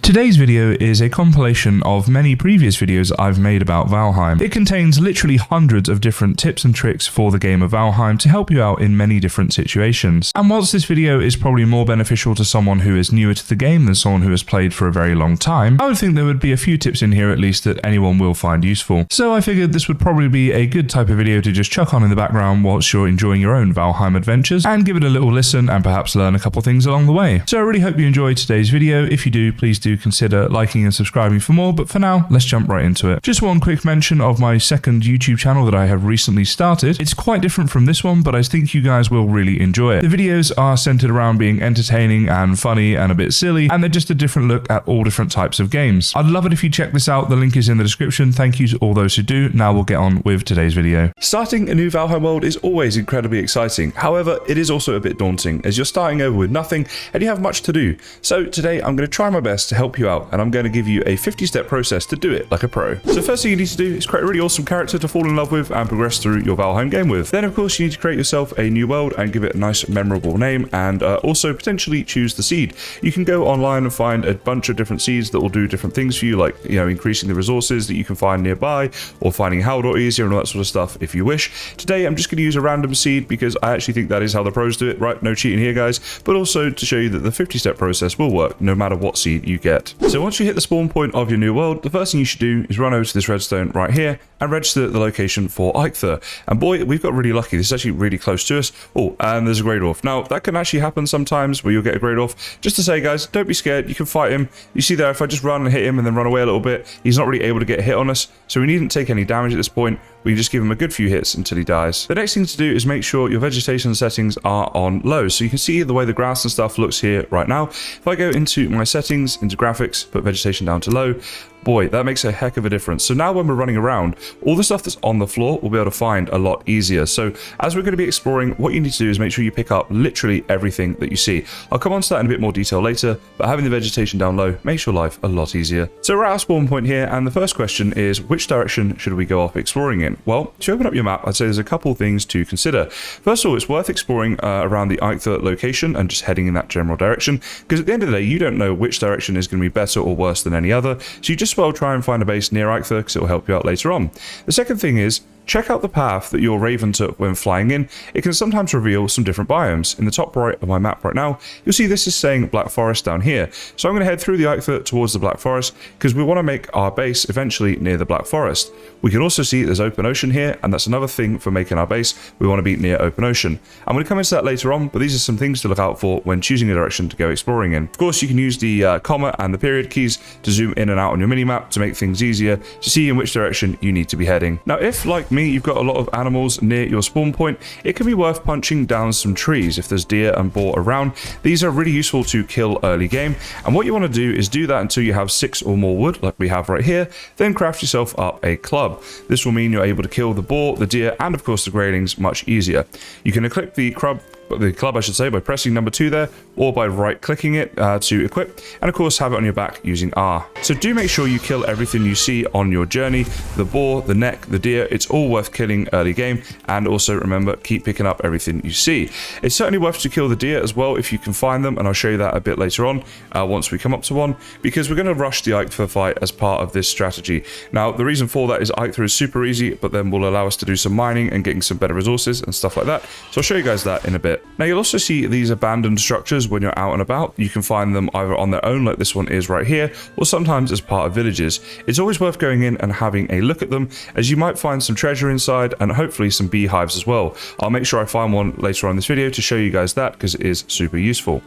Today's video is a compilation of many previous videos I've made about Valheim. It contains literally hundreds of different tips and tricks for the game of Valheim to help you out in many different situations. And whilst this video is probably more beneficial to someone who is newer to the game than someone who has played for a very long time, I would think there would be a few tips in here at least that anyone will find useful. So I figured this would probably be a good type of video to just chuck on in the background whilst you're enjoying your own Valheim adventures and give it a little listen and perhaps learn a couple things along the way. So I really hope you enjoyed today's video. If you do, please do consider liking and subscribing for more, but for now, let's jump right into it. Just one quick mention of my second YouTube channel that I have recently started. It's quite different from this one, but I think you guys will really enjoy it. The videos are centered around being entertaining and funny and a bit silly, and they're just a different look at all different types of games. I'd love it if you check this out. The link is in the description. Thank you to all those who do. Now we'll get on with today's video. Starting a new Valheim world is always incredibly exciting. However, it is also a bit daunting as you're starting over with nothing and you have much to do. So today I'm going to try my best to help you out, and I'm going to give you a 50-step process to do it like a pro. So first thing you need to do is create a really awesome character to fall in love with and progress through your Valheim game with. Then of course you need to create yourself a new world and give it a nice memorable name, and also potentially choose the seed. You can go online and find a bunch of different seeds that will do different things for you, like, you know, increasing the resources that you can find nearby or finding Haldor easier and all that sort of stuff if you wish. Today I'm just going to use a random seed because I actually think that is how the pros do it, right? No cheating here, guys, but also to show you that the 50-step process will work no matter what seed you get. So once you hit the spawn point of your new world, the first thing you should do is run over to this redstone right here and register the location for Antler. And boy, we've got really lucky. This is actually really close to us. Oh, and there's a grade off. Now, that can actually happen sometimes where you'll get a grade off. Just to say, guys, don't be scared. You can fight him. You see there, if I just run and hit him and then run away a little bit, he's not really able to get a hit on us. So we needn't take any damage at this point. We can just give him a good few hits until he dies. The next thing to do is make sure your vegetation settings are on low. So you can see the way the grass and stuff looks here right now. If I go into my settings, into graphics, put vegetation down to low, boy, that makes a heck of a difference. So now when we're running around, all the stuff that's on the floor we'll be able to find a lot easier. So as we're going to be exploring, what you need to do is make sure you pick up literally everything that you see. I'll come on to that in a bit more detail later, but having the vegetation down low makes your life a lot easier. So we're at our spawn point here, and the first question is, which direction should we go off exploring in? Well, to open up your map, I'd say there's a couple things to consider. First of all, it's worth exploring around the Antler location and just heading in that general direction, because at the end of the day, you don't know which direction is going to be better or worse than any other. So you just well try and find a base near Antler because it will help you out later on. The second thing is, check out the path that your Raven took when flying in. It can sometimes reveal some different biomes. In the top right of my map right now, you'll see this is saying Black Forest down here. So I'm going to head through the Antler towards the Black Forest because we want to make our base eventually near the Black Forest. We can also see there's open ocean here, and that's another thing for making our base. We want to be near open ocean. I'm going to come into that later on, but these are some things to look out for when choosing a direction to go exploring in. Of course, you can use the comma and the period keys to zoom in and out on your minimap to make things easier to see in which direction you need to be heading. Now, if like me, you've got a lot of animals near your spawn point, it can be worth punching down some trees if there's deer and boar around. These are really useful to kill early game, and what you want to do is do that until you have 6 or more wood like we have right here, then craft yourself up a club. This will mean you're able to kill the boar, the deer, and of course the greylings much easier. You can equip the club I should say, by pressing number 2 there, or by right clicking it to equip, and of course have it on your back using R. So do make sure you kill everything you see on your journey. The boar, the neck, the deer, it's all worth killing early game, and also remember, keep picking up everything you see. It's certainly worth to kill the deer as well if you can find them, and I'll show you that a bit later on once we come up to one, because we're going to rush the Antler fight as part of this strategy. Now the reason for that is Antler is super easy, but then will allow us to do some mining and getting some better resources and stuff like that. So I'll show you guys that in a bit. Now you'll also see these abandoned structures when you're out and about. You can find them either on their own like this one is right here, or sometimes as part of villages. It's always worth going in and having a look at them, as you might find some treasure inside and hopefully some beehives as well. I'll make sure I find one later on in this video to show you guys that, because it is super useful.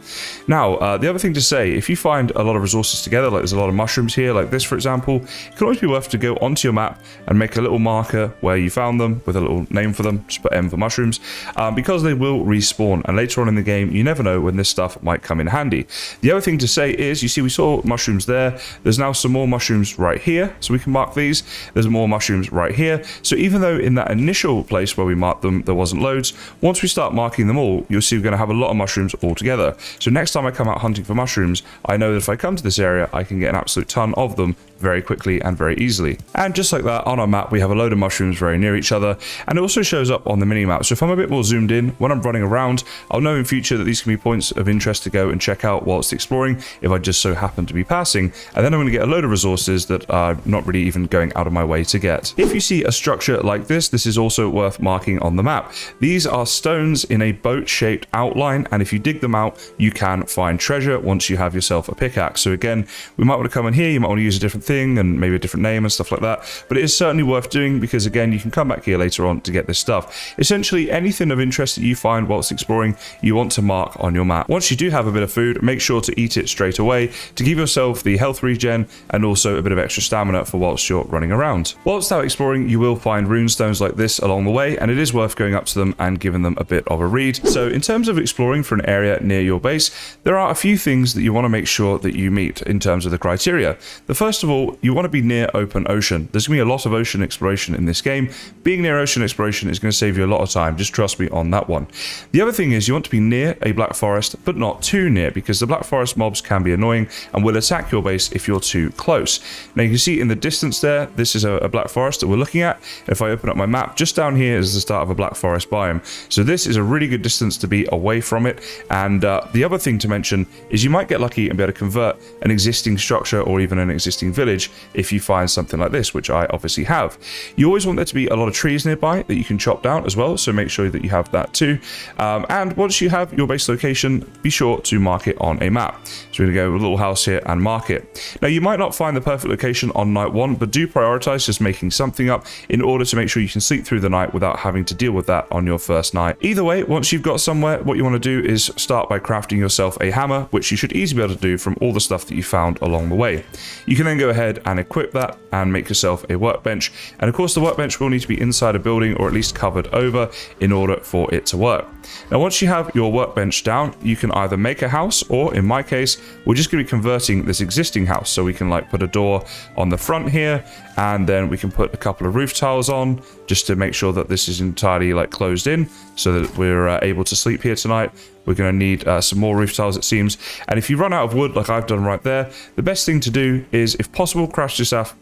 Now the other thing to say, if you find a lot of resources together, like there's a lot of mushrooms here like this for example, it can always be worth to go onto your map and make a little marker where you found them with a little name for them. Just put M for mushrooms, because they will respawn, and later on in the game you never know when this stuff might come in handy. The other thing to say is, you see we saw mushrooms there, there's now some more mushrooms right here, so we can mark these. There's more mushrooms right here, so even though in that initial place where we marked them there wasn't loads, once we start marking them all, you'll see we're going to have a lot of mushrooms all together. So next time I come out hunting for mushrooms, I know that if I come to this area I can get an absolute ton of them very quickly and very easily. And just like that, on our map we have a load of mushrooms very near each other, and it also shows up on the mini map. So if I'm a bit more zoomed in, when I'm running around around. I'll know in future that these can be points of interest to go and check out whilst exploring if I just so happen to be passing, and then I'm going to get a load of resources that I'm not really even going out of my way to get. If you see a structure like this is also worth marking on the map. These are stones in a boat-shaped outline, and if you dig them out, you can find treasure once you have yourself a pickaxe. So again, we might want to come in here, you might want to use a different thing and maybe a different name and stuff like that, but it is certainly worth doing because again, you can come back here later on to get this stuff. Essentially, anything of interest that you find whilst exploring, you want to mark on your map. Once you do have a bit of food, make sure to eat it straight away to give yourself the health regen and also a bit of extra stamina for whilst you're running around. Whilst out exploring, you will find rune stones like this along the way, and it is worth going up to them and giving them a bit of a read. So in terms of exploring for an area near your base, there are a few things that you want to make sure that you meet in terms of the criteria. The first of all, you want to be near open ocean. There's going to be a lot of ocean exploration in this game. Being near ocean exploration is going to save you a lot of time, just trust me on that one. The other thing is you want to be near a black forest, but not too near, because the black forest mobs can be annoying and will attack your base if you're too close. Now you can see in the distance there, this is a black forest that we're looking at. If I open up my map, just down here is the start of a black forest biome. So this is a really good distance to be away from it. And the other thing to mention is you might get lucky and be able to convert an existing structure or even an existing village if you find something like this, which I obviously have. You always want there to be a lot of trees nearby that you can chop down as well, so make sure that you have that too. And once you have your base location, be sure to mark it on a map. So we're going to go with a little house here and mark it. Now you might not find the perfect location on night one, but do prioritize just making something up in order to make sure you can sleep through the night without having to deal with that on your first night. Either way, once you've got somewhere, what you want to do is start by crafting yourself a hammer, which you should easily be able to do from all the stuff that you found along the way. You can then go ahead and equip that and make yourself a workbench. And of course the workbench will need to be inside a building or at least covered over in order for it to work. Now once you have your workbench down, you can either make a house, or in my case, we're just going to be converting this existing house. So we can like put a door on the front here, and then we can put a couple of roof tiles on just to make sure that this is entirely like closed in so that we're able to sleep here tonight. We're going to need some more roof tiles, it seems. And if you run out of wood, like I've done right there, the best thing to do is, if possible, craft yourself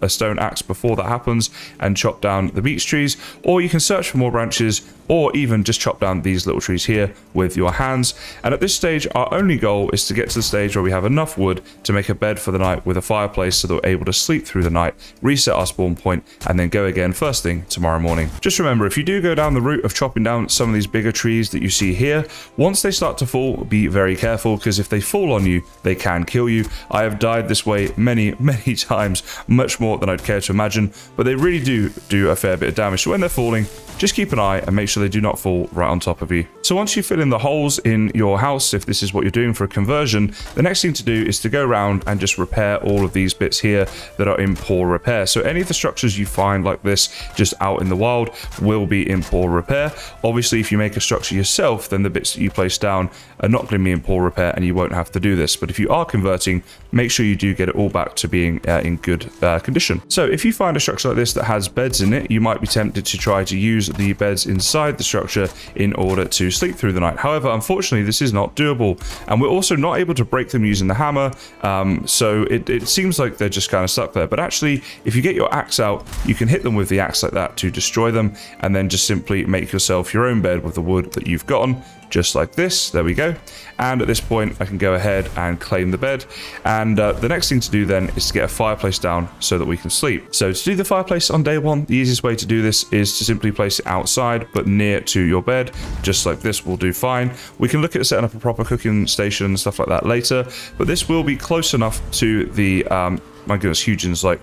a stone axe before that happens and chop down the beech trees, or you can search for more branches, or even just chop down these little trees here with your hands. And at this stage, our only goal is to get to the stage where we have enough wood to make a bed for the night with a fireplace so that we're able to sleep through the night, reset our spawn point, and then go again first thing tomorrow morning. Just remember, if you do go down the route of chopping down some of these bigger trees that you see here, once they start to fall, be very careful, because if they fall on you, they can kill you. I have died this way many times, much more than I'd care to imagine, but they really do a fair bit of damage. So when they're falling, just keep an eye and make sure they do not fall right on top of you. So once you fill in the holes in your house, if this is what you're doing for a conversion, the next thing to do is to go around and just repair all of these bits here that are in poor repair. So any of the structures you find like this just out in the wild will be in poor repair. Obviously, if you make a structure yourself, then the bits that you place down are not going to be in poor repair and you won't have to do this. But if you are converting, make sure you do get it all back to being in good condition. So if you find a structure like this that has beds in it, you might be tempted to try to use the beds inside the structure in order to sleep through the night. However, unfortunately, this is not doable, and we're also not able to break them using the hammer, so it seems like they're just kind of stuck there. But actually, if you get your axe out, you can hit them with the axe like that to destroy them, and then just simply make yourself your own bed with the wood that you've gotten, just like this. There we go. And at this point, I can go ahead and claim the bed. And the next thing to do then is to get a fireplace down so that we can sleep. So to do the fireplace on day one, the easiest way to do this is to simply place it outside, but near to your bed, just like this will do fine. We can look at setting up a proper cooking station and stuff like that later, but this will be close enough to the, my goodness, Hugin's like,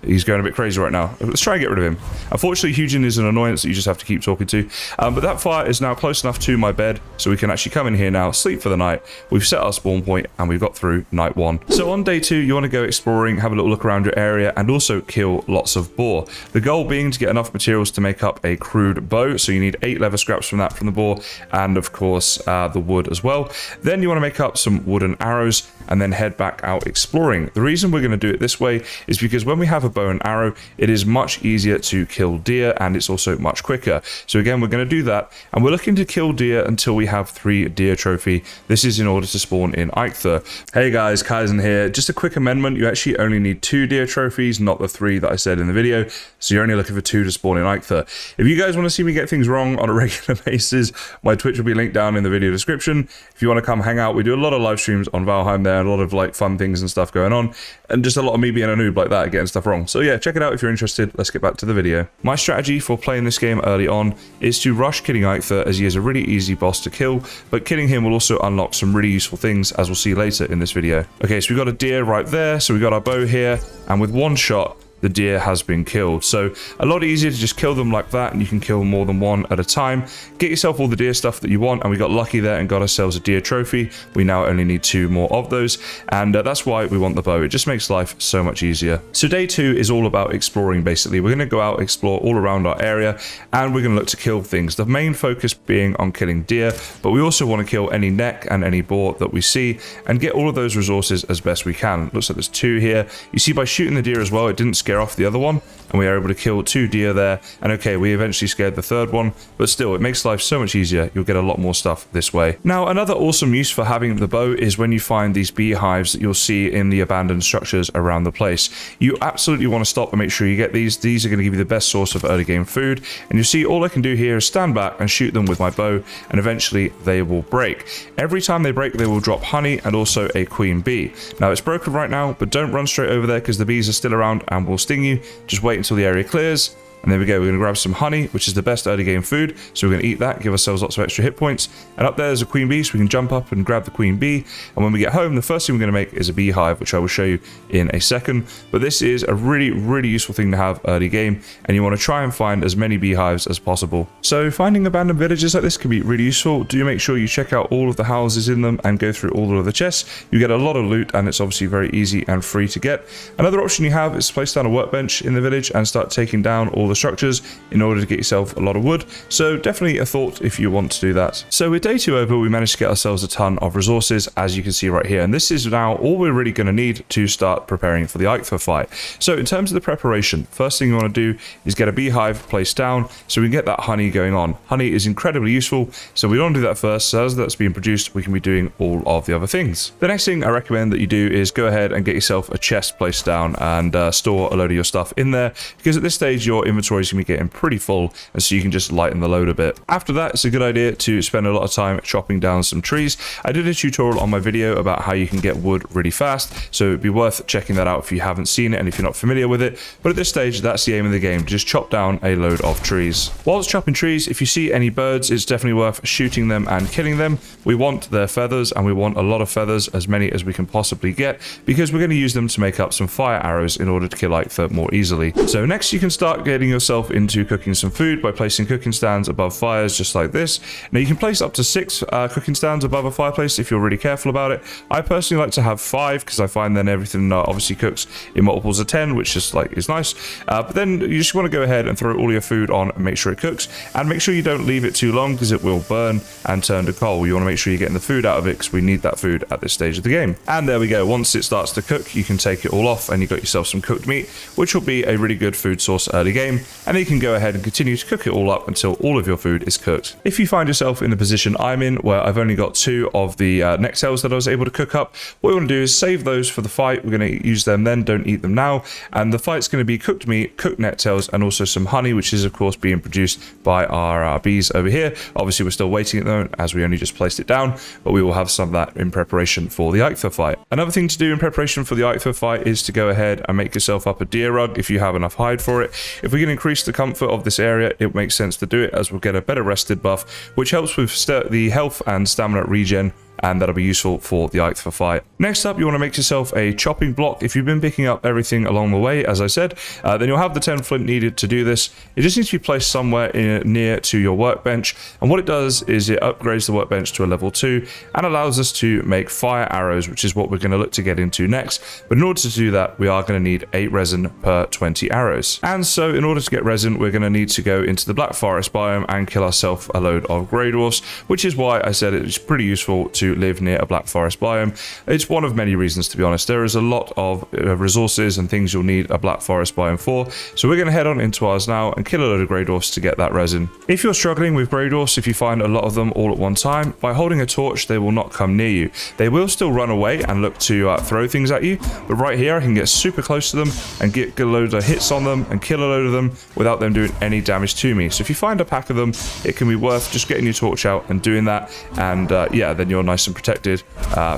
he's going a bit crazy right now. Let's try and get rid of him. Unfortunately, Hugin is an annoyance that you just have to keep talking to. But that fire is now close enough to my bed, so we can actually come in here now, sleep for the night. We've set our spawn point, and we've got through night one. So on day two, you want to go exploring, have a little look around your area, and also kill lots of boar. The goal being to get enough materials to make up a crude bow. So you need 8 leather scraps from the boar, and of course, the wood as well. Then you want to make up some wooden arrows, and then head back out exploring. The reason we're going to do it this way is because when we have a bow and arrow, it is much easier to kill deer, and it's also much quicker. So again, we're going to do that, and we're looking to kill deer until we have 3 deer trophy. This is in order to spawn in Eikthyr. Hey guys, Kaizen here. Just a quick amendment, you actually only need 2 deer trophies, not the 3 that I said in the video. So you're only looking for 2 to spawn in Eikthyr. If you guys want to see me get things wrong on a regular basis, my Twitch will be linked down in the video description. If you want to come hang out, we do a lot of live streams on Valheim there, a lot of like fun things and stuff going on, and just a lot of me being a noob like that, getting stuff wrong. So yeah, check it out if you're interested. Let's get back to the video. My strategy for playing this game early on is to rush killing Eikthyr, as he is a really easy boss to kill, but killing him will also unlock some really useful things, as we'll see later in this video. Okay, so we got a deer right there, so we got our bow here, and with one shot, the deer has been killed. So a lot easier to just kill them like that, and you can kill more than one at a time. Get yourself all the deer stuff that you want, and we got lucky there and got ourselves a deer trophy. We now only need 2 more of those, and that's why we want the bow. It just makes life so much easier. So day 2 is all about exploring. Basically, we're going to go out, explore all around our area, and we're going to look to kill things. The main focus being on killing deer, but we also want to kill any neck and any boar that we see and get all of those resources as best we can. Looks like there's 2 here. You see, by shooting the deer as well, it didn't scare off the other one, and we are able to kill 2 deer there. And okay, we eventually scared the 3rd one, but still, it makes life so much easier. You'll get a lot more stuff this way. Now, another awesome use for having the bow is when you find these beehives that you'll see in the abandoned structures around the place. You absolutely want to stop and make sure you get these. These are going to give you the best source of early game food, and you see all I can do here is stand back and shoot them with my bow, and eventually they will break. Every time they break, they will drop honey and also a queen bee. Now, it's broken right now, but don't run straight over there because the bees are still around and will sting you. Just wait until the area clears. And there we go, we're going to grab some honey, which is the best early game food. So we're going to eat that, give ourselves lots of extra hit points. And up there's a queen bee, so we can jump up and grab the queen bee. And when we get home, the first thing we're going to make is a beehive, which I will show you in a second. But this is a really, really useful thing to have early game. And you want to try and find as many beehives as possible. So finding abandoned villages like this can be really useful. Do make sure you check out all of the houses in them and go through all of the chests. You get a lot of loot, and it's obviously very easy and free to get. Another option you have is to place down a workbench in the village and start taking down all the structures in order to get yourself a lot of wood. So definitely a thought if you want to do that. So with day 2 over, we managed to get ourselves a ton of resources, as you can see right here, and this is now all we're really going to need to start preparing for the Eikthyr fight. So in terms of the preparation, first thing you want to do is get a beehive placed down so we can get that honey going on. Honey is incredibly useful, so we don't do that first. So as that's being produced, we can be doing all of the other things. The next thing I recommend that you do is go ahead and get yourself a chest placed down and store a load of your stuff in there, because at this stage your inventory is going to be getting pretty full, and so you can just lighten the load a bit. After that, it's a good idea to spend a lot of time chopping down some trees. I did a tutorial on my video about how you can get wood really fast, so it'd be worth checking that out if you haven't seen it and if you're not familiar with it. But at this stage, that's the aim of the game, just chop down a load of trees. Whilst chopping trees, if you see any birds, it's definitely worth shooting them and killing them. We want their feathers, and we want a lot of feathers, as many as we can possibly get, because we're going to use them to make up some fire arrows in order to kill Eikthyr more easily. So next, you can start getting yourself into cooking some food by placing cooking stands above fires, just like this. Now you can place up to 6 cooking stands above a fireplace if you're really careful about it. I personally like to have 5 because I find then everything obviously cooks in multiples of 10, which just like is nice. But then you just want to go ahead and throw all your food on and make sure it cooks, and make sure you don't leave it too long because it will burn and turn to coal. You want to make sure you're getting the food out of it because we need that food at this stage of the game. And there we go. Once it starts to cook, you can take it all off and you got yourself some cooked meat, which will be a really good food source early game. And then you can go ahead and continue to cook it all up until all of your food is cooked. If you find yourself in the position I'm in, where I've only got 2 of the neck tails that I was able to cook up, what we want to do is save those for the fight. We're going to use them then, don't eat them now. And the fight's going to be cooked meat, cooked neck tails, and also some honey, which is of course being produced by our bees over here. Obviously we're still waiting at the moment as we only just placed it down, but we will have some of that in preparation for the Eikthyr fight. Another thing to do in preparation for the Eikthyr fight is to go ahead and make yourself up a deer rug if you have enough hide for it. If we can increase the comfort of this area, it makes sense to do it, as we'll get a better rested buff, which helps with the health and stamina regen, and that'll be useful for the Eikthyr fight. Next up, you want to make yourself a chopping block. If you've been picking up everything along the way, as I said, then you'll have the 10 flint needed to do this. It just needs to be placed somewhere near to your workbench, and what it does is it upgrades the workbench to a level 2 and allows us to make fire arrows, which is what we're going to look to get into next. But in order to do that, we are going to need 8 resin per 20 arrows. And so in order to get resin, we're going to need to go into the Black Forest biome and kill ourselves a load of grey dwarfs, which is why I said it's pretty useful to to live near a black forest biome. It's one of many reasons, to be honest. There is a lot of resources and things you'll need a black forest biome for. So we're going to head on into ours now and kill a load of grey dwarfs to get that resin. If you're struggling with grey dwarfs, if you find a lot of them all at one time, by holding a torch, they will not come near you. They will still run away and look to throw things at you, but right here I can get super close to them and get a load of hits on them and kill a load of them without them doing any damage to me. So if you find a pack of them, it can be worth just getting your torch out and doing that, and yeah, then you're nice and protected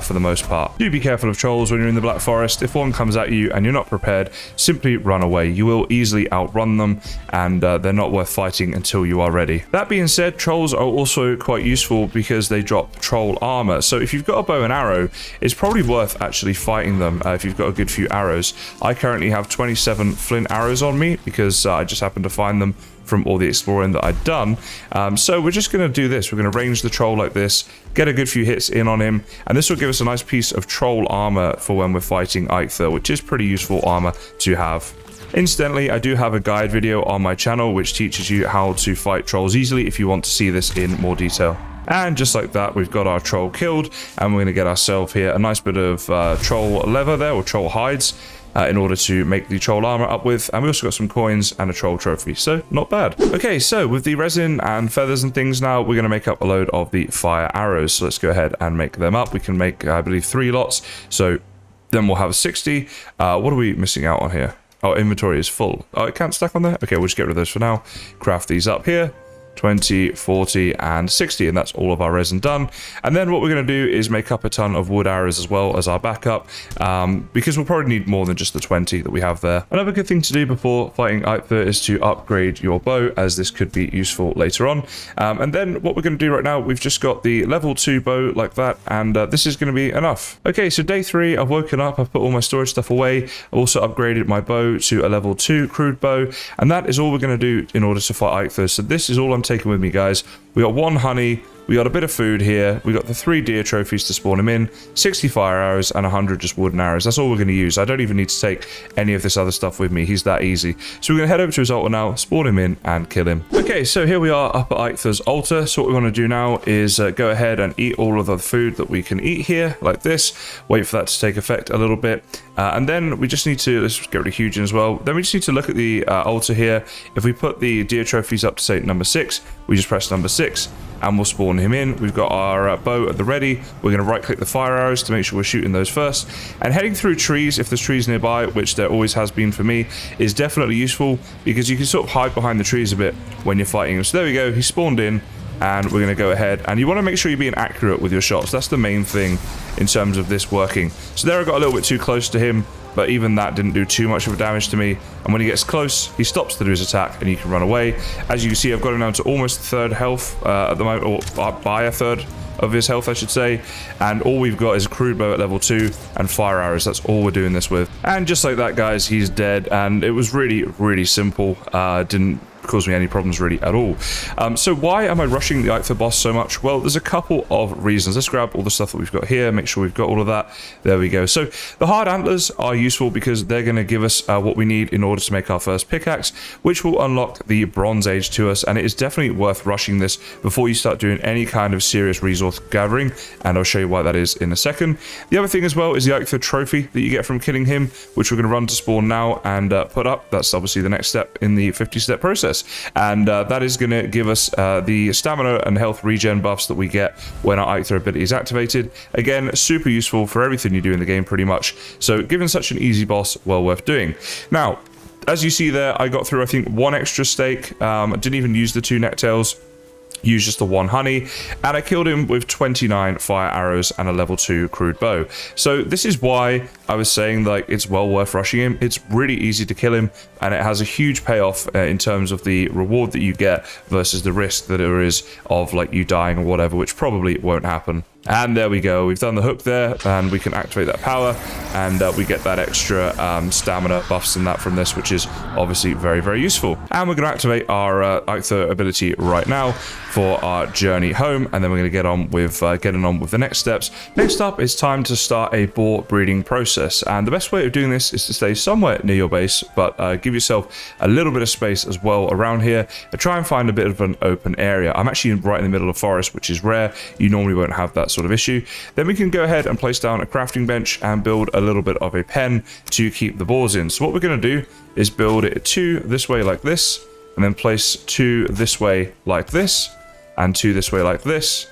for the most part. Do be careful of trolls when you're in the Black Forest. If one comes at you and you're not prepared, simply run away. You will easily outrun them, and they're not worth fighting until you are ready. That being said, trolls are also quite useful because they drop troll armor. So if you've got a bow and arrow, it's probably worth actually fighting them if you've got a good few arrows. I currently have 27 flint arrows on me because I just happened to find them from all the exploring that I'd done. So we're just going to do this. We're going to range the troll like this, get a good few hits in on him, and this will give us a nice piece of troll armor for when we're fighting Eikthyr, which is pretty useful armor to have. Incidentally, I do have a guide video on my channel which teaches you how to fight trolls easily if you want to see this in more detail. And just like that, we've got our troll killed, and we're going to get ourselves here a nice bit of troll leather there, or troll hides, in order to make the troll armor up with, and we also got some coins and a troll trophy, so not bad. Okay, so with the resin and feathers and things now, we're going to make up a load of the fire arrows. So let's go ahead and make them up. We can make, I believe, 3 lots, so then we'll have 60. What are we missing out on here? Oh, inventory is full. Oh, it can't stack on there? Okay, we'll just get rid of those for now. Craft these up here. 20, 40, and 60, and that's all of our resin done. And then what we're going to do is make up a ton of wood arrows as well as our backup, because we'll probably need more than just the 20 that we have there. Another good thing to do before fighting Eikthyr is to upgrade your bow, as this could be useful later on. And then what we're going to do right now, we've just got the level 2 bow like that, and this is going to be enough. Okay, so day 3, I've woken up, I've put all my storage stuff away. I've also upgraded my bow to a level 2 crude bow, and that is all we're going to do in order to fight Eikthyr. So this is all I'm taking with me, guys. We got 1 honey, we got a bit of food here, we got the 3 deer trophies to spawn him in, 60 fire arrows, and 100 just wooden arrows. That's all we're going to use. I don't even need to take any of this other stuff with me. He's that easy. So we're going to head over to his altar now, spawn him in, and kill him. Okay, so here we are up at Eikthr's altar. So what we want to do now is go ahead and eat all of the food that we can eat here, like this. Wait for that to take effect a little bit. And then we just need to, let's get rid of Hugin as well. Then we just need to look at the altar here. If we put the deer trophies up to, say, number 6, we just press number 6. And we'll spawn him in. We've got our bow at the ready. We're going to right click the fire arrows to make sure we're shooting those first. And heading through trees, if there's trees nearby, which there always has been for me, is definitely useful because you can sort of hide behind the trees a bit when you're fighting him. So there we go, he spawned in, and we're going to go ahead, and you want to make sure you're being accurate with your shots. That's the main thing in terms of this working. So there I got a little bit too close to him, but even that didn't do too much of a damage to me. And when he gets close, he stops to do his attack, and you can run away. As you can see, I've got him down to almost 1/3 health at the moment, or by 1/3 of his health, I should say. And all we've got is a crude bow at level 2 and fire arrows. That's all we're doing this with. And just like that, guys, he's dead. And it was really, really simple. Didn't cause me any problems really at all. So why am I rushing the Eikthyr boss so much? Well, there's a couple of reasons. Let's grab all the stuff that we've got here, make sure we've got all of that. There we go. So the hard antlers are useful because they're going to give us what we need in order to make our first pickaxe, which will unlock the Bronze Age to us, and it is definitely worth rushing this before you start doing any kind of serious resource gathering, and I'll show you why that is in a second. The other thing as well is the Eikthyr trophy that you get from killing him, which we're going to run to spawn now and put up. That's obviously the next step in the 50-step process. And that is going to give us the stamina and health regen buffs that we get when our Eikthyr ability is activated. Again, super useful for everything you do in the game pretty much. So given such an easy boss, well worth doing. Now, as you see there, I got through, I think, 1 extra steak. I didn't even use the 2 necktails. Used just the 1 honey, and I killed him with 29 fire arrows and a level 2 crude bow. So this is why I was saying, like, it's well worth rushing him. It's really easy to kill him, and it has a huge payoff in terms of the reward that you get versus the risk that there is of, like, you dying or whatever, which probably won't happen. And there we go, we've done the hook there, and we can activate that power, and we get that extra stamina buffs and that from this, which is obviously very, very useful. And we're going to activate our Eikthyr ability right now for our journey home, and then we're going to get on with getting on with the next steps. Next up, it's time to start a boar breeding process, and the best way of doing this is to stay somewhere near your base, but give yourself a little bit of space as well around here, and try and find a bit of an open area. I'm actually right in the middle of forest, which is rare. You normally won't have that sort sort of issue. Then we can go ahead and place down a crafting bench and build a little bit of a pen to keep the boars in. So what we're going to do is build it 2 this way like this, and then place 2 this way like this, and 2 this way like this,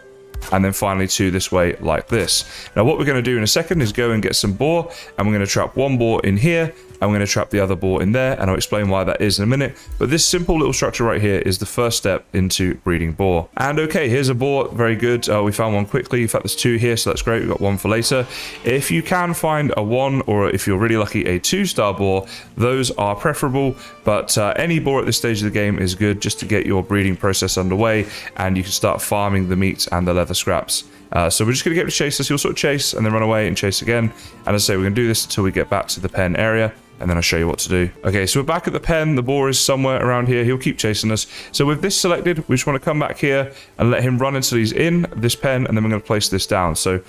and then finally 2 this way like this. Now what we're going to do in a second is go and get some boar, and we're going to trap 1 boar in here, and we're going to trap the other boar in there, and I'll explain why that is in a minute. But this simple little structure right here is the first step into breeding boar. And okay, here's a boar, very good. We found one quickly. In fact, there's 2 here, so that's great. We've got 1 for later. If you can find a 1, or if you're really lucky, a 2-star boar, those are preferable. But any boar at this stage of the game is good, just to get your breeding process underway, and you can start farming the meat and the leather scraps. So we're just going to get to chase us. You'll sort of chase and then run away and chase again. And as I say, we're going to do this until we get back to the pen area, and then I'll show you what to do. Okay, so we're back at the pen. The boar is somewhere around here. He'll keep chasing us. So with this selected, we just want to come back here and let him run until he's in this pen, and then we're going to place this down. So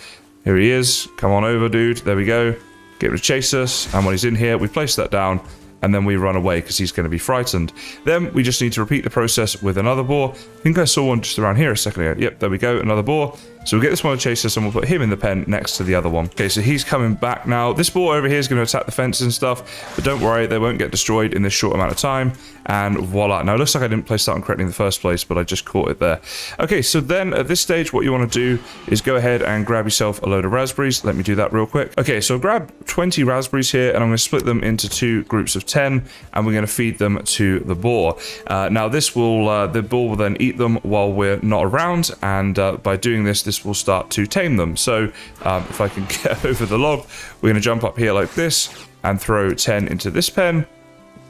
here he is. Come on over, dude. There we go. Get him to chase us. And when he's in here, we place that down, and then we run away because he's going to be frightened. Then we just need to repeat the process with another boar. I think I saw one just around here a second ago. Yep, there we go, another boar. So we'll get this one to chase us, and we'll put him in the pen next to the other one. Okay, so he's coming back now. This boar over here is going to attack the fences and stuff, but don't worry, they won't get destroyed in this short amount of time. And voila. Now it looks like I didn't place that on correctly in the first place, but I just caught it there. Okay, so then at this stage, what you want to do is go ahead and grab yourself a load of raspberries. Let me do that real quick. Okay, so grab 20 raspberries here, and I'm going to split them into 2 groups of 10, and we're going to feed them to the boar. Now this will, the boar will then eat them while we're not around, and by doing this, this will start to tame them. So if I can get over the log, we're going to jump up here like this and throw 10 into this pen.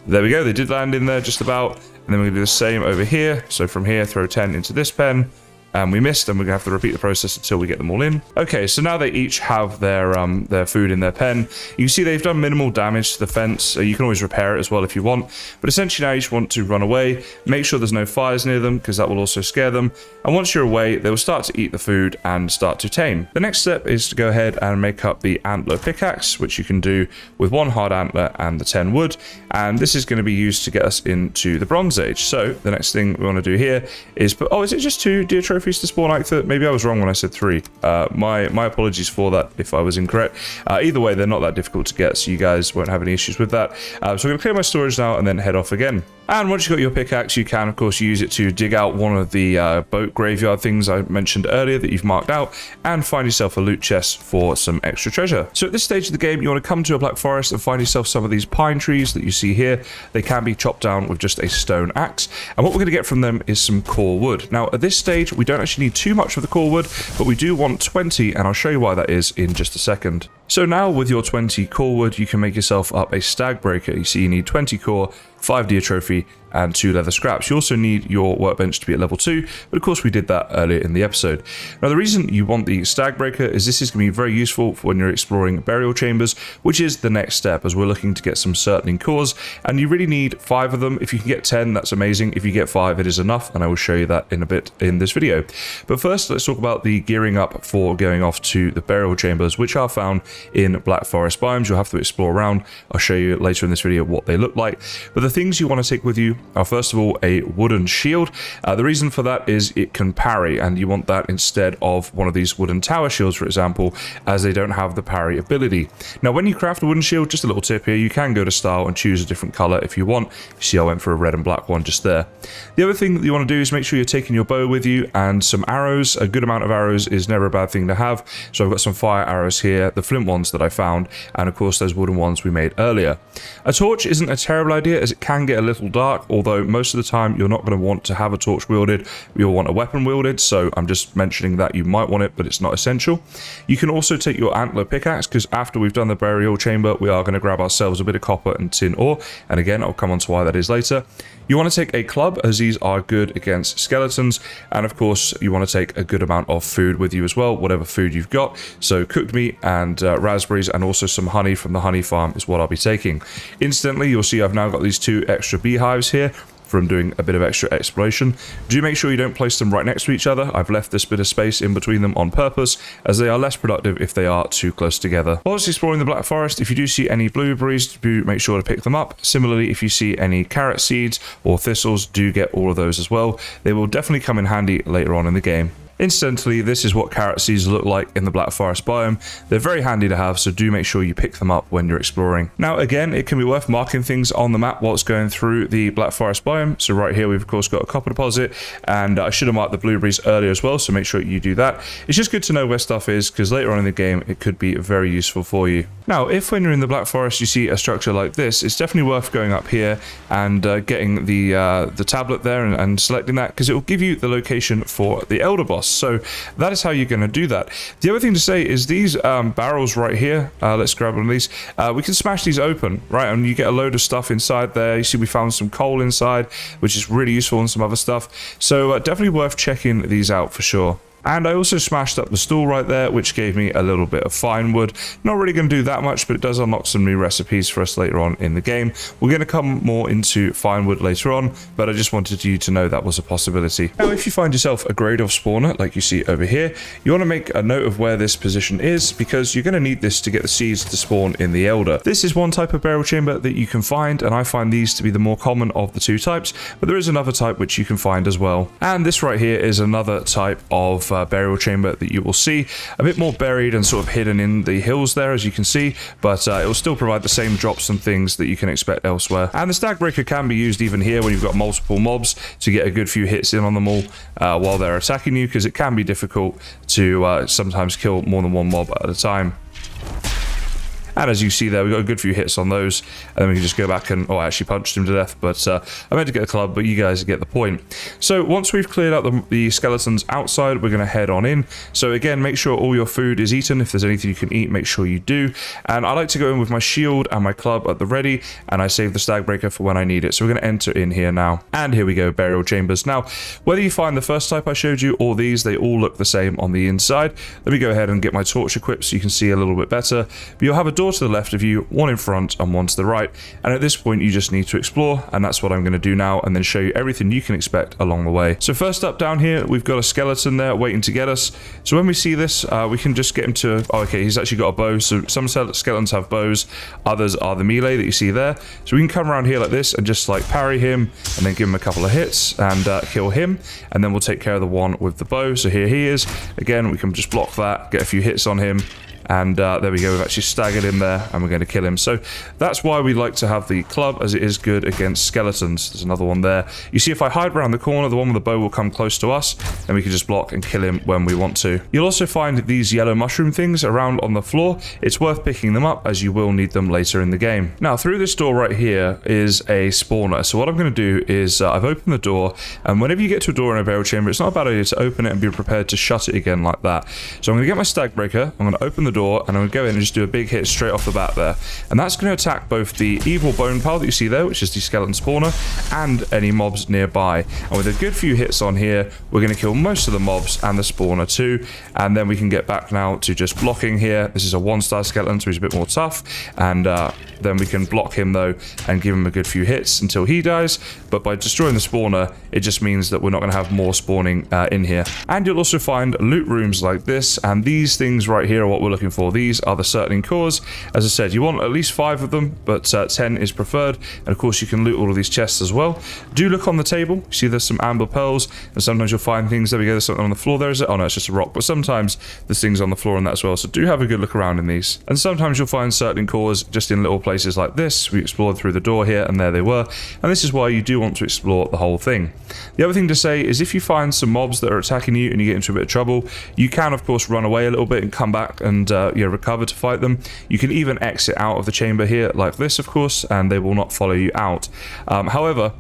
There we go, they did land in there just about. And then we're going to do the same over here. So from here, throw 10 into this pen. And we missed, and we're going to have to repeat the process until we get them all in. Okay, so now they each have their food in their pen. You can see they've done minimal damage to the fence. You can always repair it as well if you want. But essentially now you just want to run away. Make sure there's no fires near them, because that will also scare them. And once you're away, they will start to eat the food and start to tame. The next step is to go ahead and make up the Antler Pickaxe, which you can do with 1 hard antler and the 10 wood. And this is going to be used to get us into the Bronze Age. So the next thing we want to do here is put... Oh, is it just 2 deer trophies to spawn like that? Maybe I was wrong when I said 3. My apologies for that if I was incorrect. Either way, they're not that difficult to get, so you guys won't have any issues with that. So I'm going to clear my storage now and then head off again. And once you've got your pickaxe, you can, of course, use it to dig out one of the boat graveyard things I mentioned earlier that you've marked out, and find yourself a loot chest for some extra treasure. So at this stage of the game, you want to come to a black forest and find yourself some of these pine trees that you see here. They can be chopped down with just a stone axe, and what we're going to get from them is some core wood. Now, at this stage, we don't actually need too much of the core wood, but we do want 20, and I'll show you why that is in just a second. So now with your 20 core wood, you can make yourself up a Stag Breaker. You see you need 20 core, 5 deer trophy, and 2 leather scraps. You also need your workbench to be at level 2, but of course we did that earlier in the episode. Now the reason you want the Stag Breaker is this is going to be very useful for when you're exploring burial chambers, which is the next step as we're looking to get some certain cores, and you really need 5 of them. If you can get 10, that's amazing. If you get 5, it is enough, and I will show you that in a bit in this video. But first, let's talk about the gearing up for going off to the burial chambers, which are found in Black Forest biomes. You'll have to explore around. I'll show you later in this video what they look like. But the things you want to take with you are, first of all, a wooden shield. The reason for that is it can parry, and you want that instead of one of these wooden tower shields, for example, as they don't have the parry ability. Now, when you craft a wooden shield, just a little tip here, you can go to style and choose a different color if you want. You see I went for a red and black one just there. The other thing that you want to do is make sure you're taking your bow with you and some arrows. A good amount of arrows is never a bad thing to have. So I've got some fire arrows here, the flint ones that I found, and of course those wooden ones we made earlier. A torch isn't a terrible idea, as it can get a little dark, although most of the time you're not going to want to have a torch wielded. You'll want a weapon wielded, so I'm just mentioning that you might want it, but it's not essential. You can also take your Antler Pickaxe, because after we've done the burial chamber, we are going to grab ourselves a bit of copper and tin ore, and again, I'll come on to why that is later. You want to take a club, as these are good against skeletons, and of course you want to take a good amount of food with you as well, whatever food you've got. So cooked meat and raspberries, and also some honey from the honey farm is what I'll be taking. Instantly, you'll see I've now got these 2 extra beehives here from doing a bit of extra exploration. Do make sure you don't place them right next to each other. I've left this bit of space in between them on purpose, as they are less productive if they are too close together. Whilst exploring the Black Forest, if you do see any blueberries, do make sure to pick them up. Similarly, if you see any carrot seeds or thistles, do get all of those as well. They will definitely come in handy later on in the game. Incidentally, this is what carrot seeds look like in the Black Forest biome. They're very handy to have, so do make sure you pick them up when you're exploring. Now again, it can be worth marking things on the map whilst going through the Black Forest biome. So right here we've of course got a copper deposit, and I should have marked the blueberries earlier as well, so make sure you do that. It's just good to know where stuff is, because later on in the game it could be very useful for you. Now if when you're in the Black Forest you see a structure like this, it's definitely worth going up here and getting the tablet there and selecting that, because it will give you the location for the Elder Boss. So that is how you're going to do that. The other thing to say is these barrels right here, let's grab one of these, we can smash these open, right, and you get a load of stuff inside there. You see we found some coal inside, which is really useful, and some other stuff, so definitely worth checking these out for sure. And I also smashed up the stool right there, which gave me a little bit of fine wood. Not really going to do that much, but it does unlock some new recipes for us later on in the game. We're going to come more into fine wood later on, but I just wanted you to know that was a possibility. Now, if you find yourself a grade of spawner, like you see over here, you want to make a note of where this position is, because you're going to need this to get the seeds to spawn in the Elder. This is one type of burial chamber that you can find, and I find these to be the more common of the two types, but there is another type which you can find as well. And this right here is another type of burial chamber that you will see, a bit more buried and sort of hidden in the hills there, as you can see, but it will still provide the same drops and things that you can expect elsewhere. And the Stag Breaker can be used even here when you've got multiple mobs to get a good few hits in on them all while they're attacking you, because it can be difficult to sometimes kill more than one mob at a time. And as you see there, we got a good few hits on those, and then we can just go back and, oh, I actually punched him to death, but I meant to get a club, but you guys get the point. So once we've cleared out the skeletons outside, we're going to head on in. So again, make sure all your food is eaten. If there's anything you can eat, make sure you do. And I like to go in with my shield and my club at the ready, and I save the Stag Breaker for when I need it. So we're going to enter in here now. And here we go, burial chambers. Now, whether you find the first type I showed you or these, they all look the same on the inside. Let me go ahead and get my torch equipped so you can see a little bit better. But you'll have a door to the left of you, one in front and one to the right, and at this point you just need to explore, and that's what I'm going to do now, and then show you everything you can expect along the way. So first up down here, we've got a skeleton there waiting to get us. So when we see this, we can just get him to, oh, okay, he's actually got a bow. So some skeletons have bows, others are the melee that you see there. So we can come around here like this and just like parry him, and then give him a couple of hits and kill him, and then we'll take care of the one with the bow. So here he is. Again, we can just block that, get a few hits on him, and there we go, we've actually staggered him there, and we're going to kill him. So that's why we like to have the club, as it is good against skeletons. There's another one there. You see, if I hide around the corner, the one with the bow will come close to us, and we can just block and kill him when we want to. You'll also find these yellow mushroom things around on the floor. It's worth picking them up, as you will need them later in the game. Now, through this door right here is a spawner. So what I'm going to do is, I've opened the door, and whenever you get to a door in a burial chamber, it's not a bad idea to open it and be prepared to shut it again like that. So I'm going to get my Stag Breaker, I'm going to open the door, and I'm going to go in and just do a big hit straight off the bat there. And that's going to attack both the evil bone pile that you see there, which is the skeleton spawner, and any mobs nearby. And with a good few hits on here, we're going to kill most of the mobs and the spawner too. And then we can get back now to just blocking here. This is a 1-star skeleton, so he's a bit more tough. And then we can block him though and give him a good few hits until he dies. But by destroying the spawner, it just means that we're not going to have more spawning in here. And you'll also find loot rooms like this, and these things right here are what we're looking for. These are the circling cores. As I said, you want at least 5 of them, but 10 is preferred. And of course, you can loot all of these chests as well. Do look on the table. You see there's some amber pearls, and sometimes you'll find things. There we go, there's something on the floor there, is it? Oh no, it's just a rock. But sometimes there's things on the floor in that as well. So do have a good look around in these. And sometimes you'll find circling cores just in little places like this. We explored through the door here, and there they were. And this is why you do want to explore the whole thing. The other thing to say is if you find some mobs that are attacking you and you get into a bit of trouble, you can of course run away a little bit and come back and recover to fight them. You can even exit out of the chamber here like this, of course, and they will not follow you out. However,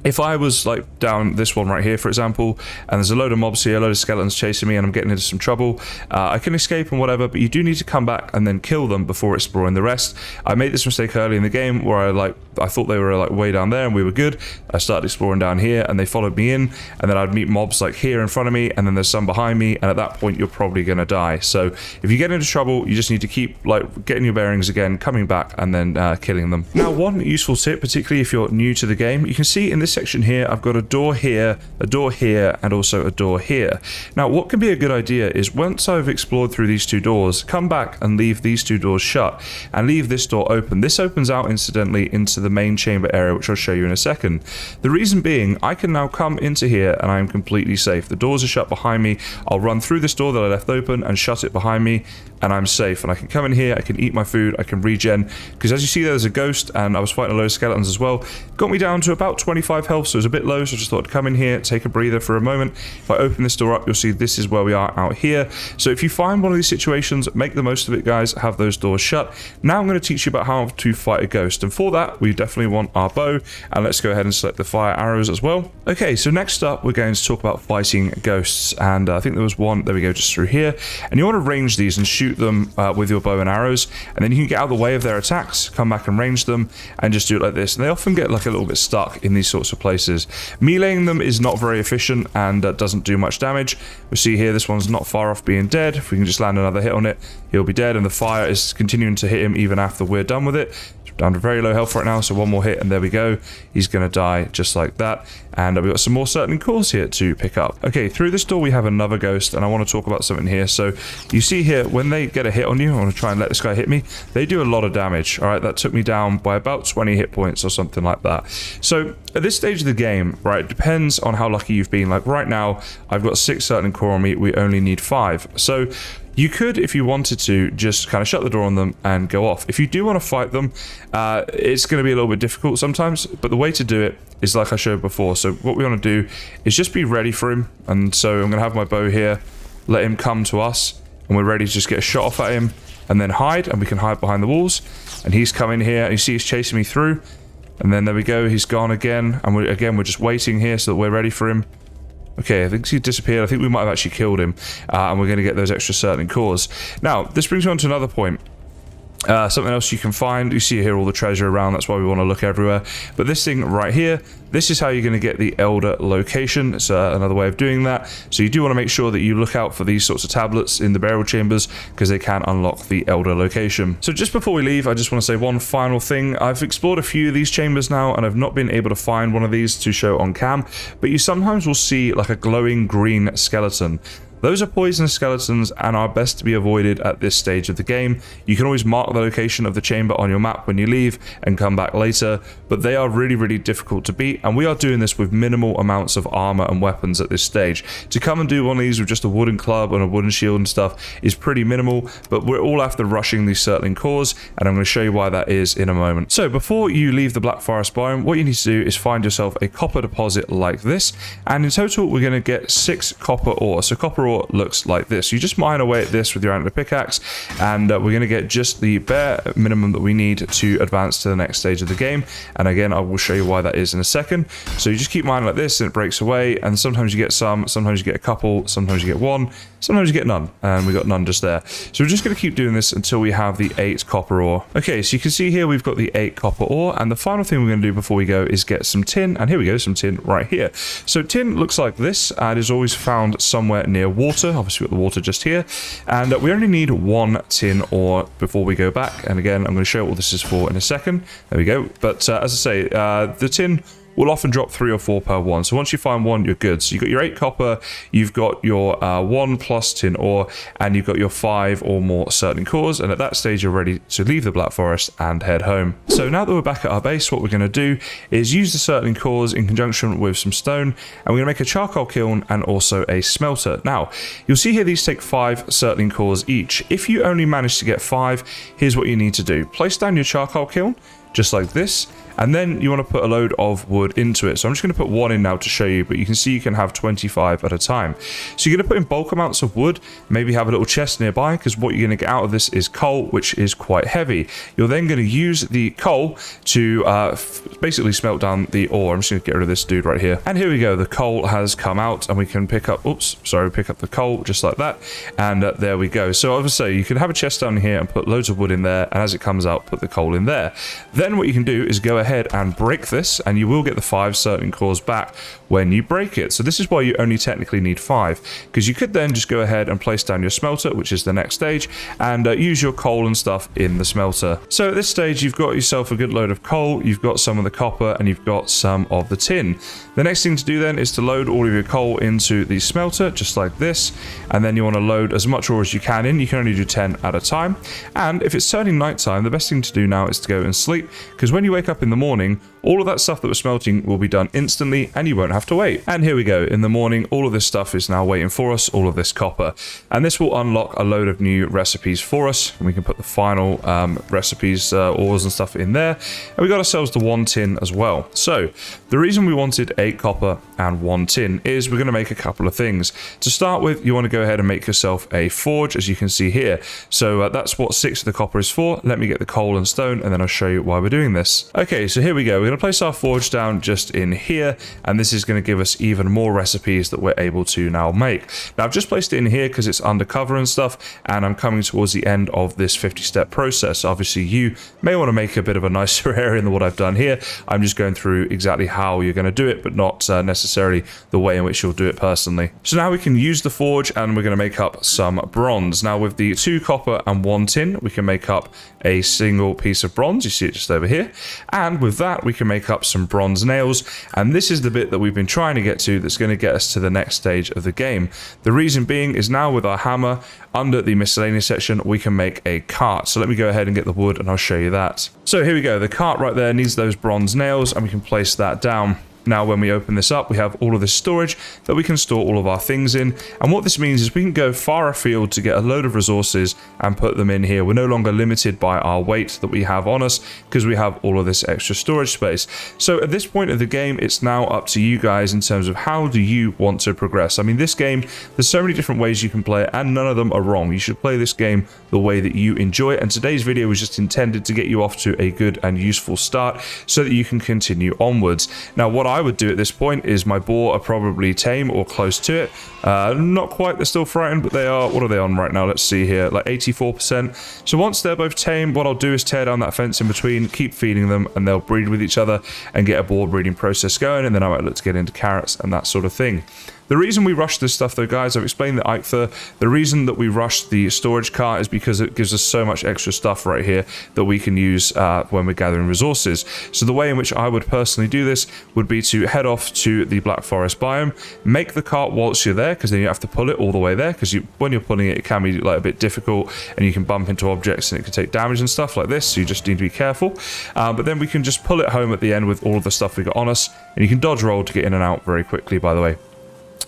if I was like down this one right here, for example, and there's a load of mobs here, a load of skeletons chasing me, and I'm getting into some trouble, I can escape and whatever, but you do need to come back and then kill them before exploring the rest. I made this mistake early in the game where I thought they were like way down there and we were good. I started exploring down here and they followed me in, and then I'd meet mobs like here in front of me, and then there's some behind me, and at that point you're probably gonna die. So if you get into trouble, you just need to keep like getting your bearings again, coming back, and then killing them. Now, one useful tip, particularly if you're new to the game, you can see in this section here, I've got a door here, and also a door here. Now, what can be a good idea is once I've explored through these two doors, come back and leave these two doors shut and leave this door open. This opens out incidentally into the main chamber area, which I'll show you in a second. The reason being, I can now come into here and I am completely safe. The doors are shut behind me. I'll run through this door that I left open and shut it behind me, and I'm safe. And I can come in here, I can eat my food, I can regen, because as you see there's a ghost, and I was fighting a load of skeletons as well. Got me down to about 25 health, so it was a bit low, so I just thought I'd come in here, take a breather for a moment. If I open this door up, you'll see this is where we are out here. So if you find one of these situations, make the most of it, guys. Have those doors shut. Now I'm going to teach you about how to fight a ghost, and for that we definitely want our bow, and let's go ahead and select the fire arrows as well. Okay, so next up we're going to talk about fighting ghosts, and I think there was one, there we go, just through here, and you want to range these and shoot them with your bow and arrows, and then you can get out of the way of their attacks, come back and range them, and just do it like this. And they often get like a little bit stuck in these sorts of places. Meleeing them is not very efficient and doesn't do much damage. We see here this one's not far off being dead. If we can just land another hit on it, he'll be dead, and the fire is continuing to hit him even after we're done with it. Down to very low health right now, so one more hit and there we go. He's going to die just like that. And we've got some more certain cores here to pick up. Okay, through this door we have another ghost, and I want to talk about something here. So you see here, when they get a hit on you, I want to try and let this guy hit me, they do a lot of damage. All right, that took me down by about 20 hit points or something like that. So at this stage of the game, right, it depends on how lucky you've been. Like right now, I've got 6 certain core on me, we only need 5. So you could, if you wanted to, just kind of shut the door on them and go off. If you do want to fight them, it's going to be a little bit difficult sometimes, but the way to do it is like I showed before. So what we want to do is just be ready for him. And so I'm going to have my bow here, let him come to us, and we're ready to just get a shot off at him, and then hide, and we can hide behind the walls. And he's coming here, and you see he's chasing me through. And then there we go, he's gone again, and we're just waiting here so that we're ready for him. Okay, I think he disappeared. I think we might have actually killed him, and we're going to get those extra certain cores. Now, this brings me on to another point. Something else you can find, you see here all the treasure around, that's why we want to look everywhere. But this thing right here, this is how you're going to get the Elder location. It's another way of doing that. So you do want to make sure that you look out for these sorts of tablets in the burial chambers, because they can unlock the Elder location. So just before we leave, I just want to say one final thing. I've explored a few of these chambers now, and I've not been able to find one of these to show on cam, but you sometimes will see like a glowing green skeleton. Those are poisonous skeletons and are best to be avoided at this stage of the game. You can always mark the location of the chamber on your map when you leave and come back later, but they are really, really difficult to beat, and we are doing this with minimal amounts of armor and weapons at this stage. To come and do one of these with just a wooden club and a wooden shield and stuff is pretty minimal, but we're all after rushing these certain cores, and I'm going to show you why that is in a moment. So before you leave the Black Forest biome, what you need to do is find yourself a copper deposit like this, and in total we're going to get 6 copper ore. So copper ore looks like this. You just mine away at this with your Antler Pickaxe, and we're going to get just the bare minimum that we need to advance to the next stage of the game. And again, I will show you why that is in a second. So you just keep mining like this and it breaks away, and sometimes you get some, sometimes you get a couple, sometimes you get one, sometimes you get none, and we got none just there. So we're just going to keep doing this until we have the 8 copper ore. Okay, so you can see here we've got the 8 copper ore, and the final thing we're going to do before we go is get some tin, and here we go, some tin right here. So tin looks like this, and is always found somewhere near water. Obviously we've got the water just here, and we only need 1 tin ore before we go back. And again, I'm going to show you what this is for in a second. There we go. But as I say, the tin will often drop 3 or 4 per one. So once you find one, you're good. So you've got your 8 copper, you've got your 1 plus tin ore, and you've got your 5 or more certain cores. And at that stage, you're ready to leave the Black Forest and head home. So now that we're back at our base, what we're going to do is use the certain cores in conjunction with some stone, and we're going to make a charcoal kiln and also a smelter. Now, you'll see here these take 5 certain cores each. If you only manage to get 5, here's what you need to do. Place down your charcoal kiln, just like this, and then you want to put a load of wood into it. So I'm just going to put 1 in now to show you, but you can see you can have 25 at a time. So you're going to put in bulk amounts of wood, maybe have a little chest nearby, because what you're going to get out of this is coal, which is quite heavy. You're then going to use the coal to basically smelt down the ore. I'm just going to get rid of this dude right here. And here we go, the coal has come out, and we can pick up, pick up the coal just like that, and there we go. So obviously you can have a chest down here and put loads of wood in there, and as it comes out, put the coal in there. Then what you can do is go ahead and break this, and you will get the 5 certain cores back when you break it. So this is why you only technically need 5, because you could then just go ahead and place down your smelter, which is the next stage, and use your coal and stuff in the smelter. So at this stage, you've got yourself a good load of coal, you've got some of the copper, and you've got some of the tin. The next thing to do then is to load all of your coal into the smelter, just like this, and then you want to load as much ore as you can in. You can only do 10 at a time, and if it's turning nighttime, the best thing to do now is to go and sleep, because when you wake up in the morning, all of that stuff that was smelting will be done instantly and you won't have to wait. And here we go. In the morning, all of this stuff is now waiting for us, all of this copper. And this will unlock a load of new recipes for us. And we can put the final recipes, ores and stuff in there. And we got ourselves the 1 tin as well. So the reason we wanted 8 copper and 1 tin is we're going to make a couple of things. To start with, you want to go ahead and make yourself a forge, as you can see here. So that's what 6 of the copper is for. Let me get the coal and stone, and then I'll show you why we're doing this. Okay, so here we go. We're going to place our forge down just in here, and this is going to give us even more recipes that we're able to now make. Now I've just placed it in here because it's undercover and stuff, and I'm coming towards the end of this 50-step process. Obviously you may want to make a bit of a nicer area than what I've done here. I'm just going through exactly how you're going to do it, but not necessarily the way in which you'll do it personally. So now we can use the forge, and we're going to make up some bronze. Now with the 2 copper and 1 tin, we can make up a single piece of bronze. You see it just over here, and with that we can make up some bronze nails, and this is the bit that we've been trying to get to that's going to get us to the next stage of the game. The reason being is now with our hammer under the miscellaneous section we can make a cart. So let me go ahead and get the wood and I'll show you that. So here we go, the cart right there needs those bronze nails, and we can place that down. Now when we open this up, we have all of this storage that we can store all of our things in, and what this means is we can go far afield to get a load of resources and put them in here. We're no longer limited by our weight that we have on us because we have all of this extra storage space. So at this point of the game, it's now up to you guys in terms of how do you want to progress. I mean, this game, there's so many different ways you can play it, and none of them are wrong. You should play this game the way that you enjoy it, and today's video was just intended to get you off to a good and useful start so that you can continue onwards. Now what I would do at this point is my boar are probably tame or close to it. Not quite, they're still frightened, but they are, what are they on right now? Let's see here, like 84%. So once they're both tame, what I'll do is tear down that fence in between, keep feeding them, and they'll breed with each other and get a boar breeding process going, and then I might look to get into carrots and that sort of thing. The reason we rush this stuff though, guys, I've explained the Antler. The reason that we rush the storage cart is because it gives us so much extra stuff right here that we can use when we're gathering resources. So the way in which I would personally do this would be to head off to the Black Forest biome, make the cart whilst you're there, because then you have to pull it all the way there, because when you're pulling it, it can be like a bit difficult, and you can bump into objects and it can take damage and stuff like this, so you just need to be careful. But then we can just pull it home at the end with all of the stuff we got on us, and you can dodge roll to get in and out very quickly, by the way.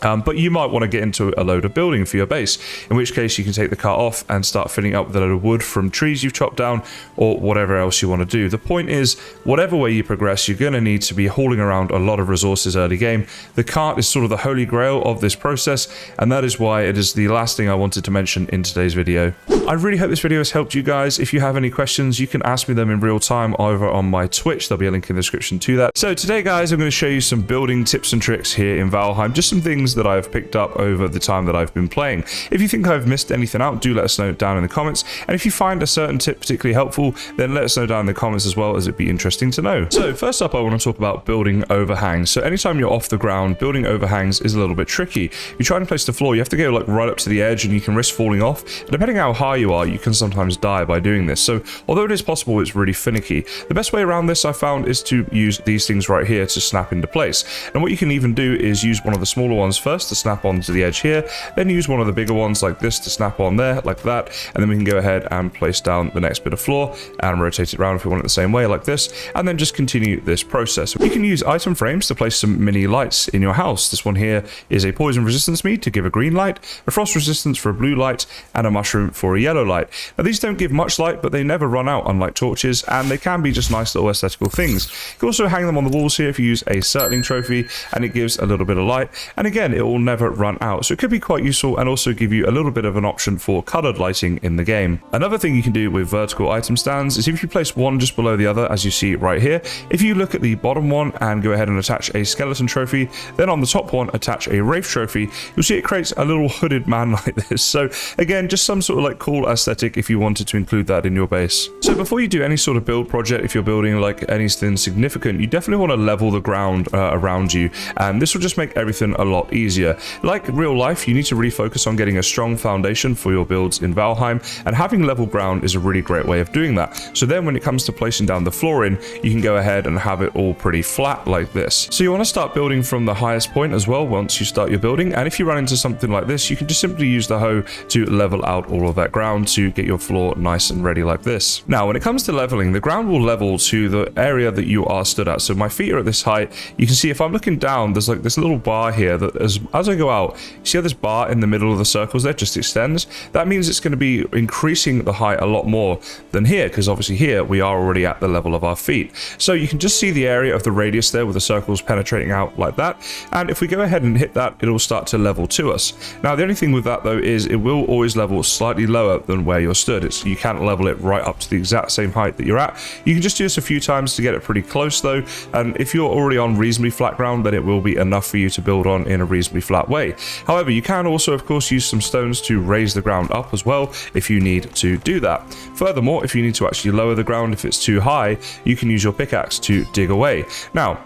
But you might want to get into a load of building for your base, in which case you can take the cart off and start filling up with a load of wood from trees you've chopped down or whatever else you want to do. The point is, whatever way you progress, you're going to need to be hauling around a lot of resources early game. The cart is sort of the holy grail of this process, and that is why it is the last thing I wanted to mention in today's video. I really hope this video has helped you guys. If you have any questions, you can ask me them in real time over on my Twitch. There'll be a link in the description to that. So today, guys, I'm going to show you some building tips and tricks here in Valheim, just some things that I've picked up over the time that I've been playing. If you think I've missed anything out, do let us know down in the comments, and if you find a certain tip particularly helpful, then let us know down in the comments as well, as it'd be interesting to know. So first up, I want to talk about building overhangs. So anytime you're off the ground, building overhangs is a little bit tricky. If you try and place the floor, you have to go like right up to the edge, and you can risk falling off, and depending how high you are, you can sometimes die by doing this. So although it is possible, it's really finicky. The best way around this, I found, is to use these things right here to snap into place. And what you can even do is use one of the smaller ones first to snap onto the edge here, then use one of the bigger ones like this to snap on there, like that, and then we can go ahead and place down the next bit of floor and rotate it around if we want it the same way, like this, and then just continue this process. You can use item frames to place some mini lights in your house. This one here is a poison resistance mead to give a green light, a frost resistance for a blue light, and a mushroom for a yellow light. Now these don't give much light, but they never run out, unlike torches, and they can be just nice little aesthetical things. You can also hang them on the walls here if you use a circling trophy, and it gives a little bit of light. And again, again, it will never run out. So it could be quite useful and also give you a little bit of an option for colored lighting in the game. Another thing you can do with vertical item stands is if you place one just below the other, as you see right here, if you look at the bottom one and go ahead and attach a skeleton trophy, then on the top one attach a wraith trophy, you'll see it creates a little hooded man like this. So again, just some sort of like cool aesthetic if you wanted to include that in your base. So before you do any sort of build project, if you're building like anything significant, you definitely want to level the ground around you, and this will just make everything a lot easier. Like real life, you need to really focus on getting a strong foundation for your builds in Valheim, and having level ground is a really great way of doing that. So then when it comes to placing down the flooring, you can go ahead and have it all pretty flat like this. So you want to start building from the highest point as well once you start your building, and if you run into something like this, you can just simply use the hoe to level out all of that ground to get your floor nice and ready like this. Now when it comes to leveling, the ground will level to the area that you are stood at. So my feet are at this height. You can see if I'm looking down, there's like this little bar here that as I go out, you see how this bar in the middle of the circles there just extends? That means it's going to be increasing the height a lot more than here, because obviously here we are already at the level of our feet. So you can just see the area of the radius there with the circles penetrating out like that, and if we go ahead and hit that, it'll start to level to us. Now the only thing with that though is it will always level slightly lower than where you're stood. You can't level it right up to the exact same height that you're at. You can just do this a few times to get it pretty close though, and if you're already on reasonably flat ground, then it will be enough for you to build on in a reasonably flat way. However, you can also of course use some stones to raise the ground up as well if you need to do that. Furthermore, if you need to actually lower the ground if it's too high, you can use your pickaxe to dig away. Now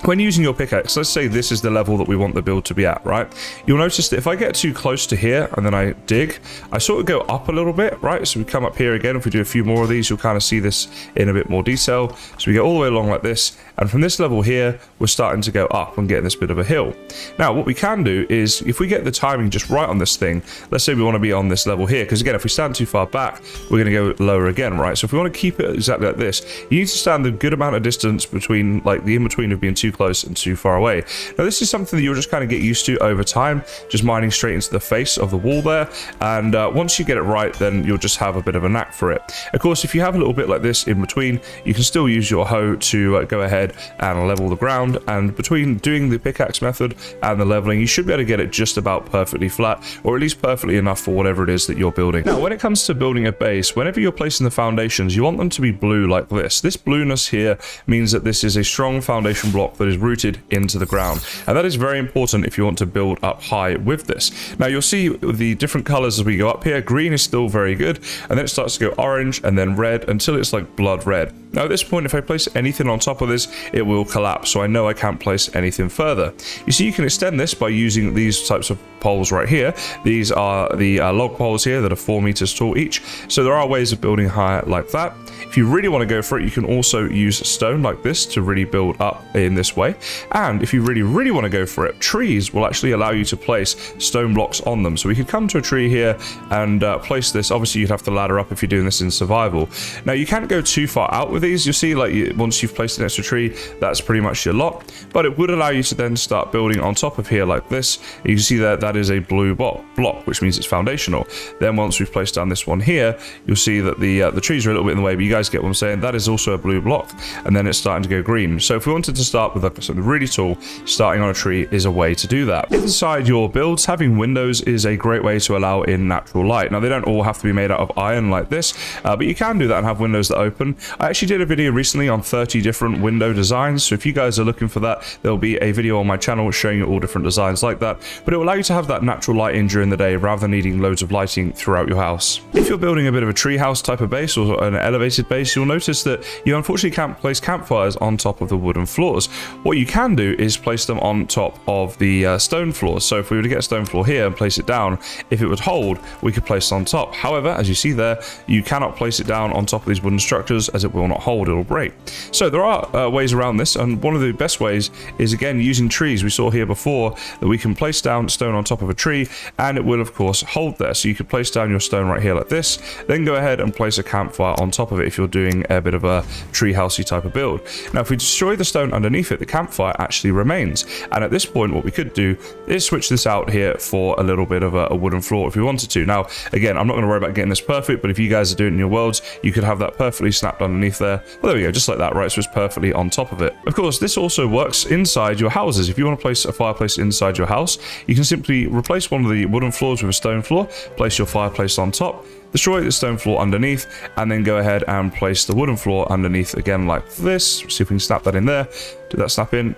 when using your pickaxe, let's say this is the level that we want the build to be at, right? You'll notice that if I get too close to here and then I dig, I sort of go up a little bit, right? So we come up here again. If we do a few more of these, you'll kind of see this in a bit more detail. So we go all the way along like this, and from this level here, we're starting to go up and get this bit of a hill. Now, what we can do is, if we get the timing just right on this thing, let's say we want to be on this level here, because again, if we stand too far back, we're going to go lower again, right? So if we want to keep it exactly like this, you need to stand a good amount of distance between, like the in-between of being too close and too far away. Now this is something that you'll just kind of get used to over time, just mining straight into the face of the wall there, and once you get it right, then you'll just have a bit of a knack for it. Of course, if you have a little bit like this in between, you can still use your hoe to go ahead and level the ground, and between doing the pickaxe method and the leveling, you should be able to get it just about perfectly flat, or at least perfectly enough for whatever it is that you're building. Now when it comes to building a base, whenever you're placing the foundations, you want them to be blue like this. This blueness here means that this is a strong foundation block that is rooted into the ground, and that is very important if you want to build up high with this. Now you'll see the different colors as we go up here. Green is still very good, and then it starts to go orange and then red until it's like blood red. Now at this point, if I place anything on top of this, it will collapse, so I know I can't place anything further. You see, you can extend this by using these types of poles right here. These are the log poles here that are 4 meters tall each, so there are ways of building higher like that. If you really want to go for it, you can also use stone like this to really build up in this way, and if you really want to go for it, trees will actually allow you to place stone blocks on them. So we could come to a tree here and place this. Obviously you'd have to ladder up if you're doing this in survival. Now you can't go too far out with these. You'll see, like, once you've placed an extra tree, that's pretty much your lot, but it would allow you to then start building on top of here like this. You can see that that is a blue block, which means it's foundational. Then once we've placed down this one here, you'll see that the trees are a little bit in the way, but you guys get what I'm saying. That is also a blue block, and then it's starting to go green. So if we wanted to start with something really tall, starting on a tree is a way to do that. Inside your builds, having windows is a great way to allow in natural light. Now they don't all have to be made out of iron like this, but you can do that and have windows that open. I actually did a video recently on 30 different window designs, so if you guys are looking for that, there'll be a video on my channel showing you all different designs like that, but it will allow you to have that natural light in during the day rather than needing loads of lighting throughout your house. If you're building a bit of a treehouse type of base or an elevated base, you'll notice that you unfortunately can't place campfires on top of the wooden floors. What you can do is place them on top of the stone floors. So if we were to get a stone floor here and place it down, if it would hold, we could place it on top. However, as you see there, you cannot place it down on top of these wooden structures as it will not hold, it'll break. So there are ways around this, and one of the best ways is again using trees. We saw here before that we can place down stone on top of a tree and it will of course hold there. So you could place down your stone right here like this, then go ahead and place a campfire on top of it if you're doing a bit of a tree housey type of build. Now if we destroy the stone underneath it the campfire actually remains. And at this point, what we could do is switch this out here for a little bit of a wooden floor if we wanted to. Now, again, I'm not going to worry about getting this perfect, but if you guys are doing it in your worlds, you could have that perfectly snapped underneath there. Well, there we go, just like that, right? So it's perfectly on top of it. Of course, this also works inside your houses. If you want to place a fireplace inside your house, you can simply replace one of the wooden floors with a stone floor, place your fireplace on top, destroy the stone floor underneath, and then go ahead and place the wooden floor underneath again like this. See if we can snap that in there. Did that snap in?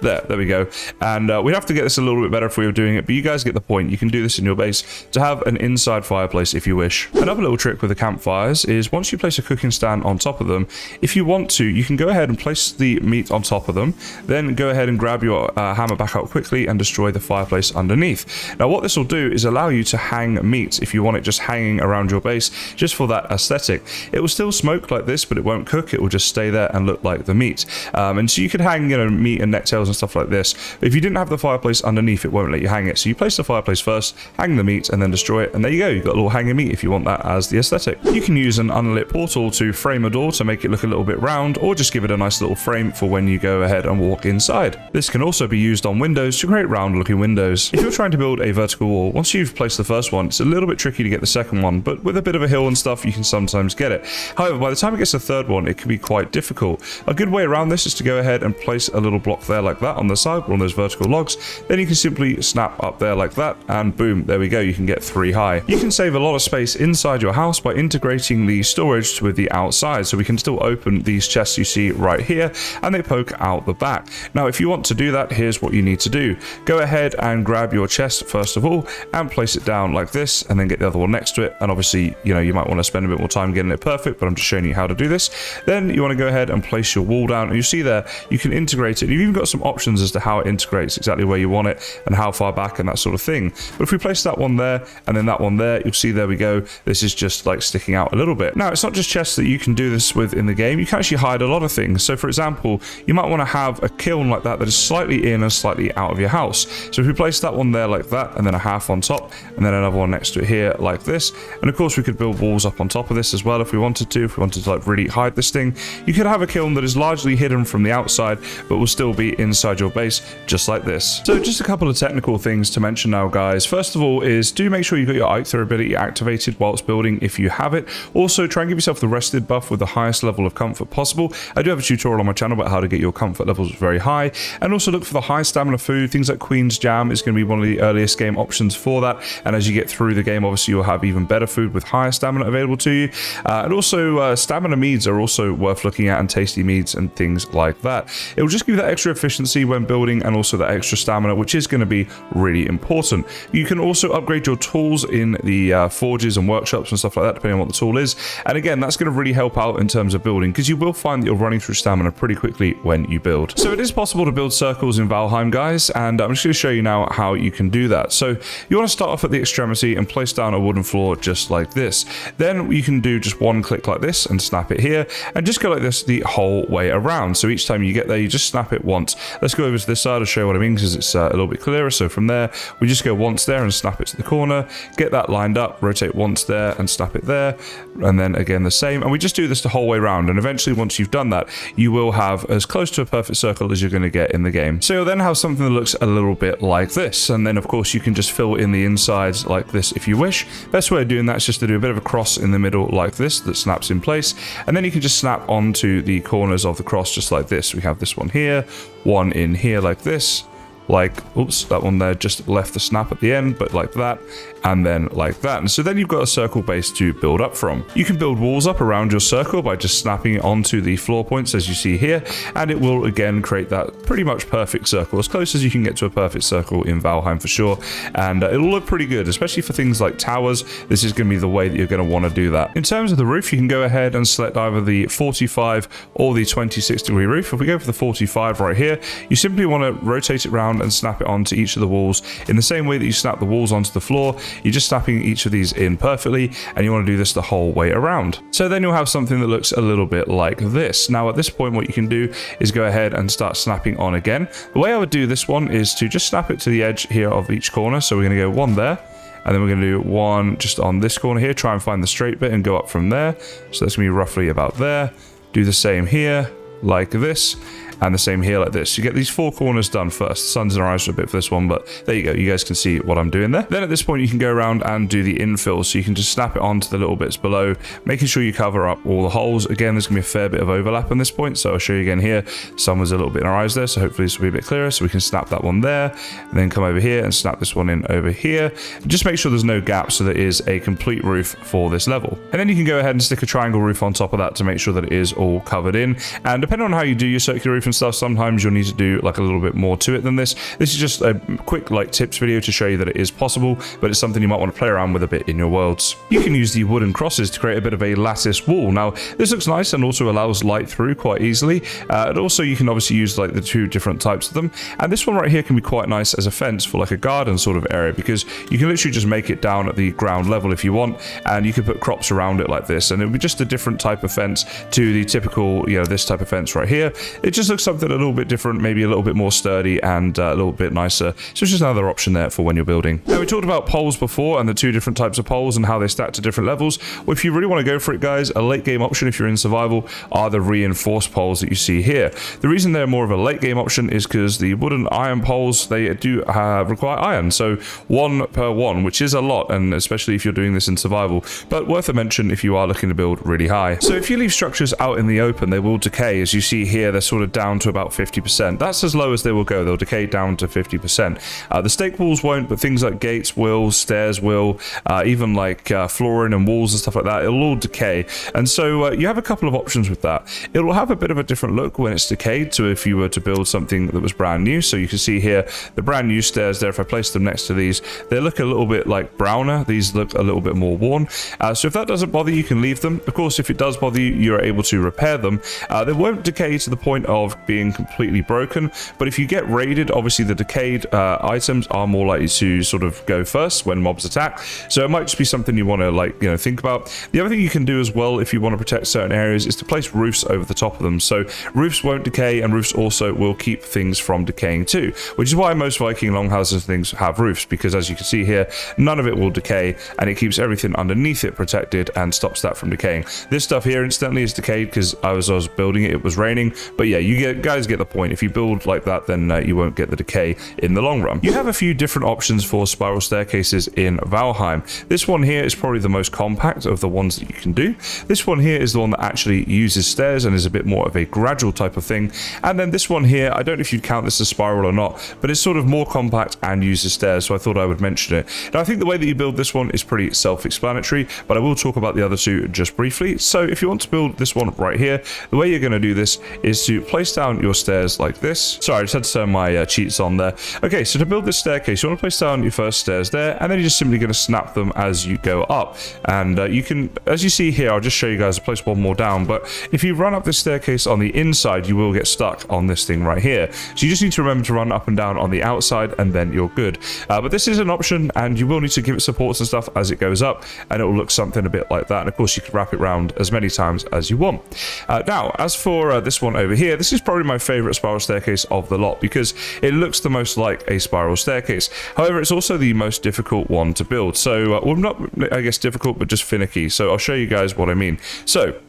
There we go. And we'd have to get this a little bit better if we were doing it, but you guys get the point. You can do this in your base to have an inside fireplace if you wish. Another little trick with the campfires is once you place a cooking stand on top of them, if you want to, you can go ahead and place the meat on top of them, then go ahead and grab your hammer back out quickly and destroy the fireplace underneath. Now what this will do is allow you to hang meat if you want it just hanging around your base, just for that aesthetic. It will still smoke like this, but it won't cook. It will just stay there and look like the meat. And so you could hang, you know, meat and necktails and stuff like this. If you didn't have the fireplace underneath, it won't let you hang it. So you place the fireplace first, hang the meat, and then destroy it, and there you go. You've got a little hanging meat if you want that as the aesthetic. You can use an unlit portal to frame a door to make it look a little bit round, or just give it a nice little frame for when you go ahead and walk inside. This can also be used on windows to create round looking windows. If you're trying to build a vertical wall, once you've placed the first one, it's a little bit tricky to get the second one, but with a bit of a hill and stuff, you can sometimes get it. However, by the time it gets to the third one, it can be quite difficult. A good way around this is to go ahead and place a little block there like that on the side, on those vertical logs. Then you can simply snap up there like that, and boom, there we go. You can get 3 high. You can save a lot of space inside your house by integrating the storage with the outside, so we can still open these chests you see right here, and they poke out the back. Now, if you want to do that, here's what you need to do. Go ahead and grab your chest first of all, and place it down like this, and then get the other one next to it. And obviously, you know, you might want to spend a bit more time getting it perfect, but I'm just showing you how to do this. Then you want to go ahead and place your wall down, and you see there, you can integrate it. You've even got some options as to how it integrates exactly where you want it and how far back and that sort of thing. But if we place that one there and then that one there, you'll see there we go. This is just like sticking out a little bit. Now, it's not just chests that you can do this with in the game. You can actually hide a lot of things. So for example, you might want to have a kiln like that is slightly in and slightly out of your house. So if we place that one there like that, and then a half on top, and then another one next to it here like this. And of course we could build walls up on top of this as well if we wanted to like really hide this thing. You could have a kiln that is largely hidden from the outside, but will still be inside your base, just like this. So just a couple of technical things to mention now, guys. First of all is do make sure you've got your Eikther ability activated whilst building if you have it. Also, try and give yourself the rested buff with the highest level of comfort possible. I do have a tutorial on my channel about how to get your comfort levels very high. And also look for the high stamina food. Things like Queen's Jam is going to be one of the earliest game options for that. And as you get through the game, obviously you'll have even better food with higher stamina available to you. And also stamina meads are also worth looking at, and tasty meads and things like that. It will just give you that extra efficiency when building, and also that extra stamina, which is going to be really important. You can also upgrade your tools in the forges and workshops and stuff like that, depending on what the tool is. And again, that's going to really help out in terms of building, because you will find that you're running through stamina pretty quickly when you build. So it is possible to build circles in Valheim, guys, and I'm just going to show you now how you can do that. So you want to start off at the extremity and place down a wooden floor just like this. Then you can do just one click like this and snap it here, and just go like this the whole way around. So each time you get there, you just snap it once. Let's go over to this side and show you what I mean, because it's a little bit clearer. So from there, we just go once there and snap it to the corner, get that lined up, rotate once there and snap it there, and then again the same. And we just do this the whole way around, and eventually once you've done that, you will have as close to a perfect circle as you're going to get in the game. So you'll then have something that looks a little bit like this, and then of course you can just fill in the insides like this if you wish. Best way of doing that is just to do a bit of a cross in the middle like this that snaps in place, and then you can just snap onto the corners of the cross just like this. We have this one here, one in here like this, like, oops, that one there just left the snap at the end, but like that, and then like that. And so then you've got a circle base to build up from. You can build walls up around your circle by just snapping it onto the floor points as you see here, and it will again create that pretty much perfect circle, as close as you can get to a perfect circle in Valheim for sure. And it'll look pretty good, especially for things like towers. This is going to be the way that you're going to want to do that. In terms of the roof, you can go ahead and select either the 45 or the 26-degree roof. If we go for the 45 right here, you simply want to rotate it around and snap it onto each of the walls in the same way that you snap the walls onto the floor. You're just snapping each of these in perfectly, and you want to do this the whole way around. So then you'll have something that looks a little bit like this. Now at this point, what you can do is go ahead and start snapping on again. The way I would do this one is to just snap it to the edge here of each corner. So we're going to go one there, and then we're going to do one just on this corner here, try and find the straight bit and go up from there. So that's going to be roughly about there. Do the same here. like this, and the same here like this. You get these 4 corners done first. Sun's in our eyes for a bit for this one, but there you go. You guys can see what I'm doing there. Then at this point, you can go around and do the infill. So you can just snap it onto the little bits below, making sure you cover up all the holes. Again, there's gonna be a fair bit of overlap on this point. So I'll show you again here. Sun was a little bit in our eyes there. So hopefully this will be a bit clearer. So we can snap that one there, and then come over here and snap this one in over here. Just make sure there's no gap so there is a complete roof for this level. And then you can go ahead and stick a triangle roof on top of that to make sure that it is all covered in. And depending on how you do your circular roof and stuff, sometimes you'll need to do like a little bit more to it than this. This is just a quick like tips video to show you that it is possible, but it's something you might want to play around with a bit in your worlds. You can use the wooden crosses to create a bit of a lattice wall. Now this looks nice and also allows light through quite easily. And also you can obviously use like the 2 different types of them. And this one right here can be quite nice as a fence for like a garden sort of area, because you can literally just make it down at the ground level if you want, and you can put crops around it like this, and it'll be just a different type of fence to the typical, you know, this type of fence right here. It just looks something a little bit different, maybe a little bit more sturdy and a little bit nicer. So it's just another option there for when you're building. Now we talked about poles before and the 2 different types of poles and how they stack to different levels. Well, if you really want to go for it, guys, a late game option if you're in survival are the reinforced poles that you see here. The reason they're more of a late game option is because the wooden iron poles, they do require iron, so 1 per 1, which is a lot, and especially if you're doing this in survival, but worth a mention if you are looking to build really high. So if you leave structures out in the open, they will decay. As you see here, they're sort of down to about 50%. That's as low as they will go. They'll decay down to 50%. The stake walls won't, but things like gates will, stairs will, even like flooring and walls and stuff like that, it'll all decay. And so you have a couple of options with that. It will have a bit of a different look when it's decayed to if you were to build something that was brand new. So you can see here the brand new stairs there. If I place them next to these, they look a little bit like browner. These look a little bit more worn. So if that doesn't bother you, can leave them. Of course, if it does bother you, you're able to repair them. They won't decay to the point of being completely broken, but if you get raided, obviously the decayed items are more likely to sort of go first when mobs attack. So it might just be something you want to, like, you know, think about. The other thing you can do as well if you want to protect certain areas is to place roofs over the top of them. So roofs won't decay, and roofs also will keep things from decaying too, which is why most Viking longhouses and things have roofs, because as you can see here, none of it will decay, and it keeps everything underneath it protected and stops that from decaying. This stuff here instantly is decayed because as I was building it, it was raining. But yeah, you guys get the point. If you build like that, then you won't get the decay in the long run. You have a few different options for spiral staircases in Valheim. This one here is probably the most compact of the ones that you can do. This one here is the one that actually uses stairs and is a bit more of a gradual type of thing. And then this one here, I don't know if you'd count this as spiral or not, but it's sort of more compact and uses stairs, so I thought I would mention it. Now I think the way that you build this one is pretty self-explanatory, but I will talk about the other 2 just briefly. So if you want to build this one right here, the way you're going to do this is to place down your stairs like this. Sorry, I just had to turn my cheats on there. Okay, so to build this staircase, you want to place down your first stairs there, and then you're just simply going to snap them as you go up. And you can, as you see here, I'll just show you guys to place one more down, but if you run up this staircase on the inside, you will get stuck on this thing right here. So you just need to remember to run up and down on the outside, and then you're good. But this is an option, and you will need to give it supports and stuff as it goes up, and it will look something a bit like that. And of course, you can wrap it around as many times as you want. Now, as for this one over here, this is probably my favorite spiral staircase of the lot because it looks the most like a spiral staircase. However, it's also the most difficult one to build. So, well, not, I guess, difficult, but just finicky. So I'll show you guys what I mean. So,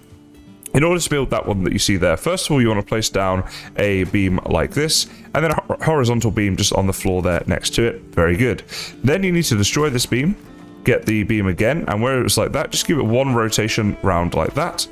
in order to build that one that you see there, first of all, you want to place down a beam like this, and then a horizontal beam just on the floor there next to it. Very good. Then you need to destroy this beam, get the beam again, and where it was like that, just give it one rotation round like that.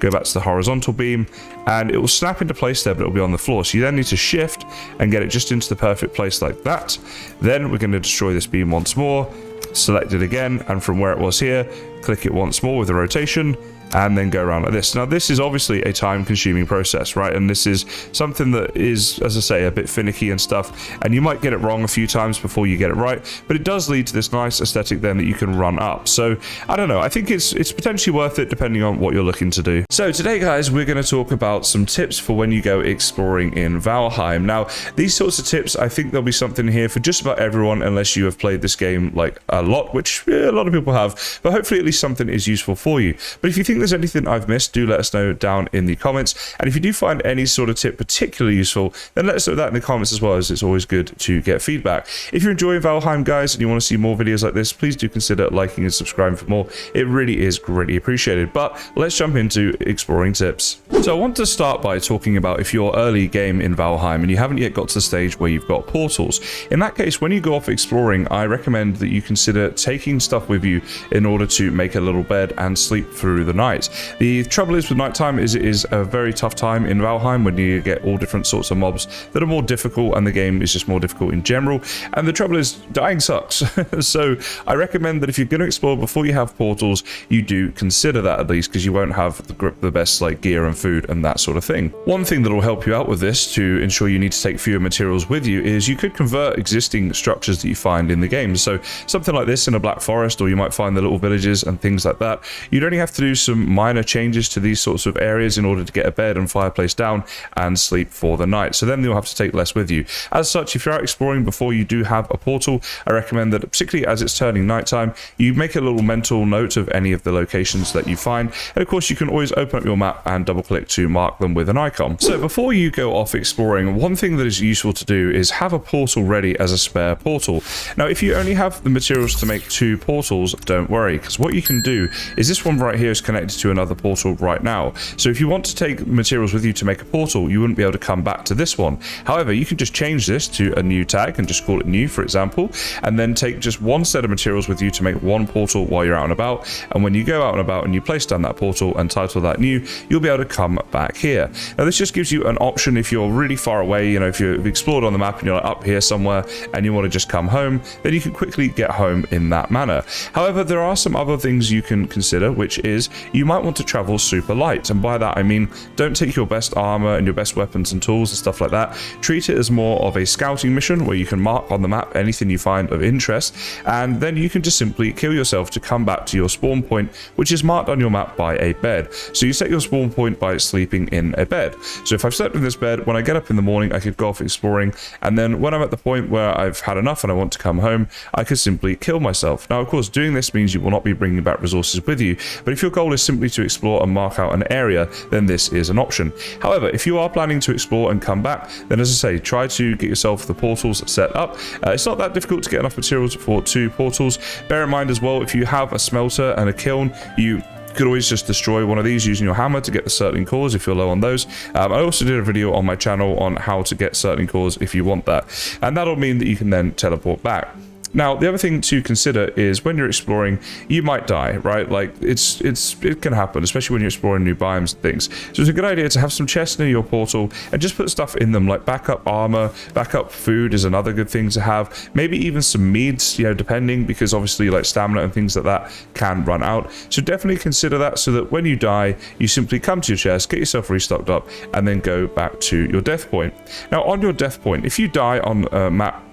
Go back to the horizontal beam, and it will snap into place there, but it'll be on the floor. So you then need to shift and get it just into the perfect place like that. Then we're going to destroy this beam once more, select it again, and from where it was here, click it once more with the rotation, and then go around like this. Now this is obviously a time-consuming process, right? And this is something that is, as I say, a bit finicky and stuff, and you might get it wrong a few times before you get it right, but it does lead to this nice aesthetic then that you can run up. So I don't know, I think it's potentially worth it depending on what you're looking to do. So today, guys, we're going to talk about some tips for when you go exploring in Valheim. Now these sorts of tips, I think there'll be something here for just about everyone, unless you have played this game like a lot, which a lot of people have, but hopefully at least something is useful for you. But if you think think there's anything I've missed, do let us know down in the comments. And if you do find any sort of tip particularly useful, then let us know that in the comments as well, as it's always good to get feedback. If you're enjoying Valheim, guys, and you want to see more videos like this, please do consider liking and subscribing for more. It really is greatly appreciated. But let's jump into exploring tips. So I want to start by talking about if you're early game in Valheim and you haven't yet got to the stage where you've got portals. In that case, when you go off exploring, I recommend that you consider taking stuff with you in order to make a little bed and sleep through the night. The trouble is with nighttime is it is a very tough time in Valheim when you get all different sorts of mobs that are more difficult, and the game is just more difficult in general. And the trouble is dying sucks. So I recommend that if you're going to explore before you have portals, you do consider that at least, because you won't have the best like gear and food and that sort of thing. One thing that will help you out with this to ensure you need to take fewer materials with you is you could convert existing structures that you find in the game. So something like this in a Black Forest, or you might find the little villages and things like that. You'd only have to do some minor changes to these sorts of areas in order to get a bed and fireplace down and sleep for the night. So then you'll have to take less with you. As such, if you're out exploring before you do have a portal, I recommend that, particularly as it's turning nighttime, you make a little mental note of any of the locations that you find. And of course, you can always open up your map and double click to mark them with an icon. So before you go off exploring, one thing that is useful to do is have a portal ready as a spare portal. Now, if you only have the materials to make 2 portals, don't worry, because what you can do is this one right here is connected to another portal right now. So if you want to take materials with you to make a portal, you wouldn't be able to come back to this one. However, you can just change this to a new tag and just call it new, for example, and then take just one set of materials with you to make one portal while you're out and about. And when you go out and about and you place down that portal and title that new, you'll be able to come back here. Now, this just gives you an option if you're really far away, you know, if you've explored on the map and you're like up here somewhere and you want to just come home, then you can quickly get home in that manner. However, there are some other things you can consider, which is you might want to travel super light. And by that, I mean, don't take your best armor and your best weapons and tools and stuff like that. Treat it as more of a scouting mission where you can mark on the map anything you find of interest, and then you can just simply kill yourself to come back to your spawn point, which is marked on your map by a bed. So you set your spawn point by sleeping in a bed. So if I've slept in this bed, when I get up in the morning, I could go off exploring, and then when I'm at the point where I've had enough and I want to come home, I could simply kill myself. Now, of course, doing this means you will not be bringing back resources with you, but if your goal is simply to explore and mark out an area, then this is an option. However, if you are planning to explore and come back, then as I say, try to get yourself the portals set up. It's not that difficult to get enough materials for 2 portals. Bear in mind as well, if you have a smelter and a kiln, you could always just destroy one of these using your hammer to get the certain cores if you're low on those. I also did a video on my channel on how to get certain cores if you want that, and that'll mean that you can then teleport back. Now, the other thing to consider is when you're exploring, you might die, right? Like, it can happen, especially when you're exploring new biomes and things. So it's a good idea to have some chests near your portal and just put stuff in them, like backup armor, backup food is another good thing to have. Maybe even some meads, you know, depending, because obviously like stamina and things like that can run out. So definitely consider that, so that when you die, you simply come to your chest, get yourself restocked up, and then go back to your death point. Now, on your death point, if you die on a map,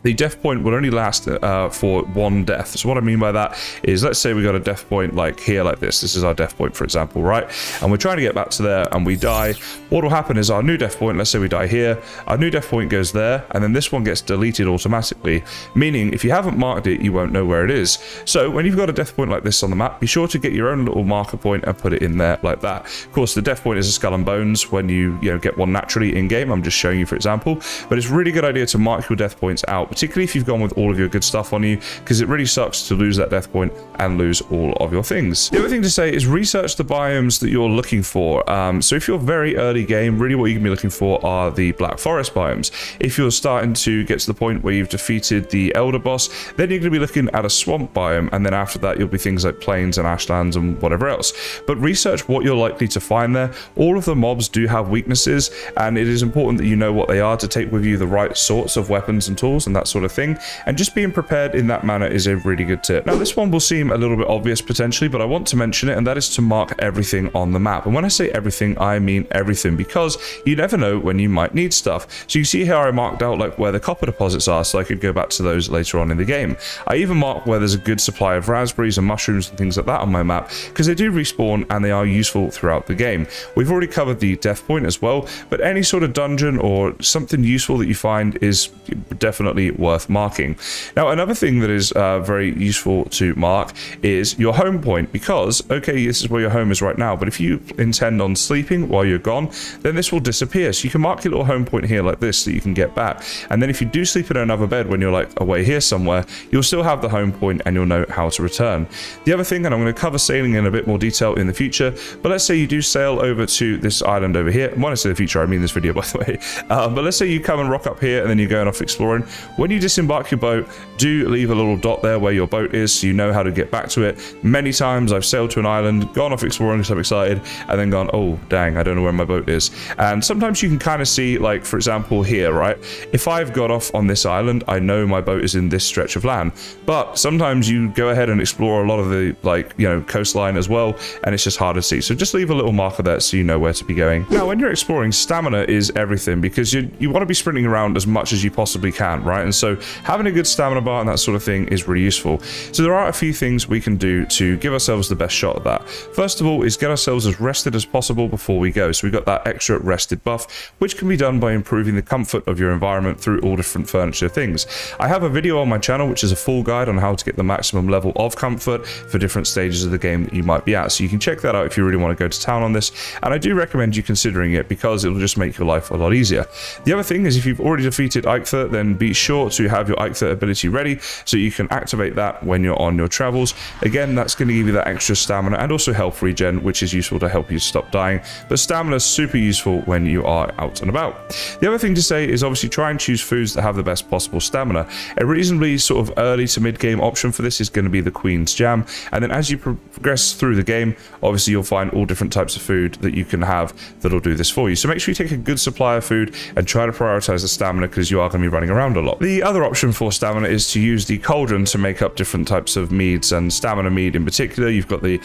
the death point will only last for 1 death. So what I mean by that is, let's say we got a death point like here, like this. This is our death point, for example, right? And we're trying to get back to there and we die. What will happen is our new death point, let's say we die here, our new death point goes there, and then this one gets deleted automatically, meaning if you haven't marked it, you won't know where it is. So when you've got a death point like this on the map, be sure to get your own little marker point and put it in there like that. Of course, the death point is a skull and bones when you get one naturally in game. I'm just showing you for example, but it's a really good idea to mark your death points out, particularly if you've gone with all of your good stuff on you, because it really sucks to lose that death point and lose all of your things. The other thing to say is research the biomes that you're looking for. So if you're very early game, really what you can be looking for are the Black Forest biomes. If you're starting to get to the point where you've defeated the Elder boss, then you're going to be looking at a swamp biome, and then after that you'll be things like plains and ashlands and whatever else. But research what you're likely to find there. All of the mobs do have weaknesses, and it is important that you know what they are to take with you the right sorts of weapons and tools and that sort of thing, and just being prepared in that manner is a really good tip. Now, this one will seem a little bit obvious potentially, but I want to mention it, and that is to mark everything on the map. And when I say everything, I mean everything, because you never know when you might need stuff. So you see here I marked out like where the copper deposits are, so I could go back to those later on in the game. I even marked where there's a good supply of raspberries and mushrooms and things like that on my map, because they do respawn and they are useful throughout the game. We've already covered the death point as well, but any sort of dungeon or something useful that you find is definitely definitely worth marking. Now, another thing that is very useful to mark is your home point, because, okay, this is where your home is right now, but if you intend on sleeping while you're gone, then this will disappear. So you can mark your little home point here like this so that you can get back. And then if you do sleep in another bed when you're like away here somewhere, you'll still have the home point and you'll know how to return. The other thing, and I'm going to cover sailing in a bit more detail in the future, but let's say you do sail over to this island over here. When I say the future, I mean this video, by the way. But let's say you come and rock up here and then you're going off exploring. When you disembark your boat, do leave a little dot there where your boat is so you know how to get back to it. Many times I've sailed to an island, gone off exploring because I'm excited, and then gone, oh dang, I don't know where my boat is. And sometimes you can kind of see, like for example here, right? If I've got off on this island, I know my boat is in this stretch of land. But sometimes you go ahead and explore a lot of the, like, you know, coastline as well, and it's just hard to see. So just leave a little marker there so you know where to be going. Now, when you're exploring, stamina is everything, because you want to be sprinting around as much as you possibly can, right? And so having a good stamina bar and that sort of thing is really useful. So there are a few things we can do to give ourselves the best shot at that. First of all is get ourselves as rested as possible before we go. So we've got that extra rested buff, which can be done by improving the comfort of your environment through all different furniture things. I have a video on my channel which is a full guide on how to get the maximum level of comfort for different stages of the game that you might be at. So you can check that out if you really want to go to town on this. And I do recommend you considering it because it'll just make your life a lot easier. The other thing is if you've already defeated Eikthyr, then be sure to have your Eikthyr ability ready so you can activate that when you're on your travels. Again, that's going to give you that extra stamina and also health regen, which is useful to help you stop dying. But stamina is super useful when you are out and about. The other thing to say is obviously try and choose foods that have the best possible stamina. A reasonably sort of early to mid game option for this is going to be the Queen's Jam. And then as you progress through the game, obviously you'll find all different types of food that you can have that'll do this for you. So make sure you take a good supply of food and try to prioritize the stamina because you are going to be running around a lot. The other option for stamina is to use the cauldron to make up different types of meads, and stamina mead in particular. You've got the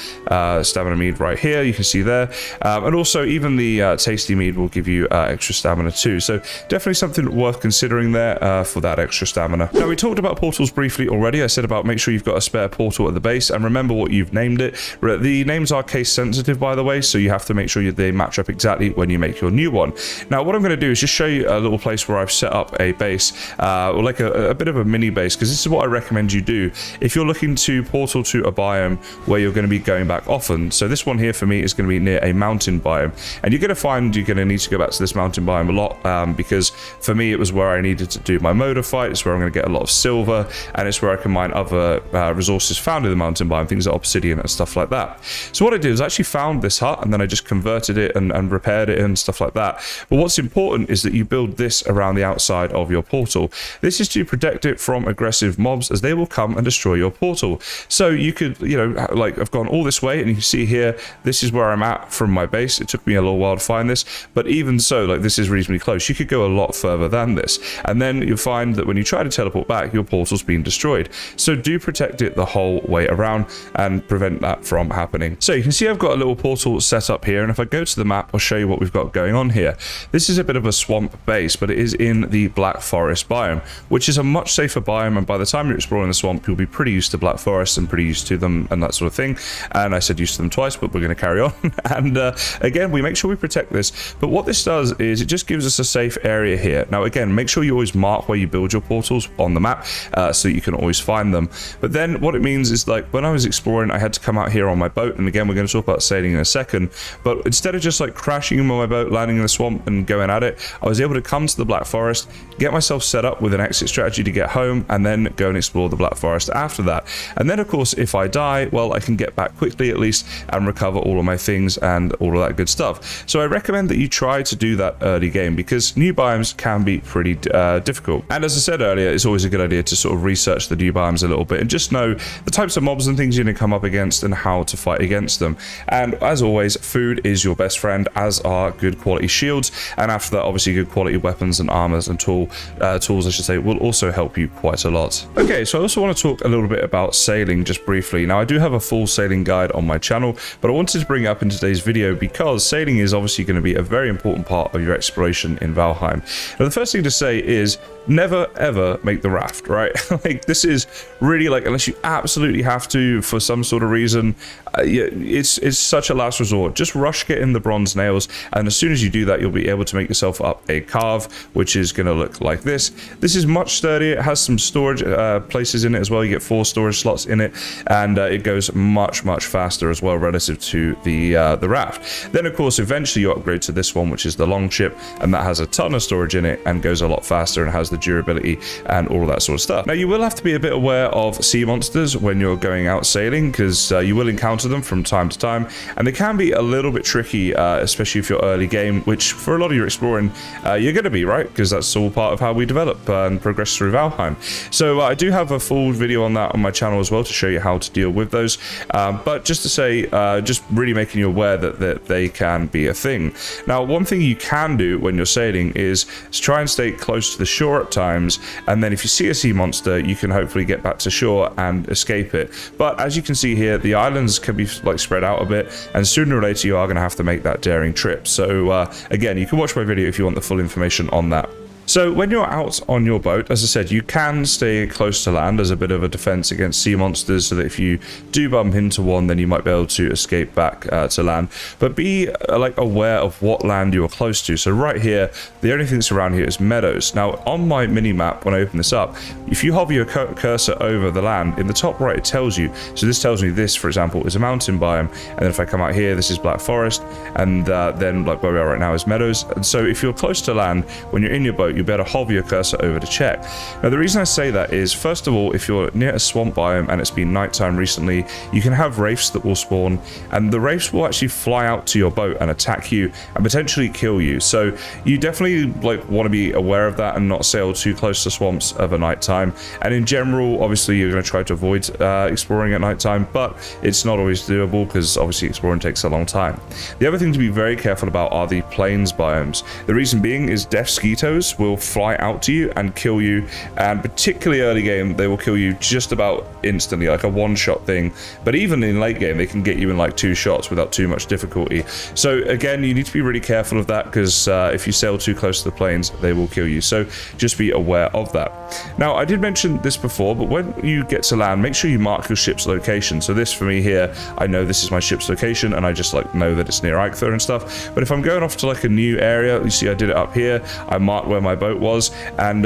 stamina mead right here, you can see there, and also even the tasty mead will give you extra stamina too. So definitely something worth considering there for that extra stamina. Now, we talked about portals briefly already. I said about make sure you've got a spare portal at the base, and remember what you've named it. The names are case sensitive, by the way, so you have to make sure they match up exactly when you make your new one. Now, what I'm going to do is just show you a little place where I've set up a base, or like a bit of a mini base, because this is what I recommend you do if you're looking to portal to a biome where you're going to be going back often. So this one here for me is going to be near a mountain biome, and you're going to find you're going to need to go back to this mountain biome a lot, because for me it was where I needed to do my motor fight. It's where I'm going to get a lot of silver, and it's where I can mine other resources found in the mountain biome, things like obsidian and stuff like that. So what I did is I actually found this hut, and then I just converted it and repaired it and stuff like that. But what's important is that you build this around the outside of your portal. This is to protect it from aggressive mobs, as they will come and destroy your portal. So you could, you know, like I've gone all this way, and you can see here, this is where I'm at from my base. It took me a little while to find this, but even so, like, this is reasonably close. You could go a lot further than this, and then you'll find that when you try to teleport back, your portal's been destroyed. So do protect it the whole way around and prevent that from happening. So you can see I've got a little portal set up here, and if I go to the map, I'll show you what we've got going on here. This is a bit of a swamp base, but it is in the Black Forest biome, which is a much safer biome, and by the time you're exploring the swamp, you'll be pretty used to Black Forest and pretty used to them and that sort of thing. And I said used to them twice, but we're going to carry on. And again, we make sure we protect this. But what this does is it just gives us a safe area here. Now, again, make sure you always mark where you build your portals on the map so you can always find them. But then what it means is, like, when I was exploring, I had to come out here on my boat. And again, we're going to talk about sailing in a second. But instead of just like crashing in my boat, landing in the swamp and going at it, I was able to come to the Black Forest, get myself set up with an exit strategy to get home, and then go and explore the Black Forest after that. And then, of course, if I die, well, I can get back quickly at least and recover all of my things and all of that good stuff. So I recommend that you try to do that early game, because new biomes can be pretty difficult. And as I said earlier, it's always a good idea to sort of research the new biomes a little bit and just know the types of mobs and things you're going to come up against and how to fight against them. And as always, food is your best friend, as are good quality shields, and after that, obviously, good quality weapons and armors and tools, I should say, will also help you quite a lot. Okay, so I also want to talk a little bit about sailing just briefly. Now, I do have a full sailing guide on my channel, but I wanted to bring it up in today's video because sailing is obviously going to be a very important part of your exploration in Valheim. Now, the first thing to say is never ever make the raft, right? Like, this is really, like, unless you absolutely have to for some sort of reason, it's such a last resort. Just rush get in the bronze nails, and as soon as you do that, you'll be able to make yourself up a carve, which is going to look like this. This This is much sturdier. It has some storage places in it as well. You get 4 storage slots in it, and it goes much faster as well relative to the raft. Then of course eventually you upgrade to this one, which is the longship, and that has a ton of storage in it and goes a lot faster and has the durability and all of that sort of stuff. Now you will have to be a bit aware of sea monsters when you're going out sailing, because you will encounter them from time to time, and they can be a little bit tricky, especially if you're early game, which for a lot of your exploring you're going to be, right? Because that's all part of how we develop and progress through Valheim. So I do have a full video on that on my channel as well to show you how to deal with those, but just to say, just really making you aware that they can be a thing. Now one thing you can do when you're sailing is try and stay close to the shore at times, and then if you see a sea monster you can hopefully get back to shore and escape it. But as you can see here, the islands can be like spread out a bit, and sooner or later you are going to have to make that daring trip. So again, you can watch my video if you want the full information on that. So when you're out on your boat, as I said, you can stay close to land as a bit of a defense against sea monsters, so that if you do bump into one, then you might be able to escape back to land. But be like aware of what land you're close to. So right here, the only thing that's around here is meadows. Now on my mini map, when I open this up, if you hover your cursor over the land, in the top right it tells you. So this tells me this, for example, is a mountain biome, and then if I come out here, this is black forest, and then like where we are right now is meadows. And so if you're close to land, when you're in your boat, you better hover your cursor over to check. Now the reason I say that is, first of all, if you're near a swamp biome and it's been nighttime recently, you can have wraiths that will spawn, and the wraiths will actually fly out to your boat and attack you and potentially kill you. So you definitely like want to be aware of that and not sail too close to swamps of a nighttime. And in general, obviously you're going to try to avoid exploring at nighttime, but it's not always doable because obviously exploring takes a long time. The other thing to be very careful about are the plains biomes. The reason being is deaf skeetos will fly out to you and kill you, and particularly early game they will kill you just about instantly, like a one-shot thing. But even in late game they can get you in like 2 shots without too much difficulty. So again, you need to be really careful of that, because if you sail too close to the plains they will kill you. So just be aware of that. Now I did mention this before, but when you get to land, make sure you mark your ship's location. So this for me here, I know this is my ship's location, and I just like know that it's near Eikther and stuff. But if I'm going off to like a new area, you see I did it up here, I marked where my boat was, and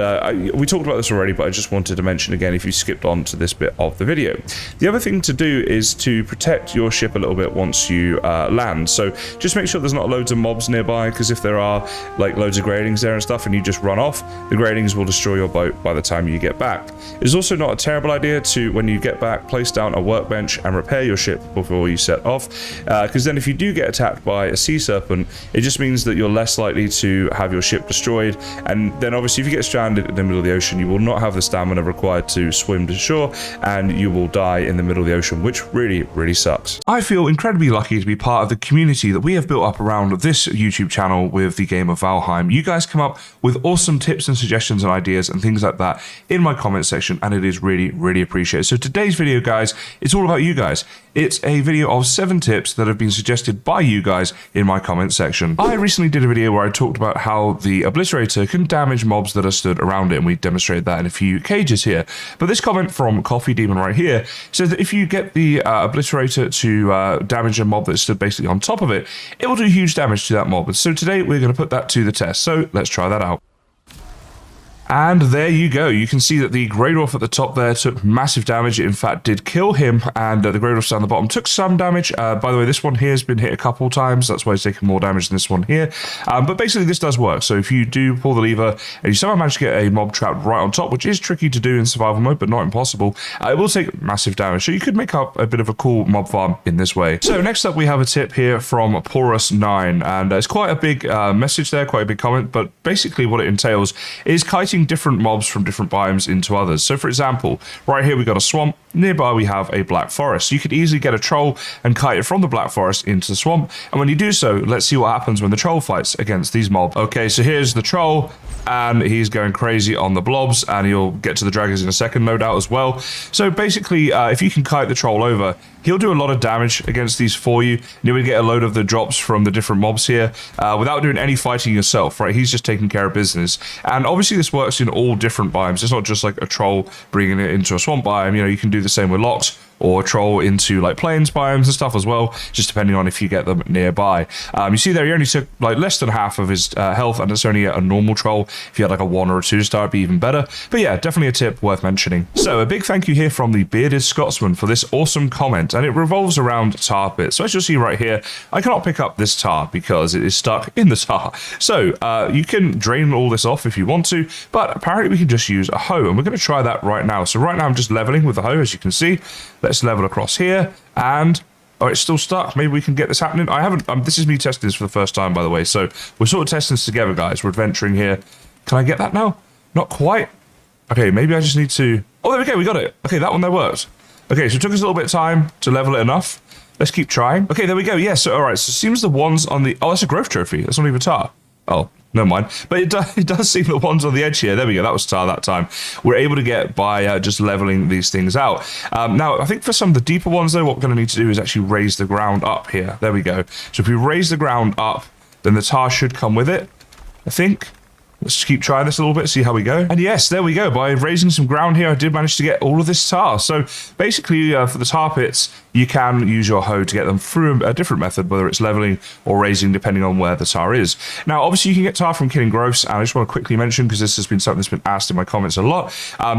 we talked about this already, but I just wanted to mention again if you skipped on to this bit of the video. The other thing to do is to protect your ship a little bit once you land. So just make sure there's not loads of mobs nearby, because if there are like loads of gradings there and stuff and you just run off, the gradings will destroy your boat by the time you get back. It's also not a terrible idea to, when you get back, place down a workbench and repair your ship before you set off, because then if you do get attacked by a sea serpent, it just means that you're less likely to have your ship destroyed. And then obviously if you get stranded in the middle of the ocean, you will not have the stamina required to swim to shore, and you will die in the middle of the ocean, which really sucks. I feel incredibly lucky to be part of the community that we have built up around this YouTube channel with the game of Valheim. You guys come up with awesome tips and suggestions and ideas and things like that in my comment section, and it is really appreciated. So today's video, guys, it's all about you guys. It's a video of 7 tips that have been suggested by you guys in my comment section. I recently did a video where I talked about how the obliterator can damage mobs that are stood around it, and we demonstrated that in a few cages here. But this comment from Coffee Demon right here says that if you get the obliterator to damage a mob that stood basically on top of it, it will do huge damage to that mob. So today we're going to put that to the test. So let's try that out. And there you go. You can see that the Grey Dwarf at the top there took massive damage. It in fact did kill him, and the Grey Dwarf down the bottom took some damage. By the way, this one here has been hit a couple times. That's why he's taking more damage than this one here. But basically this does work. So if you do pull the lever and you somehow manage to get a mob trapped right on top, which is tricky to do in survival mode, but not impossible, it will take massive damage. So you could make up a bit of a cool mob farm in this way. So next up we have a tip here from Porus9, and it's quite a big message there, quite a big comment, but basically what it entails is kiting different mobs from different biomes into others. So for example, right here we got a swamp, nearby we have a black forest. So you could easily get a troll and kite it from the black forest into the swamp, and when you do so, let's see what happens when the troll fights against these mobs. Okay, so here's the troll, and he's going crazy on the blobs, and he'll get to the dragons in a second, no doubt, as well. So basically, if you can kite the troll over, he'll do a lot of damage against these for you, and you'll get a load of the drops from the different mobs here without doing any fighting yourself, right? He's just taking care of business. And obviously this works works in all different biomes. It's not just like a troll bringing it into a swamp biome. You know, you can do the same with locks, or troll into like plains biomes and stuff as well, just depending on if you get them nearby. You see there, he only took like less than half of his health, and it's only a normal troll. If you had like a 1 or a 2-star, it'd be even better. But yeah, definitely a tip worth mentioning. So a big thank you here from the Bearded Scotsman for this awesome comment, and it revolves around tar pits. So as you'll see right here, I cannot pick up this tar because it is stuck in the tar. So you can drain all this off if you want to, but apparently we can just use a hoe, and we're going to try that right now. So right now I'm just leveling with the hoe, as you can see. Let's level across here, and oh, it's still stuck. Maybe we can get this happening. I haven't, this is me testing this for the first time, by the way, so we're sort of testing this together, guys. We're adventuring here. Can I get that now? Not quite. Okay, maybe I just need to, oh, there we go, we got it. Okay, that one there worked. Okay, so it took us a little bit of time to level it enough. Let's keep trying. Okay, there we go. Yeah, so all right, so it seems the ones on the, oh, that's a growth trophy. That's not even tar. Oh, never mind. But it does seem the ones on the edge here, there we go, that was tar that time, we're able to get by just leveling these things out. Now, I think for some of the deeper ones, though, what we're going to need to do is actually raise the ground up here. There we go. So if we raise the ground up, then the tar should come with it, I think. Let's just keep trying this a little bit, see how we go. And yes, there we go. By raising some ground here, I did manage to get all of this tar. So basically, for the tar pits, you can use your hoe to get them through a different method, whether it's leveling or raising, depending on where the tar is. Now, obviously, you can get tar from killing growths, and I just want to quickly mention, because this has been something that's been asked in my comments a lot,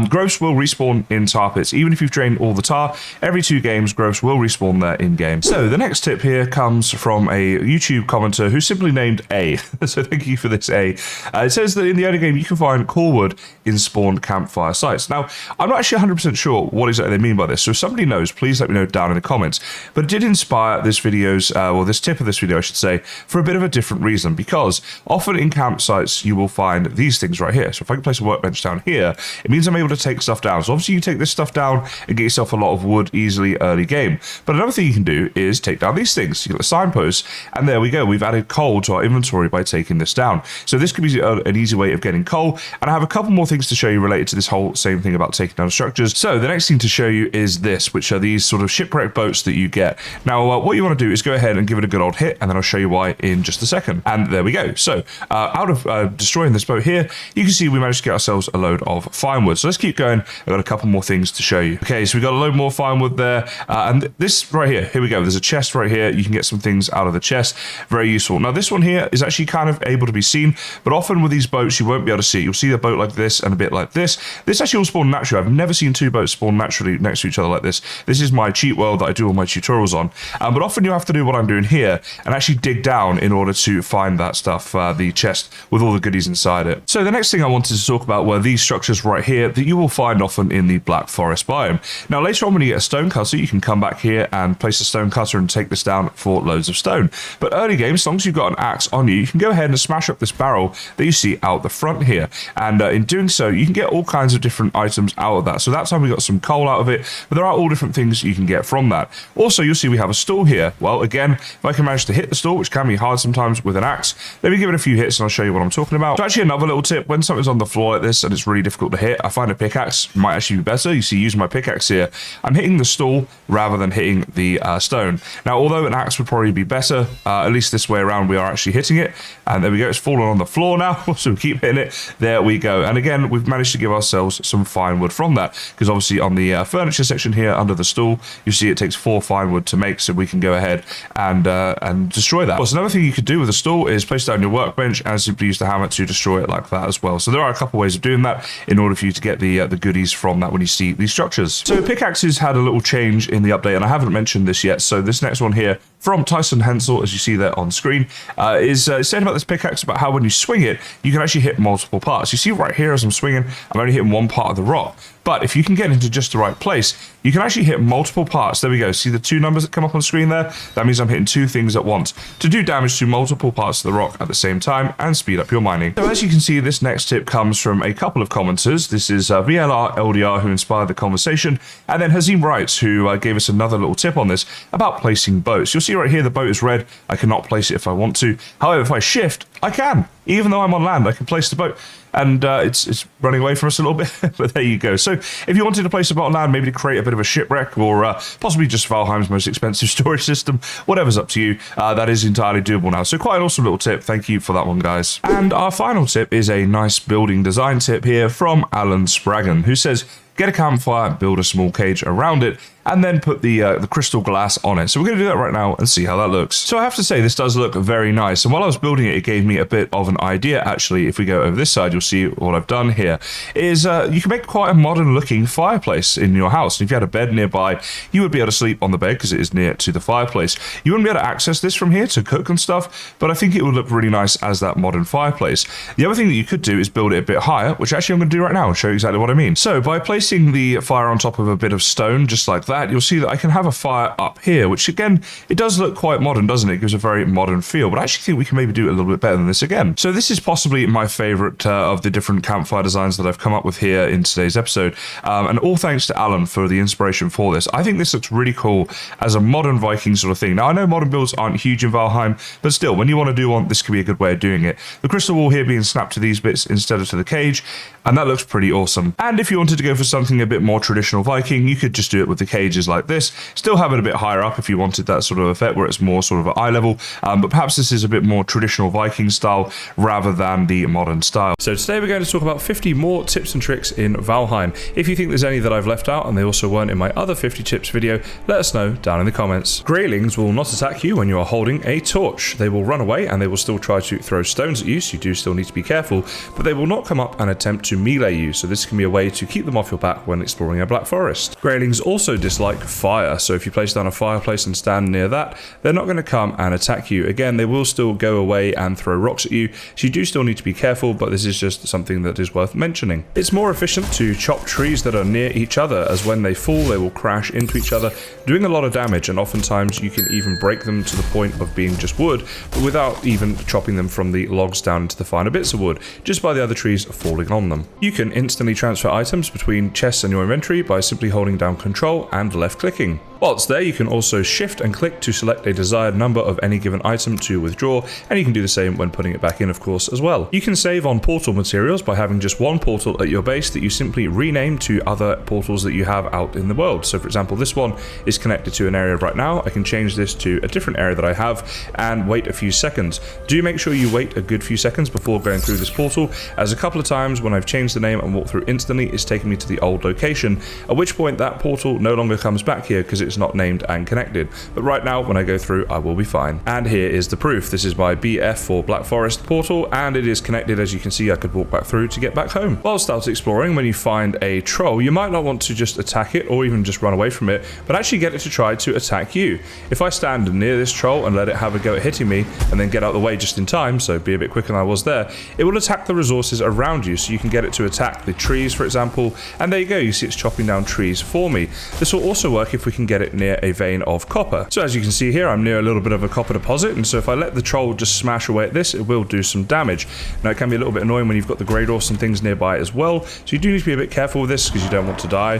growths will respawn in tar pits. Even if you've drained all the tar, every 2 games, growths will respawn there in-game. So the next tip here comes from a YouTube commenter who's simply named A. So thank you for this, A. It says that in the early game, you can find corewood in spawned campfire sites. Now, I'm not actually 100% sure what exactly they mean by this, so if somebody knows, please let me know down in the comments. But it did inspire this video's, or this tip of this video, I should say, for a bit of a different reason, because often in campsites, you will find these things right here. So if I can place a workbench down here, it means I'm able to take stuff down. So obviously you take this stuff down and get yourself a lot of wood easily early game. But another thing you can do is take down these things. You get the signposts, and there we go. We've added coal to our inventory by taking this down. So this could be an easy way of getting coal, and I have a couple more things to show you related to this whole same thing about taking down structures. So the next thing to show you is this, which are these sort of shipwrecked boats that you get. Now, what you want to do is go ahead and give it a good old hit, and then I'll show you why in just a second. And there we go. So out of destroying this boat here, you can see we managed to get ourselves a load of firewood. So let's keep going. I've got a couple more things to show you. Okay, so we got a load more firewood there, and this right here we go. There's a chest right here. You can get some things out of the chest. Very useful. Now, this one here is actually kind of able to be seen, but often with these boats, you won't be able to see it. You'll see a boat like this and a bit like this. This actually will spawn naturally. I've never seen 2 boats spawn naturally next to each other like this. This is my cheat world that I do all my tutorials on. But often you have to do what I'm doing here and actually dig down in order to find that stuff, the chest with all the goodies inside it. So the next thing I wanted to talk about were these structures right here that you will find often in the Black Forest biome. Now, later on when you get a stone cutter, you can come back here and place a stone cutter and take this down for loads of stone. But early game, as long as you've got an axe on you, you can go ahead and smash up this barrel that you see out the front here. And in doing so, you can get all kinds of different items out of that. So that time we got some coal out of it, but there are all different things you can get from that. Also, you'll see we have a stool here. Well, again, if I can manage to hit the stool, which can be hard sometimes with an axe, let me give it a few hits and I'll show you what I'm talking about. So actually, another little tip, when something's on the floor like this and it's really difficult to hit, I find a pickaxe might actually be better. You see, using my pickaxe here, I'm hitting the stool rather than hitting the stone. Now, although an axe would probably be better, at least this way around, we are actually hitting it. And there we go, it's fallen on the floor now, so we keep hitting it. There we go. And again, we've managed to give ourselves some fine wood from that, because obviously on the furniture section here under the stool, you see it takes 4 fine wood to make, so we can go ahead and destroy that. Well, so another thing you could do with a stool is place down your workbench and simply use the hammer to destroy it like that as well. So there are a couple ways of doing that in order for you to get the goodies from that when you see these structures. So pickaxes had a little change in the update, and I haven't mentioned this yet. So this next one here from Tyson Hensel, as you see there on screen, is saying about this pickaxe about how when you swing it, you can actually hit multiple parts. You see right here as I'm swinging, I'm only hitting one part of the rock. But if you can get into just the right place, you can actually hit multiple parts. There we go. See the 2 numbers that come up on screen there? That means I'm hitting 2 things at once to do damage to multiple parts of the rock at the same time and speed up your mining. So as you can see, this next tip comes from a couple of commenters. This is VLR LDR, who inspired the conversation, and then Hazim Wrights, who gave us another little tip on this about placing boats. You'll see right here the boat is red. I cannot place it if I want to. However, if I shift, I can. Even though I'm on land, I can place the boat. and it's running away from us a little bit, but there you go. So if you wanted to place a bot on land, maybe to create a bit of a shipwreck, or possibly just Valheim's most expensive storage system, whatever's up to you, that is entirely doable now. So quite an awesome little tip. Thank you for that one, guys. And our final tip is a nice building design tip here from Alan Spraggan, who says, get a campfire, build a small cage around it, and then put the crystal glass on it. So we're going to do that right now and see how that looks. So I have to say, this does look very nice. And while I was building it, it gave me a bit of an idea, actually. If we go over this side, you'll see what I've done here is you can make quite a modern looking fireplace in your house. And if you had a bed nearby, you would be able to sleep on the bed because it is near to the fireplace. You wouldn't be able to access this from here to cook and stuff, but I think it would look really nice as that modern fireplace. The other thing that you could do is build it a bit higher, which actually I'm going to do right now and show you exactly what I mean. So by placing the fire on top of a bit of stone, just like that, you'll see that I can have a fire up here, which again, it does look quite modern, doesn't it? It gives a very modern feel, but I actually think we can maybe do it a little bit better than this again. So this is possibly my favorite of the different campfire designs that I've come up with here in today's episode, and all thanks to Alan for the inspiration for this. I think this looks really cool as a modern Viking sort of thing. Now I know modern builds aren't huge in Valheim, but still, when you want to do one, this could be a good way of doing it. The crystal wall here being snapped to these bits instead of to the cage, and that looks pretty awesome. And if you wanted to go for something a bit more traditional Viking, you could just do it with the cages like this. Still have it a bit higher up if you wanted that sort of effect where it's more sort of at eye level, but perhaps this is a bit more traditional Viking style rather than the modern style. So today we're going to talk about 50 more tips and tricks in Valheim. If you think there's any that I've left out and they also weren't in my other 50 tips video, let us know down in the comments. Greylings will not attack you when you are holding a torch. They will run away and they will still try to throw stones at you, so you do still need to be careful, but they will not come up and attempt to melee you, so this can be a way to keep them off your back when exploring a black forest. Greylings also dislike fire, so if you place down a fireplace and stand near that, they're not going to come and attack you. Again, they will still go away and throw rocks at you, so you do still need to be careful, but this is just something that is worth mentioning. It's more efficient to chop trees that are near each other, as when they fall they will crash into each other, doing a lot of damage, and oftentimes you can even break them to the point of being just wood, but without even chopping them from the logs down into the finer bits of wood, just by the other trees falling on them. You can instantly transfer items between chests and your inventory by simply holding down Control and left clicking. Whilst there, you can also shift and click to select a desired number of any given item to withdraw, and you can do the same when putting it back in, of course, as well. You can save on portal materials by having just one portal at your base that you simply rename to other portals that you have out in the world. So for example, this one is connected to an area right now. I can change this to a different area that I have and wait a few seconds. Do make sure you wait a good few seconds before going through this portal, as a couple of times when I've changed the name and walked through instantly, it's taken me to the old location, at which point that portal no longer comes back here because it's not named and connected. But right now, when I go through, I will be fine. And here is the proof. This is my BF for Black Forest portal, and it is connected. As you can see, I could walk back through to get back home. Whilst out exploring, when you find a troll, you might not want to just attack it or even just run away from it, but actually get it to try to attack you. If I stand near this troll and let it have a go at hitting me and then get out of the way just in time, so be a bit quicker than I was there, it will attack the resources around you, so you can get it to attack the trees, for example, and there you go, you see it's chopping down trees for me. This will also work if we can get it near a vein of copper. So as you can see here, I'm near a little bit of a copper deposit, and so if I let the troll just smash away at this, it will do some damage. Now it can be a little bit annoying when you've got the grey dwarfs and things nearby as well, so you do need to be a bit careful with this because you don't want to die,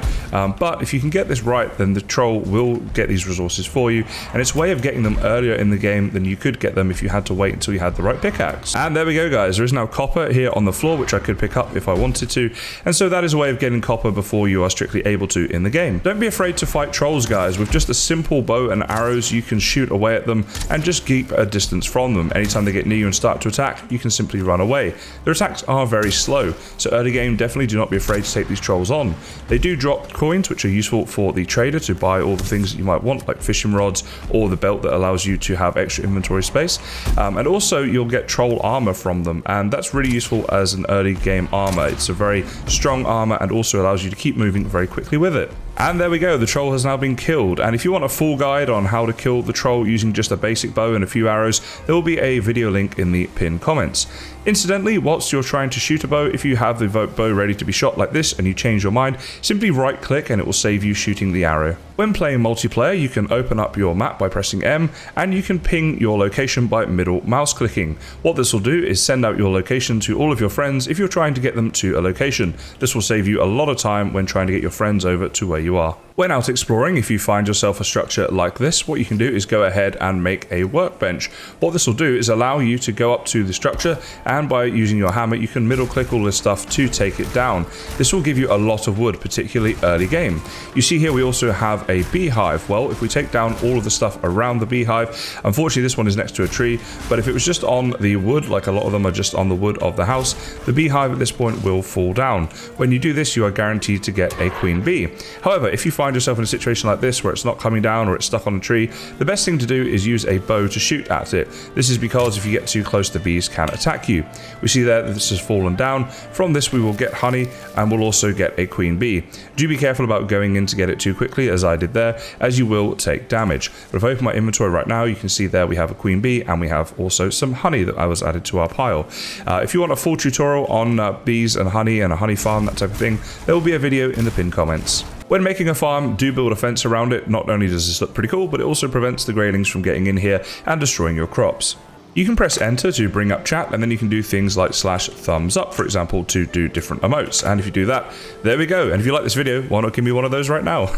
but if you can get this right, then the troll will get these resources for you, and it's a way of getting them earlier in the game than you could get them if you had to wait until you had the right pickaxe. And there we go, guys, there is now copper here on the floor which I could pick up if I wanted to, and so that is a way of getting copper before you are strictly able to in the game. Don't be afraid to fight trolls, guys. With just a simple bow and arrows, you can shoot away at them and just keep a distance from them. Anytime they get near you and start to attack, you can simply run away. Their attacks are very slow, so early game definitely do not be afraid to take these trolls on. They do drop coins which are useful for the trader to buy all the things that you might want, like fishing rods or the belt that allows you to have extra inventory space, and also you'll get troll armor from them, and that's really useful as an early game armor. It's a very strong armor and also allows you to keep moving very quickly with it. And there we go, the troll has now been killed, and if you want a full guide on how to kill the troll using just a basic bow and a few arrows, there will be a video link in the pinned comments. Incidentally, whilst you're trying to shoot a bow, if you have the bow ready to be shot like this and you change your mind, simply right click and it will save you shooting the arrow. When playing multiplayer, you can open up your map by pressing M, and you can ping your location by middle mouse clicking. What this will do is send out your location to all of your friends if you're trying to get them to a location. This will save you a lot of time when trying to get your friends over to where you are. When out exploring, if you find yourself a structure like this, what you can do is go ahead and make a workbench. What this will do is allow you to go up to the structure, and by using your hammer you can middle click all this stuff to take it down. This will give you a lot of wood, particularly early game. You see here we also have a beehive. Well, if we take down all of the stuff around the beehive, unfortunately this one is next to a tree, but if it was just on the wood, like a lot of them are just on the wood of the house, the beehive at this point will fall down. When you do this, you are guaranteed to get a queen bee. However, if you find yourself in a situation like this where it's not coming down or it's stuck on a tree, the best thing to do is use a bow to shoot at it. This is because if you get too close, the bees can attack you. We see there that this has fallen down. From this we will get honey, and we'll also get a queen bee. Do be careful about going in to get it too quickly, as I did there, as you will take damage. But if I open my inventory right now, you can see there we have a queen bee, and we have also some honey that I was added to our pile. If you want a full tutorial on bees and honey and a honey farm, that type of thing, there will be a video in the pinned comments. When making a farm, do build a fence around it. Not only does this look pretty cool, but it also prevents the graylings from getting in here and destroying your crops. You can press enter to bring up chat, and then you can do things like /thumbs up, for example, to do different emotes. And if you do that, there we go. And if you like this video, why not give me one of those right now?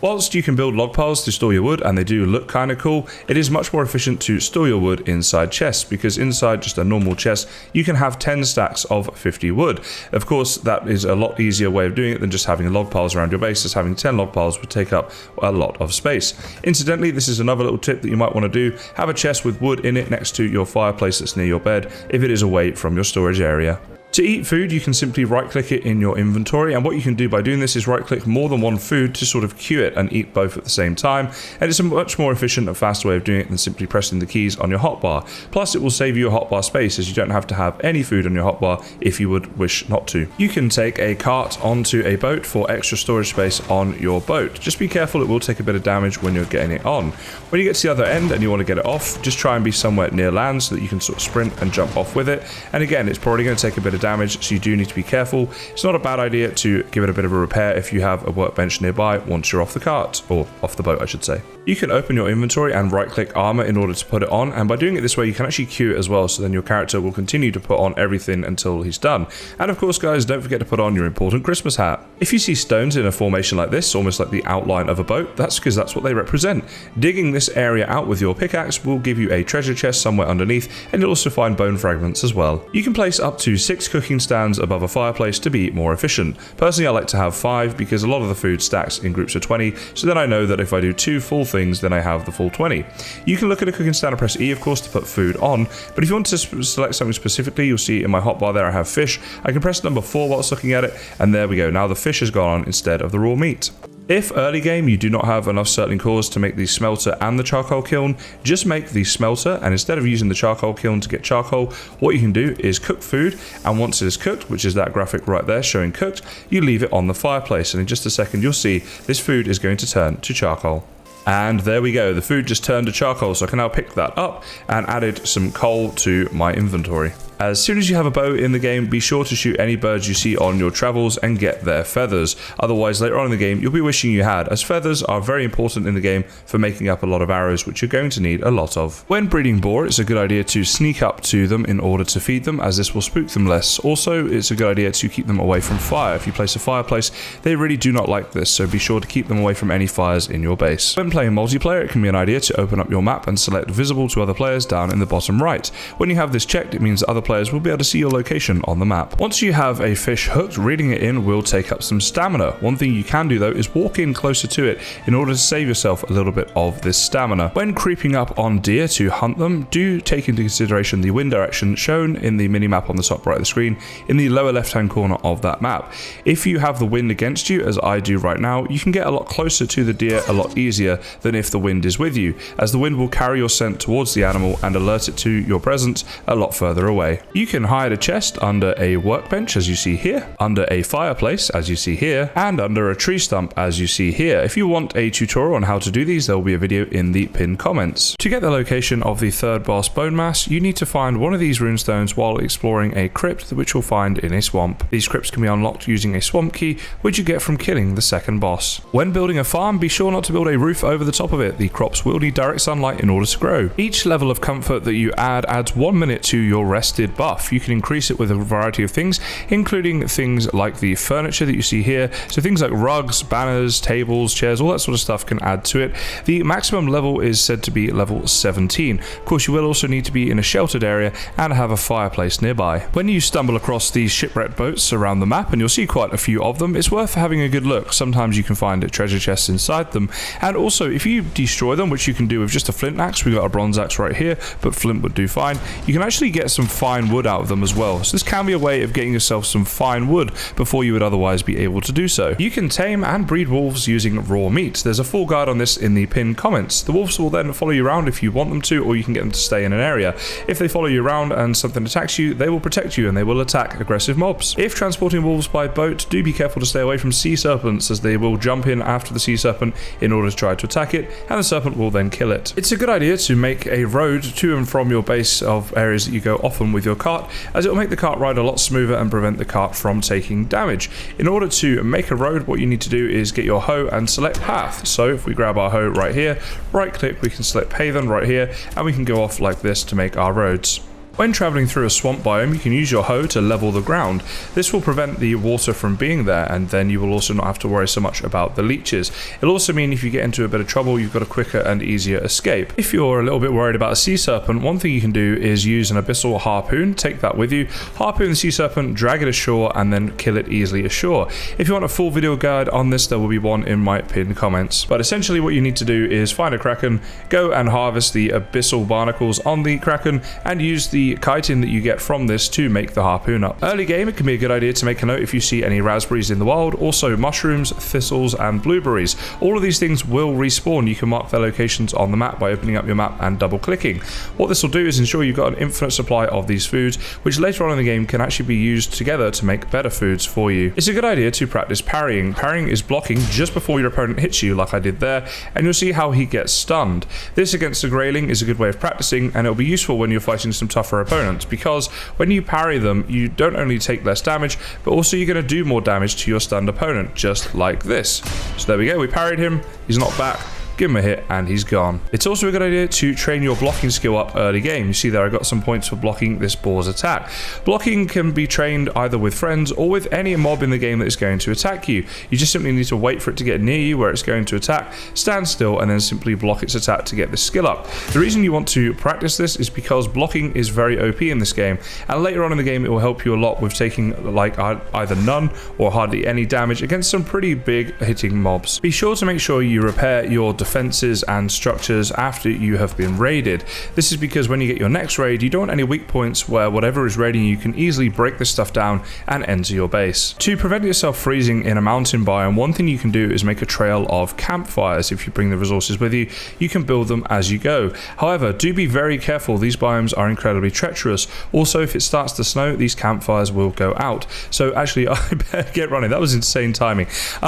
Whilst you can build log piles to store your wood, and they do look kind of cool, it is much more efficient to store your wood inside chests, because inside just a normal chest, you can have 10 stacks of 50 wood. Of course, that is a lot easier way of doing it than just having log piles around your base, as having 10 log piles would take up a lot of space. Incidentally, this is another little tip that you might want to do. Have a chest with wood in it next to your fireplace that's near your bed if it is away from your storage area. To eat food, you can simply right click it in your inventory, and what you can do by doing this is right click more than one food to sort of queue it and eat both at the same time, and it's a much more efficient and faster way of doing it than simply pressing the keys on your hotbar. Plus it will save you a hotbar space, as you don't have to have any food on your hotbar if you would wish not to. You can take a cart onto a boat for extra storage space on your boat. Just be careful, it will take a bit of damage when you're getting it on. When you get to the other end and you want to get it off, just try and be somewhere near land so that you can sort of sprint and jump off with it. And again, it's probably going to take a bit of damage, so you do need to be careful. It's not a bad idea to give it a bit of a repair if you have a workbench nearby once you're off the cart, or off the boat I should say. You can open your inventory and right click armor in order to put it on, and by doing it this way you can actually queue it as well, so then your character will continue to put on everything until he's done. And of course guys, don't forget to put on your important Christmas hat. If you see stones in a formation like this, almost like the outline of a boat, that's because that's what they represent. Digging this area out with your pickaxe will give you a treasure chest somewhere underneath, and you'll also find bone fragments as well. You can place up to 6 cooking stands above a fireplace to be more efficient. Personally I like to have 5 because a lot of the food stacks in groups of 20, so then I know that if I do 2 full things then I have the full 20. You can look at a cooking stand and press E of course to put food on, but if you want to select something specifically, you'll see in my hotbar there I have fish. I can press number 4 whilst looking at it, and there we go, now the fish has gone on instead of the raw meat. If early game you do not have enough settling cores to make the smelter and the charcoal kiln, just make the smelter, and instead of using the charcoal kiln to get charcoal, what you can do is cook food, and once it is cooked, which is that graphic right there showing cooked, you leave it on the fireplace, and in just a second you'll see this food is going to turn to charcoal. And there we go, the food just turned to charcoal, so I can now pick that up and added some coal to my inventory. As soon as you have a bow in the game, be sure to shoot any birds you see on your travels and get their feathers. Otherwise, later on in the game, you'll be wishing you had, as feathers are very important in the game for making up a lot of arrows, which you're going to need a lot of. When breeding boar, it's a good idea to sneak up to them in order to feed them, as this will spook them less. Also, it's a good idea to keep them away from fire. If you place a fireplace, they really do not like this, so be sure to keep them away from any fires in your base. When playing multiplayer, it can be an idea to open up your map and select visible to other players down in the bottom right. When you have this checked, it means that other players will be able to see your location on the map. Once you have a fish hooked, reeling it in will take up some stamina. One thing you can do though is walk in closer to it in order to save yourself a little bit of this stamina. When creeping up on deer to hunt them, do take into consideration the wind direction shown in the mini-map on the top right of the screen in the lower left hand corner of that map. If you have the wind against you, as I do right now, you can get a lot closer to the deer a lot easier than if the wind is with you, as the wind will carry your scent towards the animal and alert it to your presence a lot further away. nearby. You can hide a chest under a workbench, as you see here, under a fireplace, as you see here, and under a tree stump, as you see here. If you want a tutorial on how to do these, there will be a video in the pinned comments. To get the location of the third boss bone mass, you need to find one of these runestones while exploring a crypt which you'll find in a swamp. These crypts can be unlocked using a swamp key, which you get from killing the second boss. When building a farm, be sure not to build a roof over the top of it. The crops will need direct sunlight in order to grow. Each level of comfort that you add adds 1 minute to your rested buff. You can increase it with a variety of things, including things like the furniture that you see here. So things like rugs, banners, tables, chairs, all that sort of stuff can add to it. The maximum level is said to be level 17. Of course, you will also need to be in a sheltered area and have a fireplace nearby. When you stumble across these shipwrecked boats around the map, and you'll see quite a few of them, it's worth having a good look. Sometimes you can find treasure chests inside them, and also if you destroy them, which you can do with just a flint axe, we got a bronze axe right here, but flint would do fine, you can actually get some fine wood out of them as well. So this can be a way of getting yourself some fine wood before you would otherwise be able to do so. You can tame and breed wolves using raw meat. There's a full guide on this in the pinned comments. The wolves will then follow you around if you want them to, or you can get them to stay in an area. If they follow you around and something attacks you, they will protect you and they will attack aggressive mobs. If transporting wolves by boat, do be careful to stay away from sea serpents, as they will jump in after the sea serpent in order to try to attack it, and the serpent will then kill it. It's a good idea to make a road to and from your base of areas that you go often with your cart, as it will make the cart ride a lot smoother and prevent the cart from taking damage. In order to make a road, what you need to do is get your hoe and select path. So if we grab our hoe right here, right click, we can select pavement right here, and we can go off like this to make our roads. When travelling through a swamp biome, you can use your hoe to level the ground. This will prevent the water from being there, and then you will also not have to worry so much about the leeches. It'll also mean if you get into a bit of trouble, you've got a quicker and easier escape. If you're a little bit worried about a sea serpent, one thing you can do is use an abyssal harpoon, take that with you, harpoon the sea serpent, drag it ashore, and then kill it easily ashore. If you want a full video guide on this, there will be one in my pinned comments. But essentially what you need to do is find a kraken, go and harvest the abyssal barnacles on the kraken, and use the chitin that you get from this to make the harpoon up. Early game, it can be a good idea to make a note if you see any raspberries in the wild, also mushrooms, thistles, and blueberries. All of these things will respawn. You can mark their locations on the map by opening up your map and double clicking. What this will do is ensure you've got an infinite supply of these foods, which later on in the game can actually be used together to make better foods for you. It's a good idea to practice parrying. Parrying is blocking just before your opponent hits you, like I did there, and you'll see how he gets stunned. This against the grayling is a good way of practicing, and it'll be useful when you're fighting some tougher opponents, because when you parry them, you don't only take less damage, but also you're going to do more damage to your stunned opponent, just like this. So there we go, we parried him, he's not back. Give him a hit and he's gone. It's also a good idea to train your blocking skill up early game. You see there I got some points for blocking this boar's attack. Blocking can be trained either with friends or with any mob in the game that is going to attack you. You just simply need to wait for it to get near you where it's going to attack, stand still, and then simply block its attack to get the skill up. The reason you want to practice this is because blocking is very OP in this game, and later on in the game it will help you a lot with taking like either none or hardly any damage against some pretty big hitting mobs. Be sure to make sure you repair your defenses and structures after you have been raided. This is because when you get your next raid, you don't want any weak points where whatever is raiding you can easily break this stuff down and enter your base. To prevent yourself freezing in a mountain biome, one thing you can do is make a trail of campfires. If you bring the resources with you, you can build them as you go. However, do be very careful. These biomes are incredibly treacherous. Also, if it starts to snow, these campfires will go out. So actually, I better get running. That was insane timing.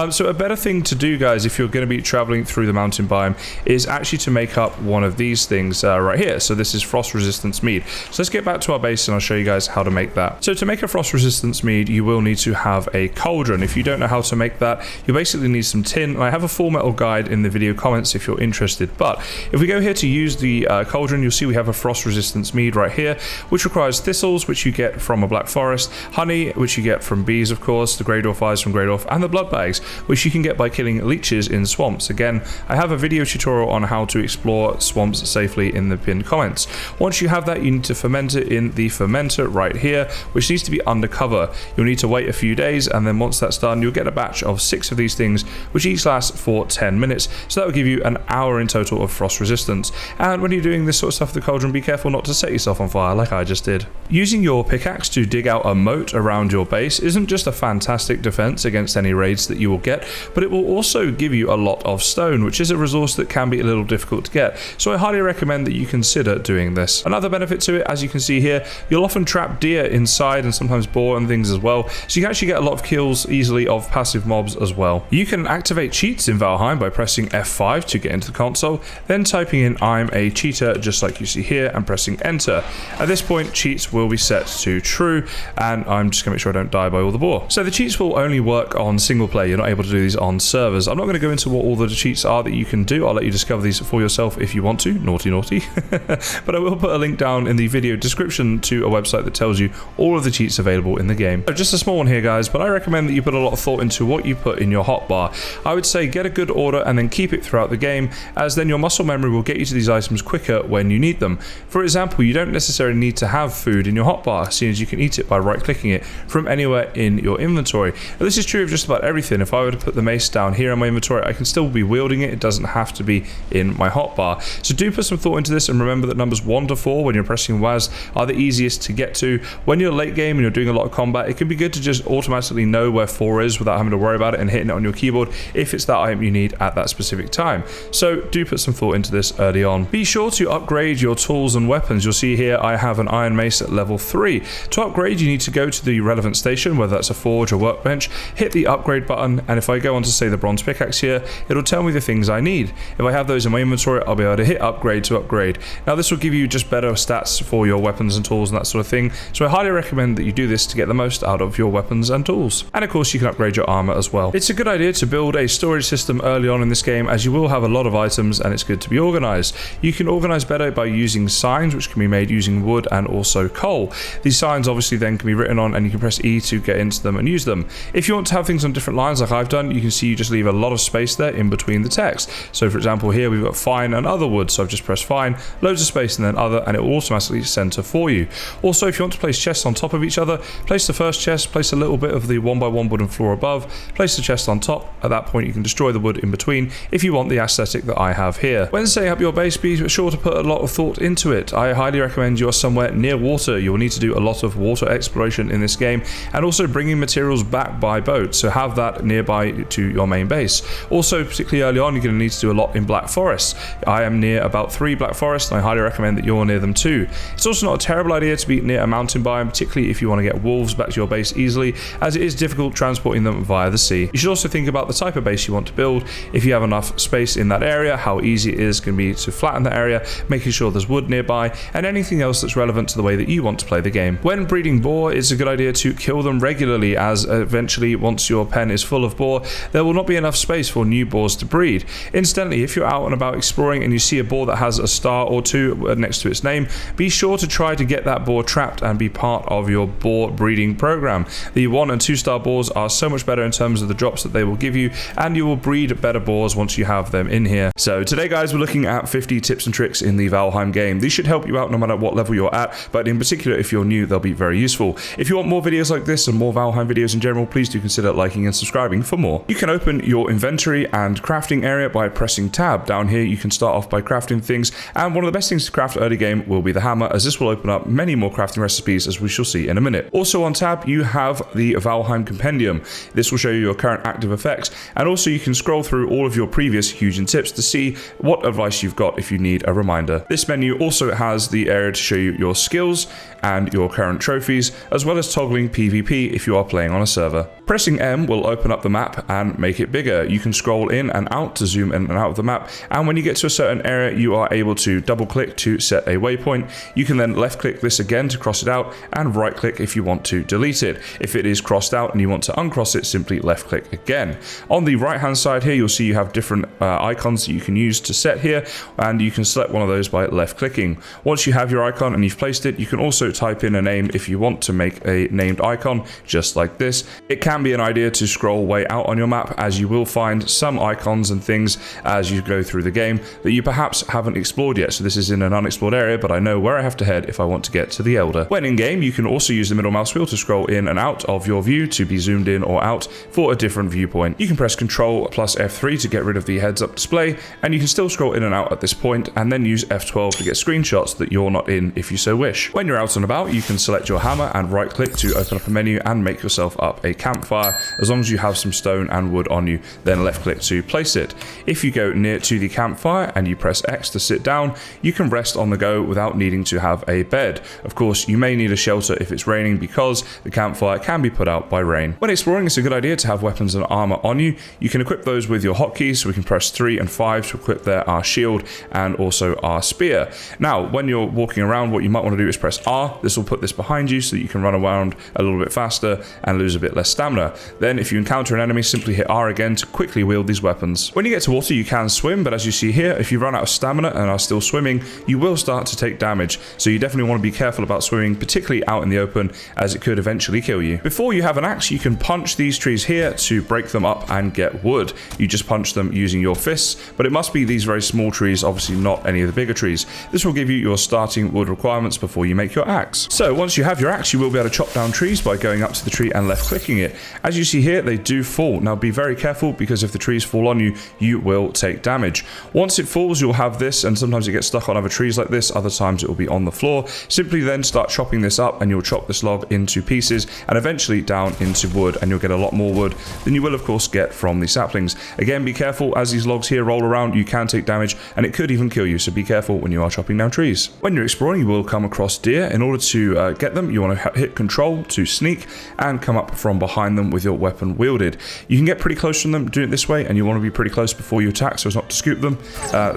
So a better thing to do, guys, if you're going to be traveling through the mountain biome, is actually to make up one of these things right here. So this is frost resistance mead. So let's get back to our base and I'll show you guys how to make that. So to make a frost resistance mead, you will need to have a cauldron. If you don't know how to make that, you basically need some tin. I have a full metal guide in the video comments if you're interested. But if we go here to use the cauldron, you'll see we have a frost resistance mead right here, which requires thistles, which you get from a black forest, honey, which you get from bees, of course, the grey dwarf eyes from grey dwarf, and the blood bags, which you can get by killing leeches in swamps. Again, I have a video tutorial on how to explore swamps safely in the pinned comments. Once you have that, you need to ferment it in the fermenter right here, which needs to be undercover. You'll need to wait a few days, and then once that's done, you'll get a batch of 6 of these things, which each last for 10 minutes. So that will give you an hour in total of frost resistance. And when you're doing this sort of stuff with the cauldron, be careful not to set yourself on fire like I just did. Using your pickaxe to dig out a moat around your base isn't just a fantastic defense against any raids that you will get, but it will also give you a lot of stone, which is a resource that can be a little difficult to get. So I highly recommend that you consider doing this. Another benefit to it, as you can see here, you'll often trap deer inside and sometimes boar and things as well. So you can actually get a lot of kills easily of passive mobs as well. You can activate cheats in Valheim by pressing F5 to get into the console, then typing in "I'm a cheater" just like you see here and pressing enter. At this point, cheats will be set to true, and I'm just going to make sure I don't die by all the boar. So the cheats will only work on single player. You're not able to do these on servers. I'm not going to go into what all the cheats are that you can do. I'll let you discover these for yourself if you want to. Naughty, naughty. But I will put a link down in the video description to a website that tells you all of the cheats available in the game. So just a small one here, guys, but I recommend that you put a lot of thought into what you put in your hotbar. I would say get a good order and then keep it throughout the game, as then your muscle memory will get you to these items quicker when you need them. For example, you don't necessarily need to have food in your hotbar, seeing as you can eat it by right-clicking it from anywhere in your inventory. Now, this is true of just about everything. If I were to put the mace down here in my inventory, I can still be wielding it. It doesn't have to be in my hotbar. So do put some thought into this, and remember that numbers 1 to 4 when you're pressing WAS are the easiest to get to. When you're late game and you're doing a lot of combat, it can be good to just automatically know where 4 is without having to worry about it and hitting it on your keyboard if it's that item you need at that specific time. So do put some thought into this early on. Be sure to upgrade your tools and weapons. You'll see here I have an iron mace at level 3. To upgrade, you need to go to the relevant station, whether that's a forge or workbench, hit the upgrade button, and if I go on to say the bronze pickaxe here, it'll tell me the things I need. If I have those in my inventory, I'll be able to hit upgrade to upgrade. Now this will give you just better stats for your weapons and tools and that sort of thing, so I highly recommend that you do this to get the most out of your weapons and tools. And of course you can upgrade your armor as well. It's a good idea to build a storage system early on in this game, as you will have a lot of items and it's good to be organized. You can organize better by using signs, which can be made using wood and also coal. These signs obviously then can be written on, and you can press E to get into them and use them. If you want to have things on different lines like I've done, you can see you just leave a lot of space there in between the text. So for example here we've got fine and other wood, so I've just pressed fine, loads of space and then other, and it will automatically center for you. Also, if you want to place chests on top of each other, place the first chest, place a little bit of the 1x1 wooden floor above, place the chest on top. At that point you can destroy the wood in between if you want the aesthetic that I have here. When setting up your base, be sure to put a lot of thought into it. I highly recommend you're somewhere near water. You'll need to do a lot of water exploration in this game, and also bringing materials back by boat, so have that nearby to your main base. Also, particularly early on, you're going to need to do a lot in Black Forest. I am near about 3 Black Forests, and I highly recommend that you're near them too. It's also not a terrible idea to be near a mountain biome, particularly if you want to get wolves back to your base easily, as it is difficult transporting them via the sea. You should also think about the type of base you want to build. If you have enough space in that area, how easy it is going to be to flatten that area, making sure there's wood nearby, and anything else that's relevant to the way that you want to play the game. When breeding boar, it's a good idea to kill them regularly, as eventually once your pen is full of boar, there will not be enough space for new boars to breed. Incidentally, if you're out and about exploring and you see a boar that has a star or 2 next to its name, be sure to try to get that boar trapped and be part of your boar breeding program. The 1 and 2 star boars are so much better in terms of the drops that they will give you, and you will breed better boars once you have them in here. So today, guys, we're looking at 50 tips and tricks in the Valheim game. These should help you out no matter what level you're at, but in particular if you're new, they'll be very useful. If you want more videos like this and more Valheim videos in general, please do consider liking and subscribing for more. You can open your inventory and crafting area by pressing tab. Down here you can start off by crafting things, and one of the best things to craft early game will be the hammer, as this will open up many more crafting recipes, as we shall see in a minute. Also on tab you have the Valheim compendium. This will show you your current active effects, and also you can scroll through all of your previous huge and tips to see what advice you've got if you need a reminder. This menu also has the area to show you your skills and your current trophies, as well as toggling PvP if you are playing on a server. Pressing M will open up the map and make it bigger. You can scroll in and out to zoom in and out of the map, and when you get to a certain area you are able to double click to set a waypoint. You can then left click this again to cross it out, and right click if you want to delete it. If it is crossed out and you want to uncross it, simply left click again. On the right hand side here you'll see you have different icons that you can use to set here, and you can select one of those by left clicking. Once you have your icon and you've placed it, you can also type in a name if you want to make a named icon, just like this. It can be an idea to scroll way out on your map, as you will find some icons and things as you go through the game that you perhaps haven't explored yet. So this is in an unexplored area, but I know where I have to head if I want to get to the Elder. When in game, you can also use the middle mouse wheel to scroll in and out of your view to be zoomed in or out for a different viewpoint. You can press Ctrl plus F3 to get rid of the heads up display, and you can still scroll in and out at this point, and then use F12 to get screenshots that you're not in if you so wish. When you're out and about, you can select your hammer and right click to open up a menu and make yourself up a campfire, as long as you have some stone and wood on you, then left click to place it. If you go near to the campfire and you press X to sit down, you can rest on the go without needing to have a bed. Of course, you may need a shelter if it's raining because the campfire can be put out by rain. When exploring, it's a good idea to have weapons and armor on you. You can equip those with your hotkeys, so we can press 3 and 5 to equip there our shield and also our spear. Now, when you're walking around, what you might want to do is press R. This will put this behind you so that you can run around a little bit faster and lose a bit less stamina. Then, if you encounter an enemy, simply hit R again to quickly wield these weapons. When you get to water, you can swim, but as you see here, if you run out of stamina and are still swimming, you will start to take damage. So you definitely want to be careful about swimming, particularly out in the open, as it could eventually kill you. Before you have an axe, you can punch these trees here to break them up and get wood. You just punch them using your fists, but it must be these very small trees, obviously not any of the bigger trees. This will give you your starting wood requirements before you make your axe. So once you have your axe, you will be able to chop down trees by going up to the tree and left clicking it. As you see here, they do fall. Now be very careful, because if the trees fall on you, you will take damage. Once it falls, you'll have this, and sometimes it gets stuck on other trees like this, other times it will be on the floor. Simply then start chopping this up, and you'll chop this log into pieces and eventually down into wood, and you'll get a lot more wood than you will of course get from the saplings. Again, be careful, as these logs here roll around, you can take damage and it could even kill you, so be careful when you are chopping down trees. When you're exploring, you will come across deer. In order to get them, you want to hit control to sneak and come up from behind them with your weapon wielded. You can get pretty close from them, do it this way, and you want to be pretty close before you attack so as not to scoop them,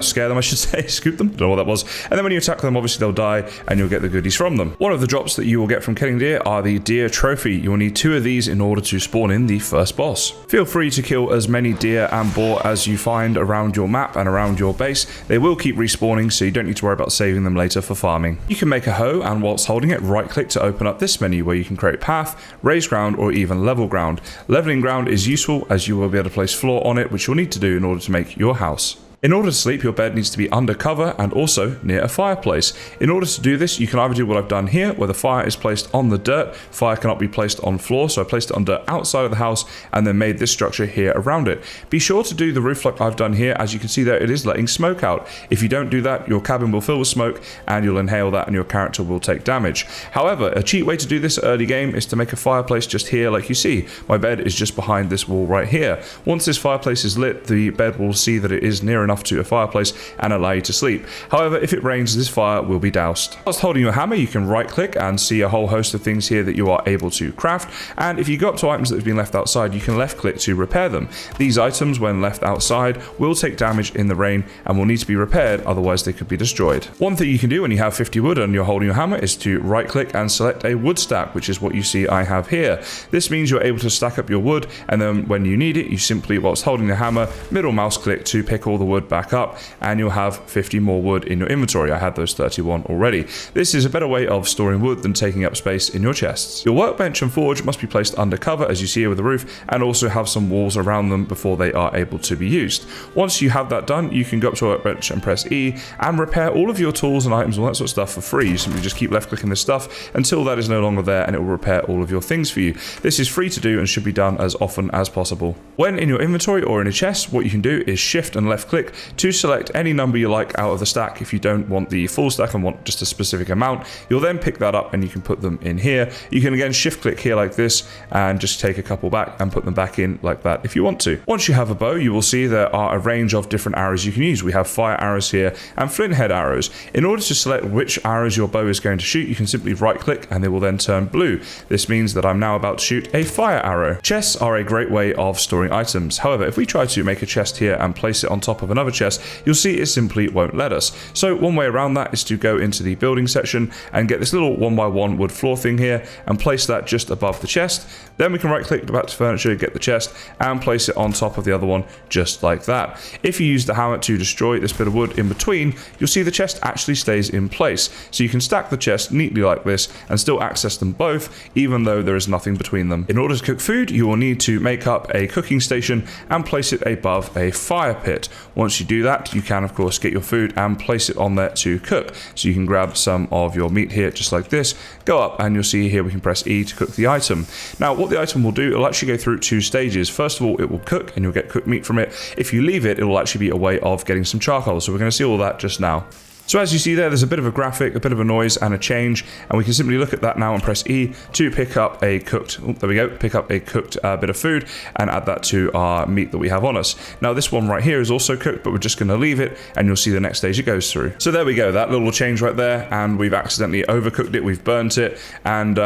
scare them I should say, scoop them, don't know what that was. And then when you attack them, obviously they'll die and you'll get the goodies from them. One of the drops that you will get from killing deer are the deer trophy. You will need 2 of these in order to spawn in the first boss. Feel free to kill as many deer and boar as you find around your map and around your base. They will keep respawning, so you don't need to worry about saving them later for farming. You can make a hoe, and whilst holding it, right click to open up this menu where you can create path, raise ground, or even level ground. Leveling ground is useful as you will be able to place floor on it, which you'll need to do in order to make your house. In order to sleep, your bed needs to be under cover and also near a fireplace. In order to do this, you can either do what I've done here, where the fire is placed on the dirt. Fire cannot be placed on floor, so I placed it on dirt outside of the house and then made this structure here around it. Be sure to do the roof like I've done here. As you can see there, it is letting smoke out. If you don't do that, your cabin will fill with smoke and you'll inhale that and your character will take damage. However, a cheat way to do this early game is to make a fireplace just here like you see. My bed is just behind this wall right here. Once this fireplace is lit, the bed will see that it is near enough to a fireplace and allow you to sleep. However, if it rains, this fire will be doused. Whilst holding your hammer, you can right click and see a whole host of things here that you are able to craft, and if you go up to items that have been left outside, you can left click to repair them. These items, when left outside, will take damage in the rain and will need to be repaired, otherwise they could be destroyed. One thing you can do when you have 50 wood and you're holding your hammer is to right click and select a wood stack, which is what you see I have here. This means you're able to stack up your wood, and then when you need it, you simply, whilst holding the hammer, middle mouse click to pick all the wood back up, and you'll have 50 more wood in your inventory. I had those 31 already. This is a better way of storing wood than taking up space in your chests. Your workbench and forge must be placed under cover, as you see here with the roof, and also have some walls around them before they are able to be used. Once you have that done, you can go up to your workbench and press E and repair all of your tools and items and all that sort of stuff for free. You simply just keep left clicking this stuff until that is no longer there, and it will repair all of your things for you. This is free to do and should be done as often as possible. When in your inventory or in a chest, what you can do is shift and left click to select any number you like out of the stack. If you don't want the full stack and want just a specific amount, you'll then pick that up and you can put them in here. You can again shift click here like this and just take a couple back and put them back in like that if you want to. Once you have a bow, you will see there are a range of different arrows you can use. We have fire arrows here and flint head arrows. In order to select which arrows your bow is going to shoot, you can simply right click and they will then turn blue. This means that I'm now about to shoot a fire arrow. Chests are a great way of storing items. However, if we try to make a chest here and place it on top of another chest, you'll see it simply won't let us. So one way around that is to go into the building section and get this little 1x1 wood floor thing here and place that just above the chest. Then we can right click back to furniture, get the chest and place it on top of the other one just like that. If you use the hammer to destroy this bit of wood in between, you'll see the chest actually stays in place. So you can stack the chest neatly like this and still access them both, even though there is nothing between them. In order to cook food, you will need to make up a cooking station and place it above a fire pit. Once you do that, you can of course get your food and place it on there to cook. So you can grab some of your meat here just like this, go up, and you'll see here we can press E to cook the item. Now what the item will do, it'll actually go through 2 stages. First of all, it will cook and you'll get cooked meat from it. If you leave it, it will actually be a way of getting some charcoal. So we're going to see all that just now. So as you see there's a bit of a graphic, a bit of a noise and a change, and we can simply look at that now and press E to pick up a cooked, pick up a cooked bit of food and add that to our meat that we have on us. Now this one right here is also cooked, but we're just going to leave it and you'll see the next stage it goes through. So there we go, that little change right there, and we've accidentally overcooked it, we've burnt it, and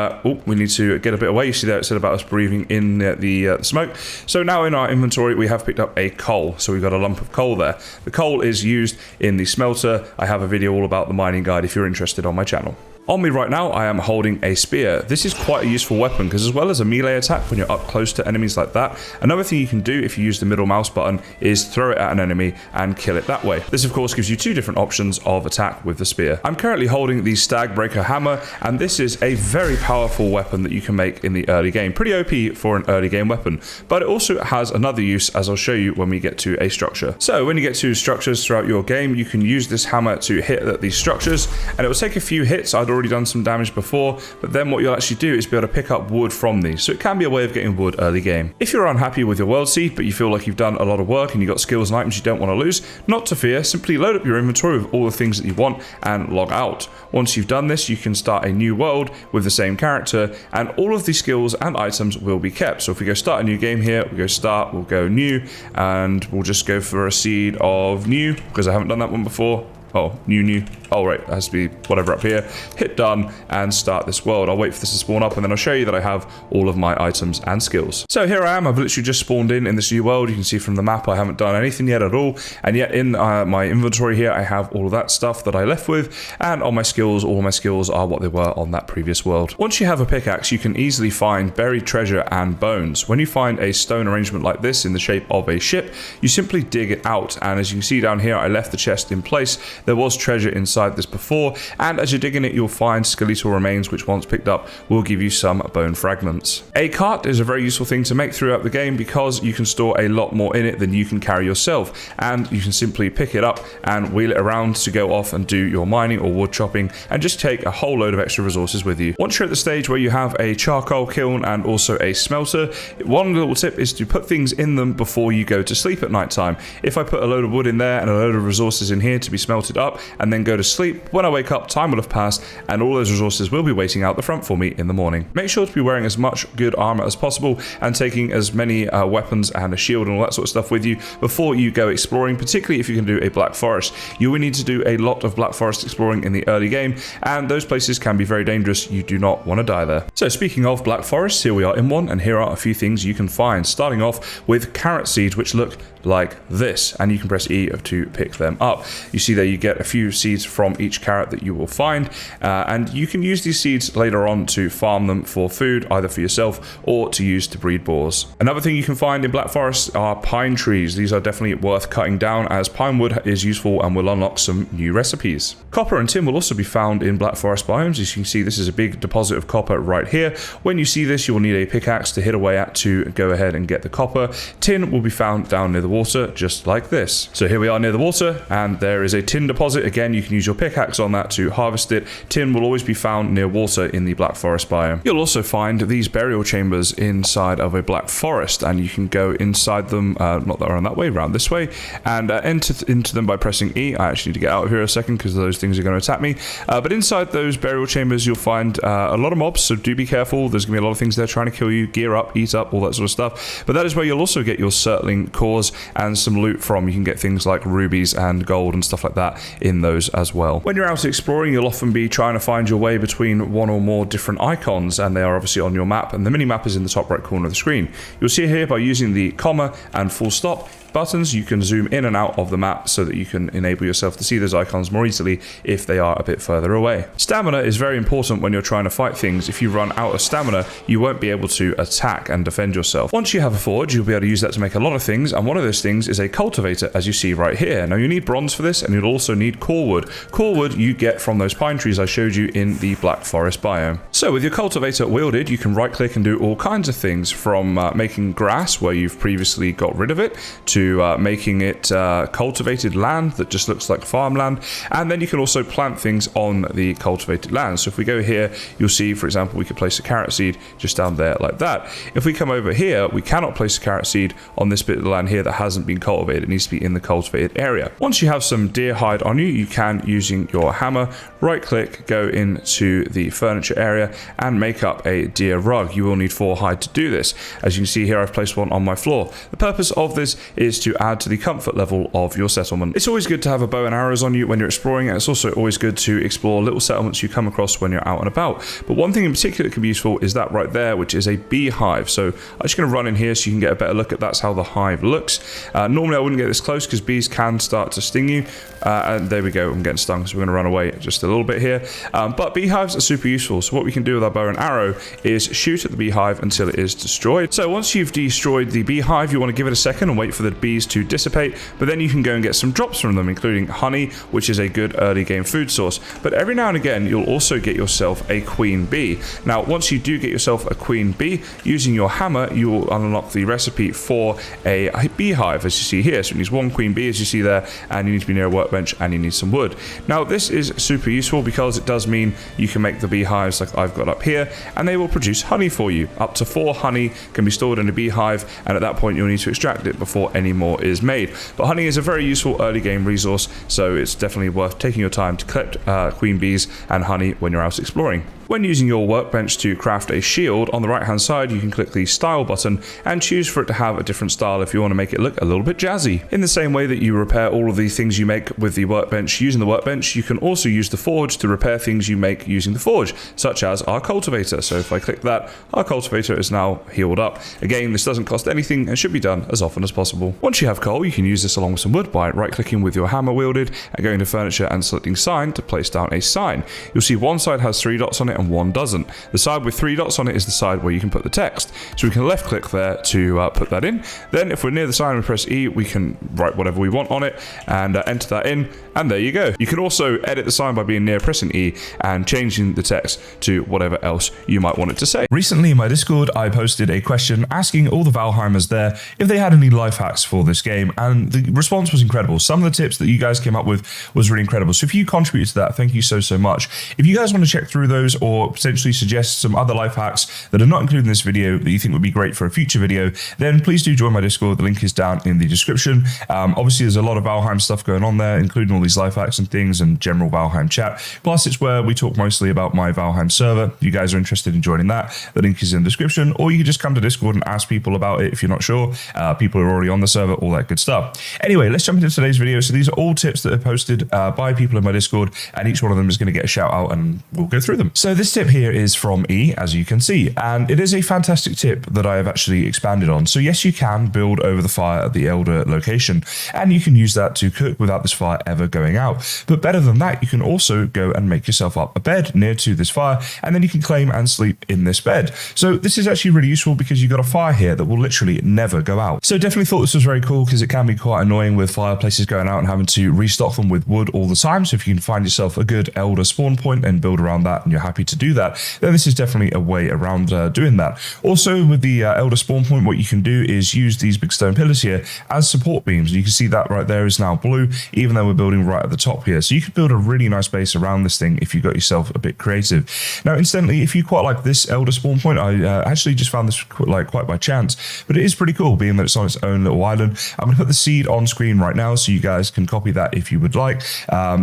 we need to get a bit away. You see there it said about us breathing in the smoke. So now in our inventory we have picked up a coal, so we've got a lump of coal there. The coal is used in the smelter. I have a video all about the mining guide if you're interested on my channel. On me right now, I am holding a spear. This is quite a useful weapon because as well as a melee attack when you're up close to enemies like that, another thing you can do if you use the middle mouse button is throw it at an enemy and kill it that way. This of course gives you two different options of attack with the spear. I'm currently holding the Stag Breaker hammer, and this is a very powerful weapon that you can make in the early game. Pretty OP for an early game weapon, but it also has another use as I'll show you when we get to a structure. So when you get to structures throughout your game, you can use this hammer to hit at these structures, and it will take a few hits. I'd already done some damage before, but then what you'll actually do is be able to pick up wood from these, so it can be a way of getting wood early game. If you're unhappy with your world seed but you feel like you've done a lot of work and you've got skills and items you don't want to lose, not to fear, simply load up your inventory with all the things that you want and log out. Once you've done this, you can start a new world with the same character and all of the skills and items will be kept. So if we go start a new game here, we go start, we'll go new, and we'll just go for a seed of new because I haven't done that one before. Oh, new. Oh, right, it has to be whatever up here. Hit done and start this world. I'll wait for this to spawn up and then I'll show you that I have all of my items and skills. So here I am. I've literally just spawned in this new world. You can see from the map I haven't done anything yet at all. And yet in my inventory here, I have all of that stuff that I left with. And on my skills, all my skills are what they were on that previous world. Once you have a pickaxe, you can easily find buried treasure and bones. When you find a stone arrangement like this in the shape of a ship, you simply dig it out. And as you can see down here, I left the chest in place. There was treasure inside this before, and as you're digging it you'll find skeletal remains which once picked up will give you some bone fragments. A cart is a very useful thing to make throughout the game because you can store a lot more in it than you can carry yourself, and you can simply pick it up and wheel it around to go off and do your mining or wood chopping and just take a whole load of extra resources with you. Once you're at the stage where you have a charcoal kiln and also a smelter, one little tip is to put things in them before you go to sleep at night time. If I put a load of wood in there and a load of resources in here to be smelted up and then go to sleep, when I wake up time will have passed and all those resources will be waiting out the front for me in the morning. Make sure to be wearing as much good armor as possible and taking as many weapons and a shield and all that sort of stuff with you before you go exploring, particularly if you can do a Black Forest. You will need to do a lot of Black Forest exploring in the early game, and those places can be very dangerous. You do not want to die there. So speaking of Black Forests, here we are in one, and here are a few things you can find, starting off with carrot seeds which look like this, and you can press E to pick them up. You see there you get a few seeds from each carrot that you will find, and you can use these seeds later on to farm them for food, either for yourself or to use to breed boars. Another thing you can find in Black Forest are pine trees. These are definitely worth cutting down as pine wood is useful and will unlock some new recipes. Copper and tin will also be found in Black Forest biomes. As you can see, this is a big deposit of copper right here. When you see this, you will need a pickaxe to hit away at to go ahead and get the copper. Tin will be found down near the water, just like this. So here we are near the water, and there is a tin deposit. Again, you can use your pickaxe on that to harvest it. Tin will always be found near water in the Black Forest biome. You'll also find these burial chambers inside of a Black Forest, and you can go inside them, not around that way, around this way, and enter into them by pressing E. I actually need to get out of here a second because those things are going to attack me. But inside those burial chambers, you'll find a lot of mobs, so do be careful. There's going to be a lot of things there trying to kill you, gear up, eat up, all that sort of stuff. But that is where you'll also get your Surtling cores and some loot from. You can get things like rubies and gold and stuff like that in those as well. When you're out exploring, you'll often be trying to find your way between one or more different icons, and they are obviously on your map, and the mini-map is in the top right corner of the screen. You'll see here by using the comma and full stop buttons, you can zoom in and out of the map so that you can enable yourself to see those icons more easily if they are a bit further away. Stamina is very important when you're trying to fight things. If you run out of stamina, you won't be able to attack and defend yourself. Once you have a forge, you'll be able to use that to make a lot of things, and one of those things is a cultivator, as you see right here. Now you need bronze for this, and you'll also need core wood. Core wood you get from those pine trees I showed you in the Black Forest biome. So with your cultivator wielded, you can right click and do all kinds of things, from making grass where you've previously got rid of it, to making it cultivated land that just looks like farmland, and then you can also plant things on the cultivated land. So if we go here, you'll see, for example, we could place a carrot seed just down there like that. If we come over here, we cannot place a carrot seed on this bit of the land here that hasn't been cultivated. It needs to be in the cultivated area. Once you have some deer hide on you, you can, using your hammer, right click, go into the furniture area and make up a deer rug. You will need 4 hide to do this. As you can see here, I've placed one on my floor. The purpose of this is to add to the comfort level of your settlement. It's always good to have a bow and arrows on you when you're exploring, and it's also always good to explore little settlements you come across when you're out and about. But one thing in particular that can be useful is that right there, which is a beehive. So I'm just going to run in here so you can get a better look at that's how the hive looks. Normally I wouldn't get this close because bees can start to sting you. And there we go, I'm getting stung, so we're going to run away just a little bit here. But beehives are super useful. So what we can do with our bow and arrow is shoot at the beehive until it is destroyed. So once you've destroyed the beehive, you want to give it a second and wait for the bees to dissipate, but then you can go and get some drops from them, including honey, which is a good early game food source. But every now and again, you'll also get yourself a queen bee. Now, once you do get yourself a queen bee, using your hammer, you will unlock the recipe for a beehive, as you see here. So it needs 1 queen bee, as you see there, and you need to be near a workbench, and you need some wood. Now, this is super useful because it does mean you can make the beehives like I've got up here, and they will produce honey for you. Up to 4 honey can be stored in a beehive, and at that point, you'll need to extract it before any more is made. But honey is a very useful early game resource, so it's definitely worth taking your time to collect queen bees and honey when you're out exploring. When using your workbench to craft a shield, on the right hand side you can click the style button and choose for it to have a different style if you want to make it look a little bit jazzy. In the same way that you repair all of the things you make with the workbench using the workbench, you can also use the forge to repair things you make using the forge, such as our cultivator. So if I click that, our cultivator is now healed up. Again, this doesn't cost anything and should be done as often as possible. Once you have coal, you can use this along with some wood by right clicking with your hammer wielded and going to furniture and selecting sign to place down a sign. You'll see one side has 3 dots on it and one doesn't. The side with 3 dots on it is the side where you can put the text. So we can left click there to put that in. Then if we're near the sign and we press E, we can write whatever we want on it and enter that in, and there you go. You can also edit the sign by being near pressing E and changing the text to whatever else you might want it to say. Recently in my Discord, I posted a question asking all the Valheimers there if they had any life hacks for this game, and the response was incredible. Some of the tips that you guys came up with was really incredible. So if you contributed to that, thank you so much. If you guys want to check through those or potentially suggest some other life hacks that are not included in this video that you think would be great for a future video, then please do join my Discord. The link is down in the description. Obviously, there's a lot of Valheim stuff going on there, including all these life hacks and things and general Valheim chat. Plus, it's where we talk mostly about my Valheim server. If you guys are interested in joining that, the link is in the description, or you can just come to Discord and ask people about it if you're not sure. People are already on the server, all that good stuff. Anyway, let's jump into today's video. So these are all tips that are posted by people in my Discord, and each one of them is going to get a shout out, and we'll go through them. So this tip here is from E, as you can see, and it is a fantastic tip that I have actually expanded on. So yes, you can build over the fire at the Elder location, and you can use that to cook without this fire ever going out. But better than that, you can also go and make yourself up a bed near to this fire, and then you can claim and sleep in this bed. So this is actually really useful because you've got a fire here that will literally never go out. So definitely thought this was very cool because it can be quite annoying with fireplaces going out and having to restock them with wood all the time. So if you can find yourself a good Elder spawn point and build around that and you're happy to do that, then this is definitely a way around doing that. Also with the Elder spawn point, what you can do is use these big stone pillars here as support beams. You can see that right there is now blue, even though we're building right at the top here. So you could build a really nice base around this thing if you got yourself a bit creative. Now, incidentally, if you quite like this Elder spawn point, I actually just found this quite by chance, but it is pretty cool being that it's on its own little island. I'm going to put the seed on screen right now so you guys can copy that if you would like.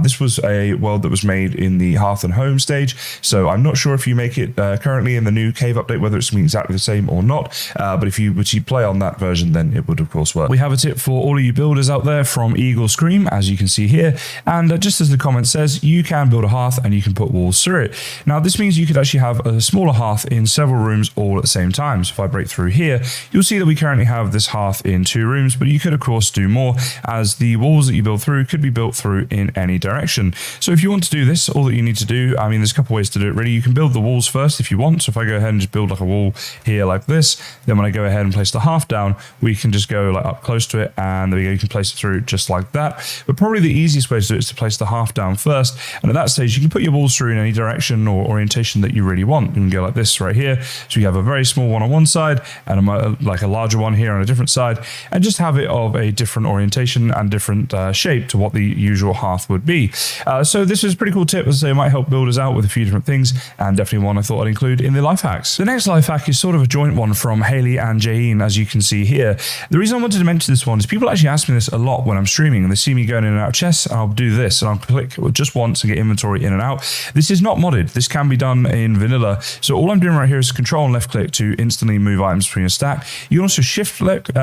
This was a world that was made in the Hearth and Home stage, so I'm not sure if you make it currently in the new cave update, whether it's exactly the same or not, but if you were to play on that version, then it would of course work. We have a tip for all of you builders out there from Eagle Scream, as you can see here, and just as the comment says, you can build a hearth and you can put walls through it. Now this means you could actually have a smaller hearth in several rooms all at the same time. So if I break through here, you'll see that we currently have this hearth in 2 rooms, but you could of course do more, as the walls that you build through could be built through in any direction. So if you want to do this, all that you need to do, I mean, there's a couple ways to do it really. You can build the walls first if you want. So if I go ahead and just build like a wall here like this, then when I go ahead and place the hearth down, we can just go like up close to it, and there we go, you can place it through just like that. But probably the easiest way to do it is to place the hearth down first, and at that stage you can put your walls through in any direction or orientation that you really want. You can go like this right here, so you have a very small one on one side and like a larger one here on a different side, and just have it of a different orientation and different shape to what the usual hearth would be. So this is a pretty cool tip. As I say, it might help builders out with a few different things. things, and definitely one I thought I'd include in the life hacks. The next life hack is sort of a joint one from Haley and Jane, as you can see here. The reason I wanted to mention this one is people actually ask me this a lot when I'm streaming, and they see me going in and out of chests, and I'll do this, and I'll click just once and get inventory in and out. This is not modded. This can be done in vanilla. So all I'm doing right here is control and left click to instantly move items between a stack. You can also shift left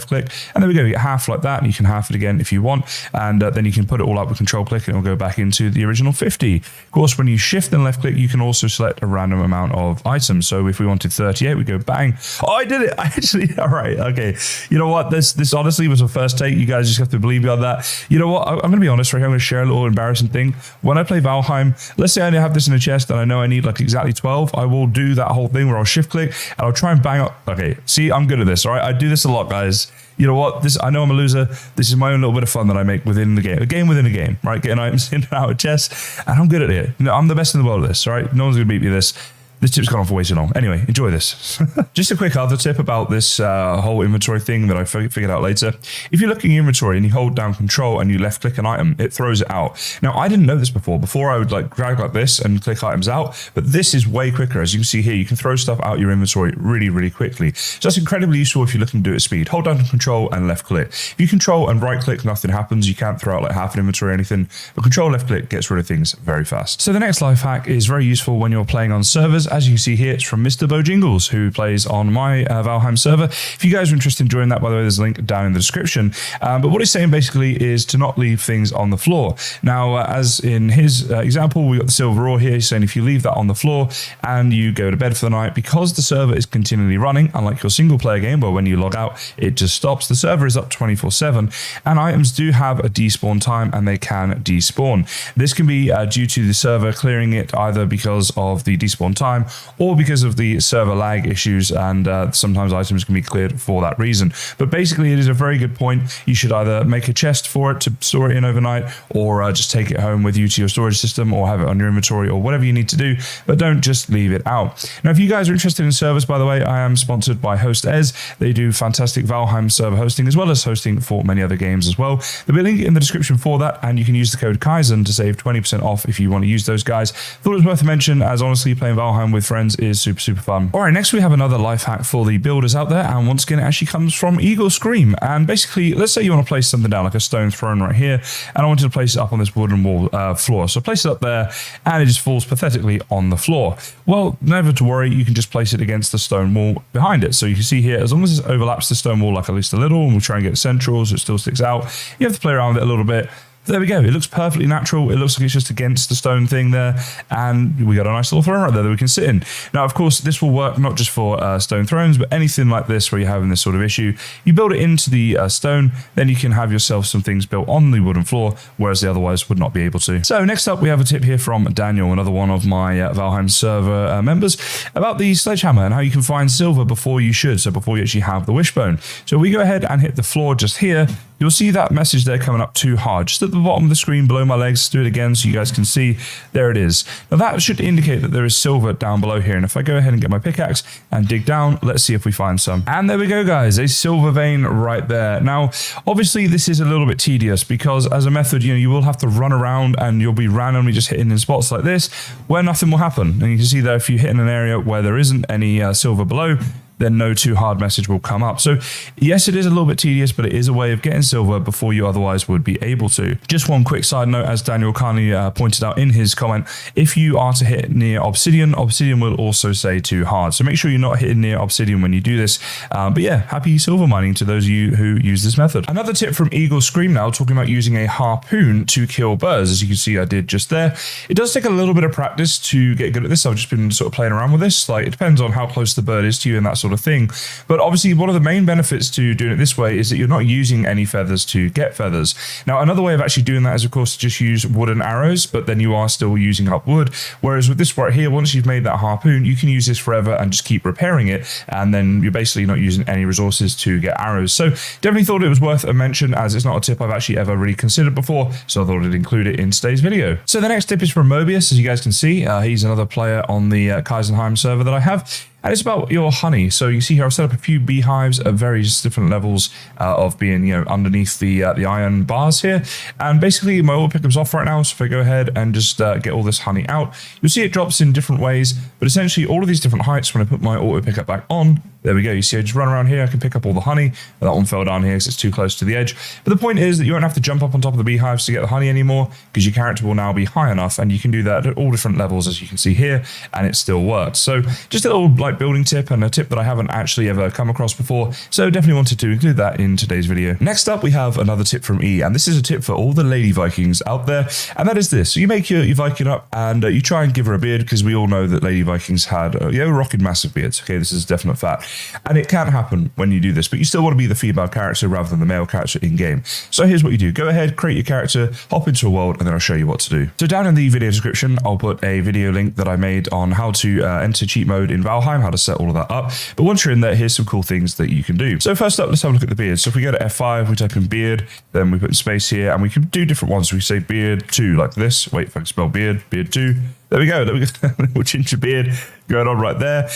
click, and there we go. You get half like that, and you can half it again if you want, and then you can put it all up with control click, and it'll go back into the original 50. Of course, when you shift and left click, you can also select a random amount of items. So if we wanted 38, we go bang. Oh, I did it. I actually, all right, okay. You know what? This honestly was a first take. You guys just have to believe me on that. You know what? I'm going to be honest right here. I'm going to share a little embarrassing thing. When I play Valheim, let's say I have this in a chest and I know I need like exactly 12. I will do that whole thing where I'll shift click and I'll try and bang up. Okay, see, I'm good at this, all right? I do this a lot, guys. You know what? I know I'm a loser. This is my own little bit of fun that I make within the game. A game within a game, right? Getting items in and out of chests. And I'm good at it. You know, I'm the best in the world at this, all right? No one's going to beat me at this. This tip's gone on for way too long. Anyway, enjoy this. Just a quick other tip about this whole inventory thing that I figured out later. If you're looking at inventory and you hold down control and you left click an item, it throws it out. Now, I didn't know this before. Before I would like drag like this and click items out, but this is way quicker. As you can see here, you can throw stuff out your inventory really, really quickly. So that's incredibly useful if you're looking to do it at speed. Hold down control and left click. If you control and right click, nothing happens. You can't throw out like half an inventory or anything, but control left click gets rid of things very fast. So the next life hack is very useful when you're playing on servers. As you can see here, it's from Mr. Bojingles, who plays on my Valheim server. If you guys are interested in joining that, by the way, there's a link down in the description. But what he's saying basically is to not leave things on the floor. Now, as in his example, we got the silver ore here. He's saying if you leave that on the floor and you go to bed for the night, because the server is continually running, unlike your single player game where when you log out, it just stops. The server is up 24/7, and items do have a despawn time and they can despawn. This can be due to the server clearing it either because of the despawn time or because of the server lag issues, and sometimes items can be cleared for that reason. But basically, it is a very good point. You should either make a chest for it to store it in overnight, or just take it home with you to your storage system, or have it on your inventory, or whatever you need to do, but don't just leave it out. Now, if you guys are interested in servers, by the way, I am sponsored by HostEz. They do fantastic Valheim server hosting, as well as hosting for many other games as well. There'll be a link in the description for that, and you can use the code Kaizen to save 20% off if you want to use those guys. Thought it was worth a mention, as honestly, playing Valheim with friends is super fun. All right, next we have another life hack for the builders out there, and once again it actually comes from Eagle Scream. And basically, let's say you want to place something down, like a stone throne right here, and I wanted to place it up on this wooden wall floor. So place it up there and it just falls pathetically on the floor. Well, never to worry, you can just place it against the stone wall behind it. So you can see here, as long as it overlaps the stone wall like at least a little, and we'll try and get it central so it still sticks out. You have to play around with it a little bit. There we go. It looks perfectly natural. It looks like it's just against the stone thing there. And we got a nice little throne right there that we can sit in. Now, of course, this will work not just for stone thrones, but anything like this where you're having this sort of issue. You build it into the stone, then you can have yourself some things built on the wooden floor, whereas they otherwise would not be able to. So next up, we have a tip here from Daniel, another one of my Valheim server members, about the sledgehammer and how you can find silver before you should. So before you actually have the wishbone. So we go ahead and hit the floor just here. You'll see that message there coming up too hard, just at the bottom of the screen below my legs. Do it again so you guys can see. There it is. Now that should indicate that there is silver down below here. And if I go ahead and get my pickaxe and dig down, let's see if we find some. And there we go, guys, a silver vein right there. Now, obviously this is a little bit tedious because as a method, you will have to run around and you'll be randomly just hitting in spots like this where nothing will happen. And you can see there, if you hit in an area where there isn't any silver below, then no too hard message will come up. So yes, it is a little bit tedious, but it is a way of getting silver before you otherwise would be able to. Just one quick side note, as Daniel kindly pointed out in his comment, if you are to hit near obsidian, obsidian will also say too hard. So make sure you're not hitting near obsidian when you do this. But yeah, happy silver mining to those of you who use this method. Another tip from Eagle Scream now, talking about using a harpoon to kill birds. As you can see, I did just there. It does take a little bit of practice to get good at this. I've just been sort of playing around with this. Like, it depends on how close the bird is to you and that sort of thing. But obviously, one of the main benefits to doing it this way is that you're not using any feathers to get feathers. Now, another way of actually doing that is, of course, to just use wooden arrows, but then you are still using up wood. Whereas with this right here, once you've made that harpoon, you can use this forever and just keep repairing it. And then you're basically not using any resources to get arrows. So definitely thought it was worth a mention, as it's not a tip I've actually ever really considered before. So I thought I'd include it in today's video. So the next tip is from Mobius. As you guys can see, he's another player on the Kaizenheim server that I have. and it's about your honey. So you see here I've set up a few beehives at various different levels of being, you know, underneath the iron bars here, and basically my auto pickup's off right now. So if I go ahead and just get all this honey out, you'll see it drops in different ways, but essentially all of these different heights, when I put my auto pickup back on, there we go. You see I just run around here, I can pick up all the honey. That one fell down here because it's too close to the edge. But the point is that you won't have to jump up on top of the beehives to get the honey anymore, because your character will now be high enough, and you can do that at all different levels, as you can see here, and it still works. So just a little like building tip, and a tip that I haven't actually ever come across before, so definitely wanted to include that in today's video. Next up, we have another tip from E, and this is a tip for all the lady Vikings out there, and that is this. So you make your Viking up, and you try and give her a beard, because we all know that lady Vikings had rocking massive beards. Okay, this is a definite fact, and it can happen when you do this, but you still want to be the female character rather than the male character in game. So here's what you do. Go ahead, create your character, hop into a world, and then I'll show you what to do. So down in the video description, I'll put a video link that I made on how to enter cheat mode in Valheim, how to set all of that up. But once you're in there, here's some cool things that you can do. So first up, let's have a look at the beard. So if we go to F5, we type in beard, then we put in space here, and we can do different ones. We say beard 2 like this. Wait, if I can spell beard 2. There we go. Little ginger beard going on right there.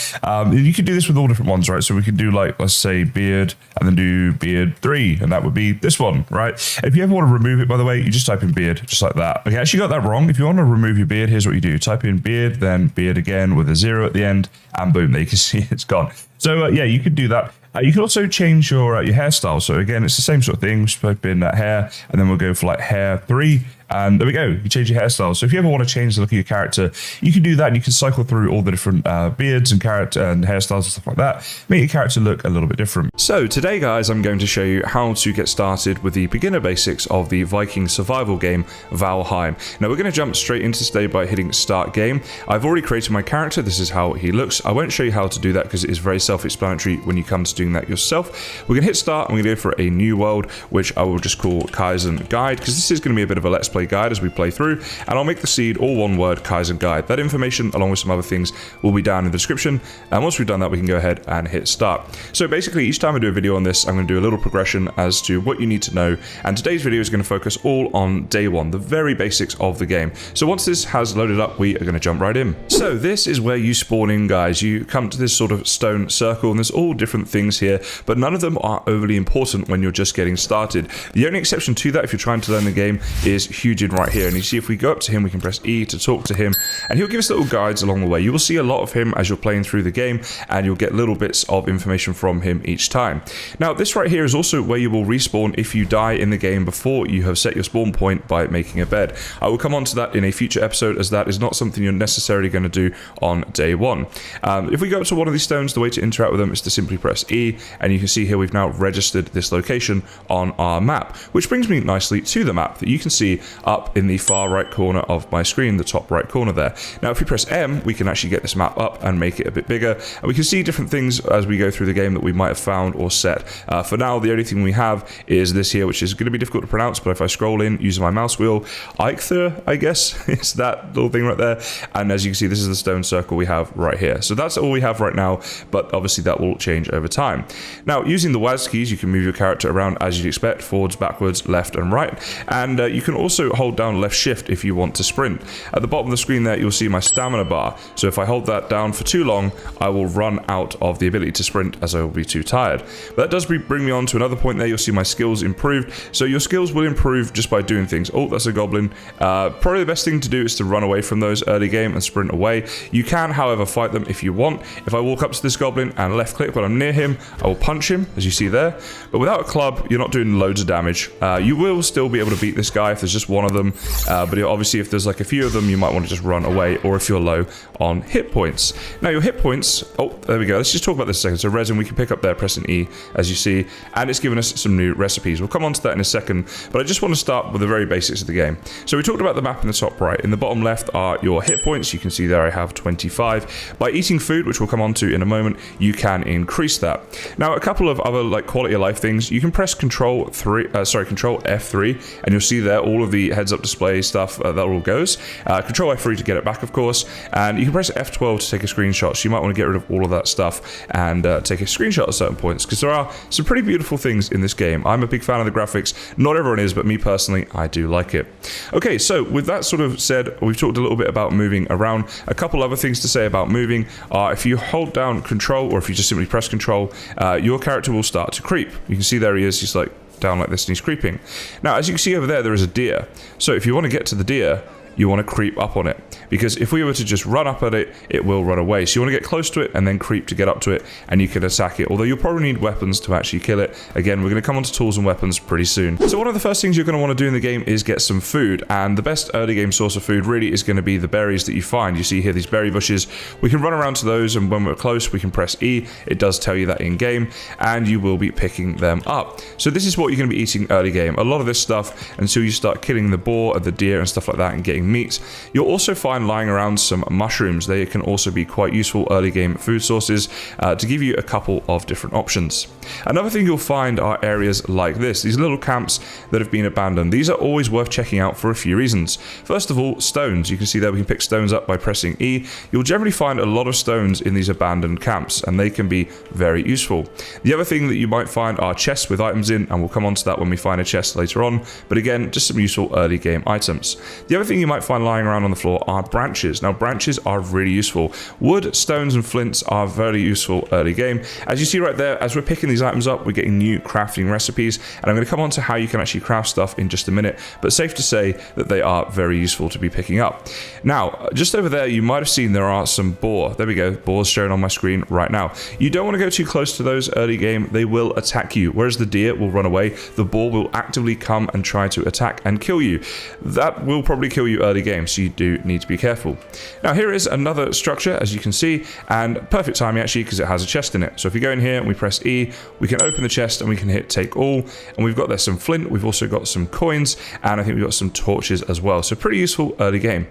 You can do this with all different ones, right? So we can do like, let's say beard, and then do beard 3, and that would be this one, right? If you ever want to remove it, by the way, you just type in beard, just like that. Okay, actually got that wrong. If you want to remove your beard, here's what you do. Type in beard, then beard again with a 0 at the end, and boom, there you can see it's gone. So yeah, you could do that. You can also change your hairstyle. So again, it's the same sort of thing. Just type in hair, and then we'll go for like hair 3. And there we go. You change your hairstyle. So if you ever want to change the look of your character, you can do that, and you can cycle through all the different beards and character and hairstyles and stuff like that. Make your character look a little bit different. So today, guys, I'm going to show you how to get started with the beginner basics of the Viking survival game Valheim. Now we're going to jump straight into today by hitting start game. I've already created my character. This is how he looks. I won't show you how to do that because it is very self-explanatory when you come to doing that yourself. We're going to hit start, and we're going to go for a new world, which I will just call Kaizen Guide, because this is going to be a bit of a let's play guide as we play through, and I'll make the seed all one word, Kaizen Guide. That information, along with some other things, will be down in the description, and once we've done that, we can go ahead and hit start. So basically, each time I do a video on this, I'm going to do a little progression as to what you need to know, and today's video is going to focus all on day one, the very basics of the game. So once this has loaded up, we are going to jump right in. So this is where you spawn in, guys. You come to this sort of stone circle, and there's all different things here, but none of them are overly important when you're just getting started. The only exception to that, if you're trying to learn the game, is Hugin right here. And you see, if we go up to him, we can press E to talk to him, and he'll give us little guides along the way. You will see a lot of him as you're playing through the game, and you'll get little bits of information from him each time. Now, this right here is also where you will respawn if you die in the game before you have set your spawn point by making a bed. I will come on to that in a future episode, as that is not something you're necessarily going to do on day one. If we go up to one of these stones, the way to interact with them is to simply press E, and you can see here we've now registered this location on our map, which brings me nicely to the map that you can see up in the far right corner of my screen, the top right corner there. Now, if we press M, we can actually get this map up and make it a bit bigger, and we can see different things as we go through the game that we might have found or set. For now, the only thing we have is this here, which is going to be difficult to pronounce, but if I scroll in using my mouse wheel, Eichther, I guess, it's that little thing right there, and as you can see, this is the stone circle we have right here. So that's all we have right now, but obviously that will change over time. Now, using the WASD keys, you can move your character around as you'd expect, forwards, backwards, left, and right, and you can also hold down left shift if you want to sprint. At the bottom of the screen there, you'll see my stamina bar, so if I hold that down for too long, I will run out of the ability to sprint, as I will be too tired. But that does bring me on to another point there. You'll see my skills improved, so your skills will improve just by doing things. Oh, that's a goblin. Probably the best thing to do is to run away from those early game and sprint away. You can, however, fight them if you want. If I walk up to this goblin and left click when I'm near him, I will punch him, as you see there. But without a club, you're not doing loads of damage. You will still be able to beat this guy if there's just one of them, but obviously if there's like a few of them, you might want to just run away, or if you're low on hit points. Now, your hit points, oh, there we go. Let's just talk about this a second. So resin, we can pick up there, pressing E, as you see, and it's given us some new recipes. We'll come on to that in a second, but I just want to start with the very basics of the game. So we talked about the map in the top right. In the bottom left are your hit points. You can see there I have 25. By eating food, which we'll come on to in a moment, you can increase that. Now, a couple of other like quality of life things. You can press Control F3, and you'll see there all of the the heads-up display stuff, that all goes. Control F3 to get it back, of course, and you can press F12 to take a screenshot, so you might want to get rid of all of that stuff and take a screenshot at certain points, because there are some pretty beautiful things in this game. I'm a big fan of the graphics. Not everyone is, but me personally, I do like it. Okay, so with that sort of said, we've talked a little bit about moving around. A couple other things to say about moving are if you hold down Control, or if you just simply press Control, your character will start to creep. You can see there he is, he's like down like this and he's creeping. Now, as you can see over there, there is a deer. So if you want to get to the deer, you want to creep up on it, because if we were to just run up at it, it will run away. So you want to get close to it and then creep to get up to it, and you can attack it, although you'll probably need weapons to actually kill it. Again, we're going to come on to tools and weapons pretty soon. So one of the first things you're going to want to do in the game is get some food, and the best early game source of food really is going to be the berries that you find. You see here these berry bushes. We can run around to those, and when we're close, we can press E. It does tell you that in game, and you will be picking them up. So this is what you're going to be eating early game. A lot of this stuff until you start killing the boar and the deer and stuff like that and getting meat. You'll also find lying around some mushrooms. They can also be quite useful early game food sources to give you a couple of different options. Another thing you'll find are areas like this, these little camps that have been abandoned. These are always worth checking out for a few reasons. First of all, stones. You can see there we can pick stones up by pressing E. You'll generally find a lot of stones in these abandoned camps, and they can be very useful. The other thing that you might find are chests with items in, and we'll come on to that when we find a chest later on, but again, just some useful early game items. The other thing you might find lying around on the floor are branches. Now, branches are really useful. Wood, stones, and flints are very useful early game. As you see right there, as we're picking these items up, we're getting new crafting recipes, and I'm going to come on to how you can actually craft stuff in just a minute, but safe to say that they are very useful to be picking up. Now, just over there, you might have seen there are some boar. There we go, boars shown on my screen right now. You don't want to go too close to those early game. They will attack you, whereas the deer will run away. The boar will actively come and try to attack and kill you. That will probably kill you early game, so you do need to be careful. Now, here is another structure, as you can see, and perfect timing actually, because it has a chest in it. So if we go in here and we press E, we can open the chest and we can hit take all, and we've got there some flint, we've also got some coins, and I think we've got some torches as well. So pretty useful early game.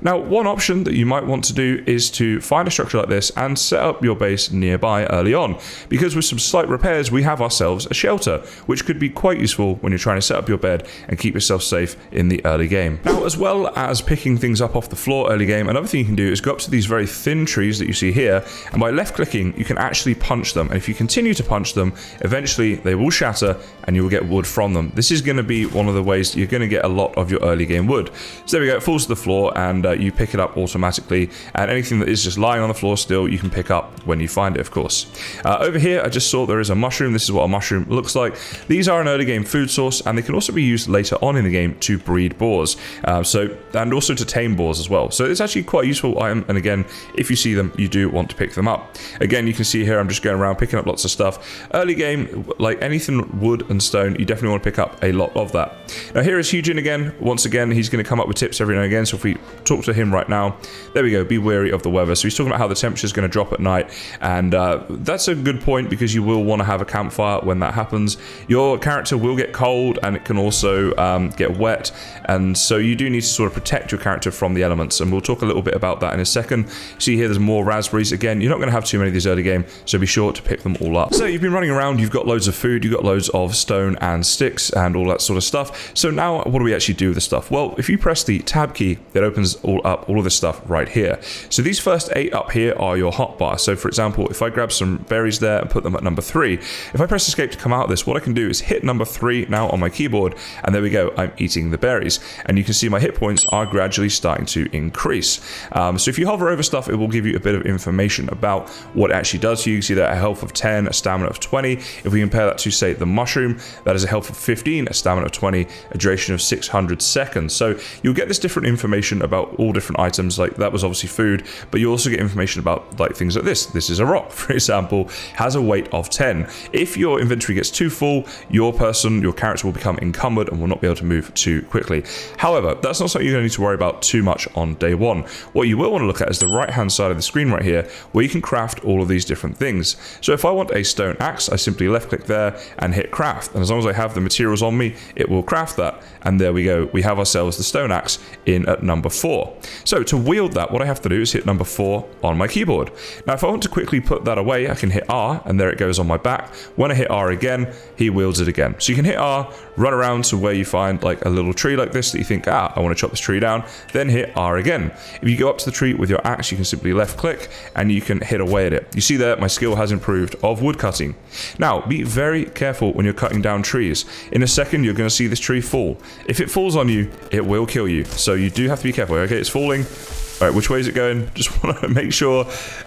Now, one option that you might want to do is to find a structure like this and set up your base nearby early on, because with some slight repairs, we have ourselves a shelter, which could be quite useful when you're trying to set up your bed and keep yourself safe in the early game. Now, as well as picking things up off the floor early game, another thing you can do is go up to these very thin trees that you see here, and by left clicking you can actually punch them, and if you continue to punch them, eventually they will shatter and you will get wood from them. This is going to be one of the ways that you're going to get a lot of your early game wood. So there we go, it falls to the floor, and you pick it up automatically, and anything that is just lying on the floor still, you can pick up when you find it, of course. Over here I just saw there is a mushroom. This is what a mushroom looks like. These are an early game food source, and they can also be used later on in the game to breed boars, and also to tame boars as well. So it's actually quite a useful item, and again, if you see them, you do want to pick them up. Again, you can see here I'm just going around picking up lots of stuff. Early game, like anything wood and stone, you definitely want to pick up a lot of that. Now here is Hugin again. Once again, he's going to come up with tips every now and again, so if we talk to him right now, there we go, be wary of the weather. So he's talking about how the temperature is going to drop at night, and that's a good point, because you will want to have a campfire when that happens. Your character will get cold, and it can also get wet, and so you do need to sort of protect your character from the elements, and we'll talk a little bit about that in a second. See here, there's more raspberries. Again, you're not going to have too many of these early game, so be sure to pick them all up. So you've been running around, you've got loads of food, you've got loads of stone and sticks and all that sort of stuff. So now what do we actually do with the stuff? Well, if you press the tab key, it opens all of this stuff right here. So these first 8 up here are your hotbar. So for example, if I grab some berries there and put them at number 3, if I press escape to come out of this, what I can do is hit number 3 now on my keyboard, and there we go, I'm eating the berries, and you can see my hit points are gradually starting to increase. So if you hover over stuff, it will give you a bit of information about what it actually does to you. You see that a health of 10, a stamina of 20. If we compare that to, say, the mushroom, that is a health of 15, a stamina of 20, a duration of 600 seconds. So you'll get this different information about all different items. Like that was obviously food, but you also get information about like things like this. This is a rock, for example, has a weight of 10. If your inventory gets too full, your character will become encumbered and will not be able to move too quickly. However, that's not something something you're going to need to worry about too much on day one. What you will want to look at is the right-hand side of the screen right here, where you can craft all of these different things. So if I want a stone axe, I simply left-click there and hit craft. And as long as I have the materials on me, it will craft that. And there we go. We have ourselves the stone axe in at number 4. So to wield that, what I have to do is hit number 4 on my keyboard. Now, if I want to quickly put that away, I can hit R, and there it goes on my back. When I hit R again, he wields it again. So you can hit R, run around to where you find like a little tree like this that you think, I want to chop this tree down, then hit R again. If you go up to the tree with your axe, you can simply left click and you can hit away at it. You see there, my skill has improved of wood cutting. Now, be very careful when you're cutting down trees. In a second, you're going to see this tree fall. If it falls on you, it will kill you. So you do have to be careful. Okay, it's falling. All right, which way is it going? Just want to make sure.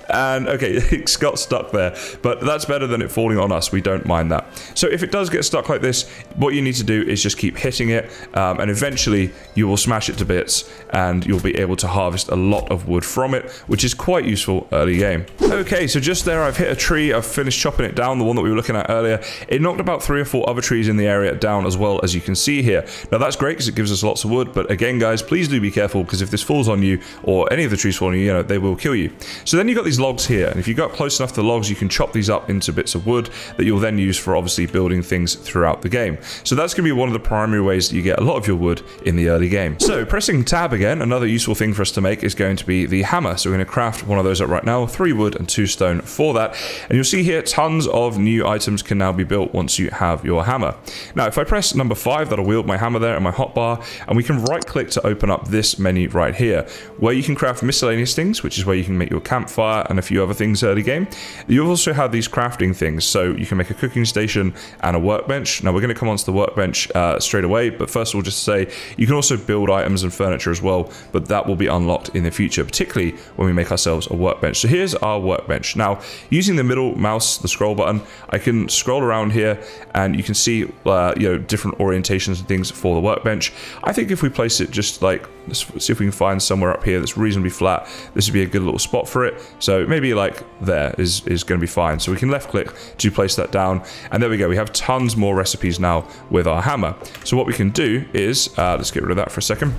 And okay, it's got stuck there, but that's better than it falling on us. We don't mind that. So if it does get stuck like this, what you need to do is just keep hitting it, and eventually you will smash it to bits and you'll be able to harvest a lot of wood from it, which is quite useful early game. Okay, so just there I've hit a tree. I've finished chopping it down, the one that we were looking at earlier. It knocked about 3 or 4 other trees in the area down as well, as you can see here. Now that's great because it gives us lots of wood, but again guys, please do be careful, because if this falls on you or any of the trees fall on you, they will kill you. So then you've got these logs here, and if you got close enough to the logs, you can chop these up into bits of wood that you'll then use for obviously building things throughout the game. So that's going to be one of the primary ways that you get a lot of your wood in the early game. So pressing tab again, another useful thing for us to make is going to be the hammer. So we're going to craft one of those up right now, 3 wood and 2 stone for that. And you'll see here tons of new items can now be built once you have your hammer. Now if I press number 5, that'll wield my hammer there and my hotbar, and we can right click to open up this menu right here, where you can craft miscellaneous things, which is where you can make your campfire and a few other things early game. You also have these crafting things, so you can make a cooking station and a workbench. Now we're going to come onto the workbench straight away, but first of all, just to say you can also build items and furniture as well, but that will be unlocked in the future, particularly when we make ourselves a workbench. So here's our workbench. Now using the middle mouse, the scroll button, I can scroll around here and you can see different orientations and things for the workbench. I think if we place it just like, let's see if we can find somewhere up here that's reasonably flat, this would be a good little spot for it. So maybe like there is going to be fine. So we can left click to place that down, and there we go. We have tons more recipes now with our hammer. So what we can do is let's get rid of that for a second.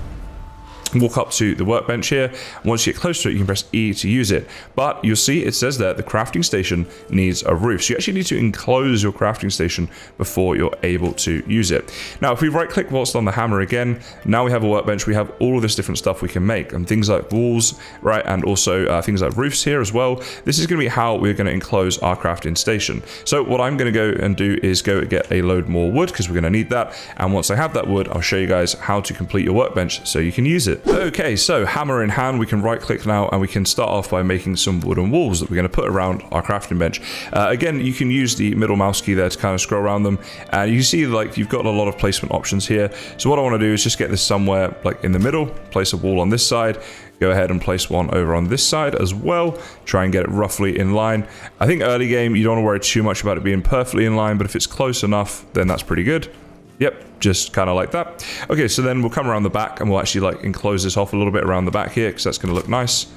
Walk up to the workbench here. Once you get close to it, you can press E to use it. But you'll see it says there the crafting station needs a roof. So you actually need to enclose your crafting station before you're able to use it. Now, if we right click whilst on the hammer again, now we have a workbench. We have all of this different stuff we can make, and things like walls, right? And also things like roofs here as well. This is going to be how we're going to enclose our crafting station. So what I'm going to go and do is go get a load more wood, because we're going to need that. And once I have that wood, I'll show you guys how to complete your workbench so you can use it. Okay, so hammer in hand, we can right click now and we can start off by making some wooden walls that we're going to put around our crafting bench. Again, you can use the middle mouse key there to kind of scroll around them, and you see like you've got a lot of placement options here. So what I want to do is just get this somewhere like in the middle, place a wall on this side, go ahead and place one over on this side as well, try and get it roughly in line. I think early game you don't want to worry too much about it being perfectly in line, but if it's close enough, then that's pretty good. Yep, just kind of like that. Okay, so then we'll come around the back and we'll actually like enclose this off a little bit around the back here, because that's going to look nice.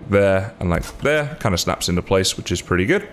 There and like there, kind of snaps into place, which is pretty good.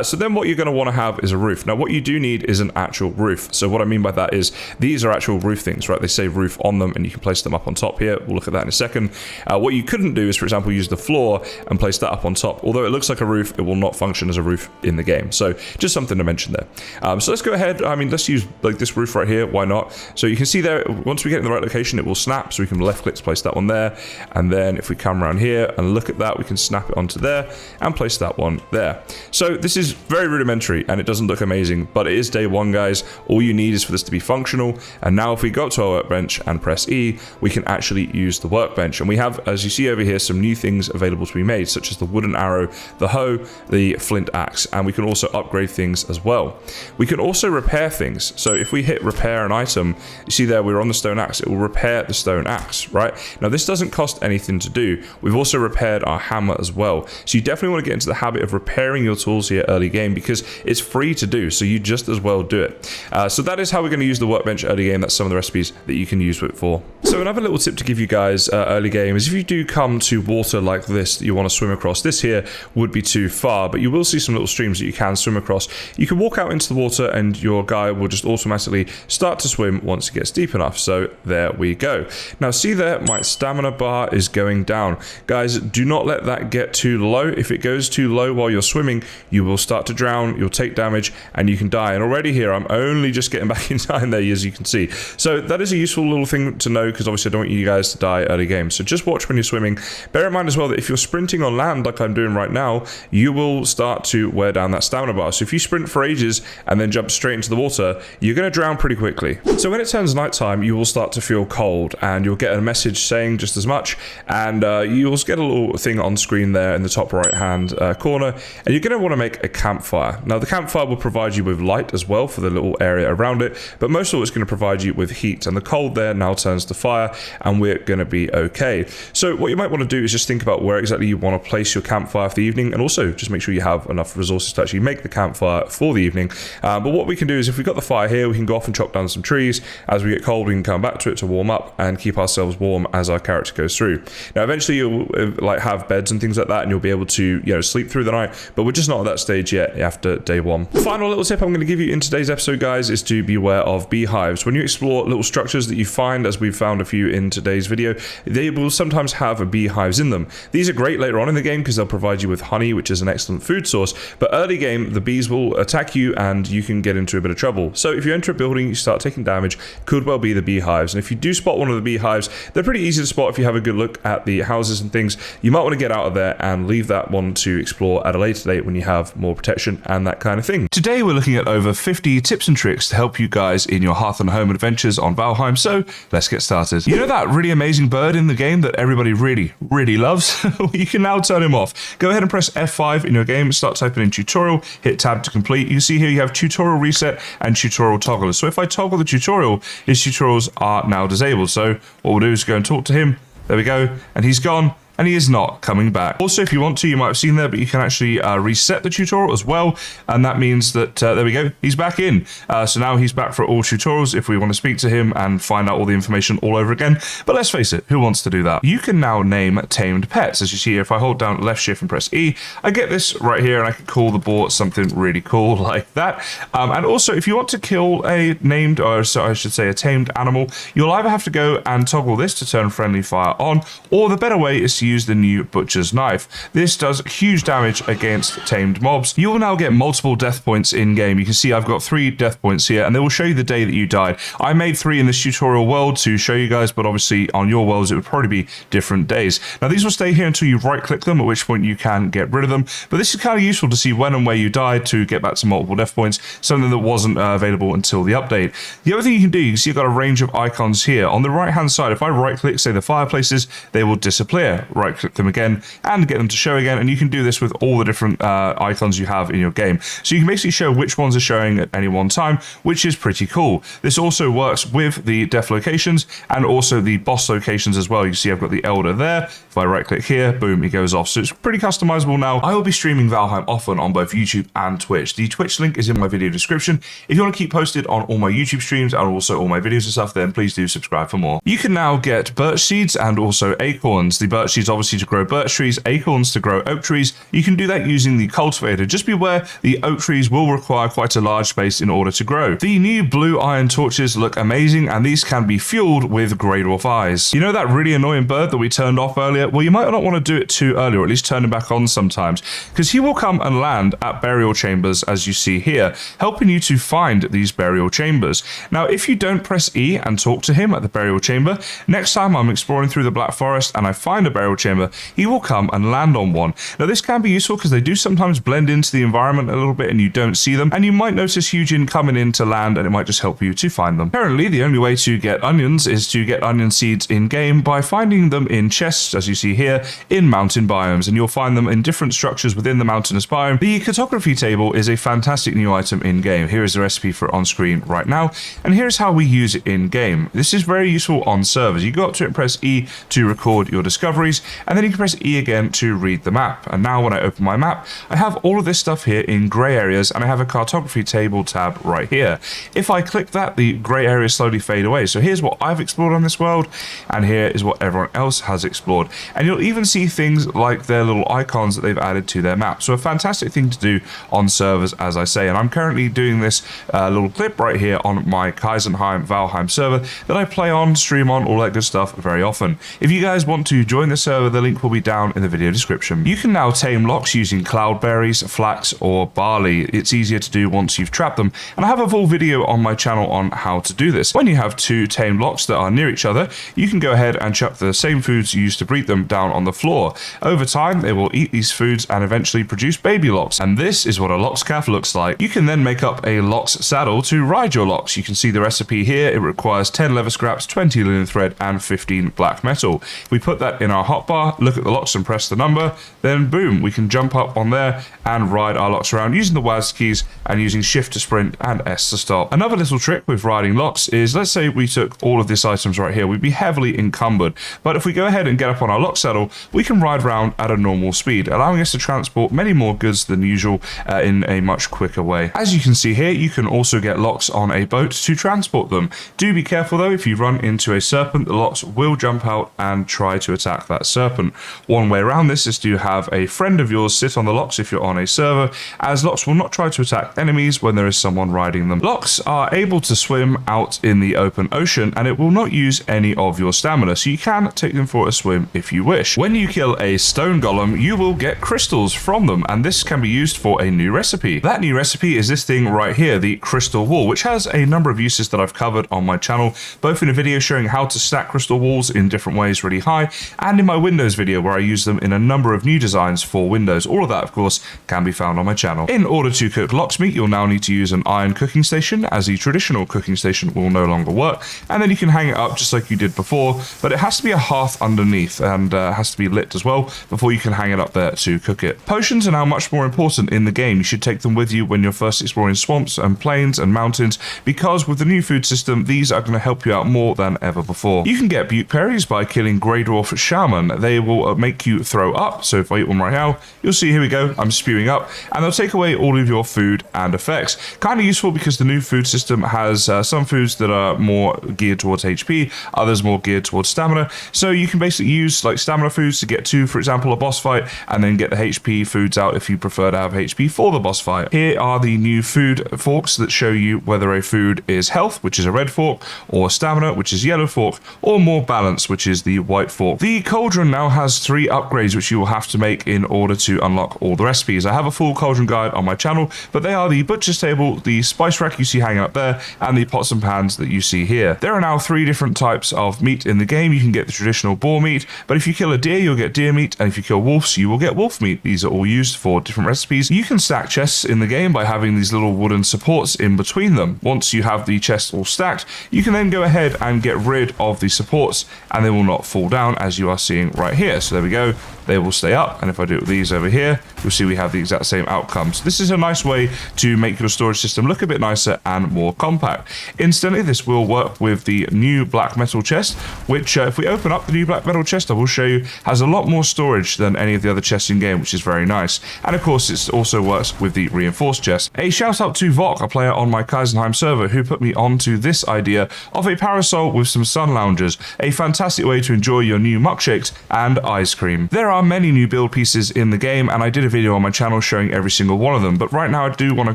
So then what you're going to want to have is a roof. Now what you do need is an actual roof. So what I mean by that is these are actual roof things, right? They say roof on them and you can place them up on top here. We'll look at that in a second. What you couldn't do is, for example, use the floor and place that up on top. Although it looks like a roof, it will not function as a roof in the game. So just something to mention there. So let's go ahead. I mean, let's use like this roof right here. Why not? So you can see there, once we get in the right location, it will snap. So we can left click to place that one there. And then if we come around here and look at that, we can snap it onto there and place that one there. So this is very rudimentary and it doesn't look amazing, but it is day one, guys. All you need is for this to be functional. And now if we go to our workbench and press E, we can actually use the workbench. And we have, as you see over here, some new things available to be made, such as the wooden arrow, the hoe, the flint axe, and we can also upgrade things as well. We can also repair things. So if we hit repair an item, you see there we're on the stone axe, it will repair the stone axe, right? Now this doesn't cost anything to do. We've also repaired our hammer as well. So you definitely want to get into the habit of repairing your tools here early game, because it's free to do, so you just as well do it. So that is how we're going to use the workbench early game. That's some of the recipes that you can use it for. So another little tip to give you guys early game is if you do come to water like this that you want to swim across, this here would be too far, but you will see some little streams that you can swim across. You can walk out into the water and your guy will just automatically start to swim once it gets deep enough. So there we go. Now see there, my stamina bar is going down. Guys, do not let that get too low. If it goes too low while you're swimming, you will start to drown, you'll take damage, and you can die. And already here, I'm only just getting back in time there, as you can see. So that is a useful little thing to know, because obviously I don't want you guys to die early game. So just watch when you're swimming. Bear in mind as well that if you're sprinting on land like I'm doing right now, you will start to wear down that stamina bar. So if you sprint for ages and then jump straight into the water, you're going to drown pretty quickly. So when it turns nighttime, you will start to feel cold, and you'll get a message saying just as much, and you'll get a little thing on screen there in the top right hand corner, and you're going to want to make a campfire. Now the campfire will provide you with light as well for the little area around it, but most of all it's going to provide you with heat, and the cold there now turns to fire, and we're going to be okay. So what you might want to do is just think about where exactly you want to place your campfire for the evening, and also just make sure you have enough resources to actually make the campfire for the evening. But what we can do is if we've got the fire here, we can go off and chop down some trees. As we get cold, we can come back to it to warm up and keep ourselves warm as our character goes through. Now eventually you'll like have beds and things like that, and you'll be able to, you know, sleep through the night, but we're just not at that stage yet after day one. The final little tip I'm going to give you in today's episode, guys, is to beware of beehives. When you explore little structures that you find, as we've found a few in today's video, they will sometimes have beehives in them. These are great later on in the game because they'll provide you with honey, which is an excellent food source, but early game the bees will attack you and you can get into a bit of trouble. So if you enter a building, you start taking damage, could well be the beehives. And if you do spot one of the beehives, they're pretty easy to spot if you have a good look at the houses and things. You might want to get out of there and leave that one to explore at a later date when you have more protection and that kind of thing. Today we're looking at over 50 tips and tricks to help you guys in your hearth and home adventures on Valheim, so let's get started. You know that really amazing bird in the game that everybody really loves? You can now turn him off. Go ahead and press F5 in your game, start typing in tutorial, hit tab to complete. You can see here you have tutorial reset and tutorial toggle. So if I toggle the tutorial, his tutorials are now disabled. So what we'll do is go and talk to him. There we go, and he's gone. And he is not coming back. Also, if you want to, you might have seen there, but you can actually reset the tutorial as well. And that means that, there we go, he's back in. So now he's back for all tutorials if we want to speak to him and find out all the information all over again. But let's face it, who wants to do that? You can now name tamed pets. As you see here, if I hold down left shift and press E, I get this right here, and I can call the boar something really cool like that. And also, if you want to kill a named, or so I should say a tamed animal, you'll either have to go and toggle this to turn friendly fire on, or the better way is to use the new butcher's knife. This does huge damage against tamed mobs. You will now get multiple death points in game. You can see I've got 3 death points here, and they will show you the day that you died. I made 3 in this tutorial world to show you guys, but obviously on your worlds it would probably be different days. Now these will stay here until you right click them, at which point you can get rid of them, but this is kind of useful to see when and where you died to get back to multiple death points, something that wasn't available until the update. The other thing you can do, you can see I've got a range of icons here. On the right hand side, if I right click, say the fireplaces, they will disappear. Right click them again and get them to show again, and you can do this with all the different icons you have in your game. So you can basically show which ones are showing at any one time, which is pretty cool. This also works with the death locations and also the boss locations as well. You see I've got the elder there. If I right click here, boom, he goes off. So it's pretty customizable now. I will be streaming Valheim often on both YouTube and Twitch. The Twitch link is in my video description. If you want to keep posted on all my YouTube streams and also all my videos and stuff, then please do subscribe for more. You can now get birch seeds and also acorns. The birch seeds obviously to grow birch trees, acorns to grow oak trees. You can do that using the cultivator. Just beware, the oak trees will require quite a large space in order to grow. The new blue iron torches look amazing, and these can be fueled with grey dwarf eyes. You know that really annoying bird that we turned off earlier? Well, you might not want to do it too early, or at least turn him back on sometimes, because he will come and land at burial chambers, as you see here, helping you to find these burial chambers. Now, if you don't press E and talk to him at the burial chamber, next time I'm exploring through the Black Forest and I find a burial chamber, he will come and land on one. Now this can be useful because they do sometimes blend into the environment a little bit and you don't see them, and you might notice Hugin coming in to land, and it might just help you to find them. Currently, the only way to get onions is to get onion seeds in game by finding them in chests, as you see here, in mountain biomes, and you'll find them in different structures within the mountainous biome. The cartography table is a fantastic new item in game. Here is the recipe for it on screen right now, and here's how we use it in game. This is very useful on servers. You go up to it and press E to record your discoveries. menus, and then you can press E again to read the map. And now when I open my map, I have all of this stuff here in grey areas, and I have a cartography table tab right here. If I click that, the grey areas slowly fade away. So here's what I've explored on this world, and here is what everyone else has explored. And you'll even see things like their little icons that they've added to their map. So a fantastic thing to do on servers, as I say. And I'm currently doing this little clip right here on my Valheim server that I play on, stream on, all that good stuff very often. If you guys want to join the server, the link will be down in the video description. You can now tame locks using cloudberries, flax, or barley. It's easier to do once you've trapped them, and I have a full video on my channel on how to do this. When you have two tamed locks that are near each other, you can go ahead and chuck the same foods you used to breed them down on the floor. Over time, they will eat these foods and eventually produce baby locks, and this is what a lock's calf looks like. You can then make up a lock's saddle to ride your locks. You can see the recipe here. It requires 10 leather scraps, 20 linen thread, and 15 black metal. If we put that in our hotbar, look at the locks and press the number, then boom, we can jump up on there and ride our locks around using the WASD keys and using shift to sprint and S to stop. Another little trick with riding locks is, let's say we took all of these items right here, we'd be heavily encumbered. But if we go ahead and get up on our lock saddle, we can ride around at a normal speed, allowing us to transport many more goods than usual in a much quicker way. As you can see here, you can also get locks on a boat to transport them. Do be careful though, if you run into a serpent, the locks will jump out and try to attack that serpent. One way around this is to have a friend of yours sit on the locks if you're on a server, as locks will not try to attack enemies when there is someone riding them. Locks are able to swim out in the open ocean, and it will not use any of your stamina, so you can take them for a swim if you wish. When you kill a stone golem, you will get crystals from them, and this can be used for a new recipe. That new recipe is this thing right here, the crystal wall, which has a number of uses that I've covered on my channel, both in a video showing how to stack crystal walls in different ways really high, and in my Windows video where I use them in a number of new designs for Windows. All of that, of course, can be found on my channel. In order to cook lox meat, you'll now need to use an iron cooking station, as the traditional cooking station will no longer work, and then you can hang it up just like you did before, but it has to be a hearth underneath, and has to be lit as well before you can hang it up there to cook it. Potions are now much more important in the game. You should take them with you when you're first exploring swamps and plains and mountains, because with the new food system, these are going to help you out more than ever before. You can get butte berries by killing Grey Dwarf Shaman. They will make you throw up, so if I eat one right now, you'll see, here we go, I'm spewing up, and they'll take away all of your food and effects. Kind of useful because the new food system has some foods that are more geared towards HP, others more geared towards stamina, so you can basically use like stamina foods to get to, for example, a boss fight, and then get the HP foods out if you prefer to have HP for the boss fight. Here are the new food forks that show you whether a food is health, which is a red fork, or stamina, which is yellow fork, or more balance, which is the white fork. The cauldron now has 3 upgrades which you will have to make in order to unlock all the recipes. I have a full cauldron guide on my channel, but they are the butcher's table, the spice rack you see hanging up there, and the pots and pans that you see here. There are now 3 different types of meat in the game. You can get the traditional boar meat, but if you kill a deer, you'll get deer meat, and if you kill wolves, you will get wolf meat. These are all used for different recipes. You can stack chests in the game by having these little wooden supports in between them. Once you have the chests all stacked, you can then go ahead and get rid of the supports, and they will not fall down, as you are seeing right here. So there we go, they will stay up, and if I do it with these over here, you'll see we have the exact same outcomes. This is a nice way to make your storage system look a bit nicer and more compact. Instantly, this will work with the new black metal chest, which if we open up the new black metal chest, I will show you, has a lot more storage than any of the other chests in game, which is very nice. And of course, it also works with the reinforced chest. A shout out to Vok, a player on my Valheim server, who put me onto this idea of a parasol with some sun loungers, a fantastic way to enjoy your new milkshakes and ice cream. There are many new build pieces in the game, and I did a video on my channel showing every single one of them, but right now I do want to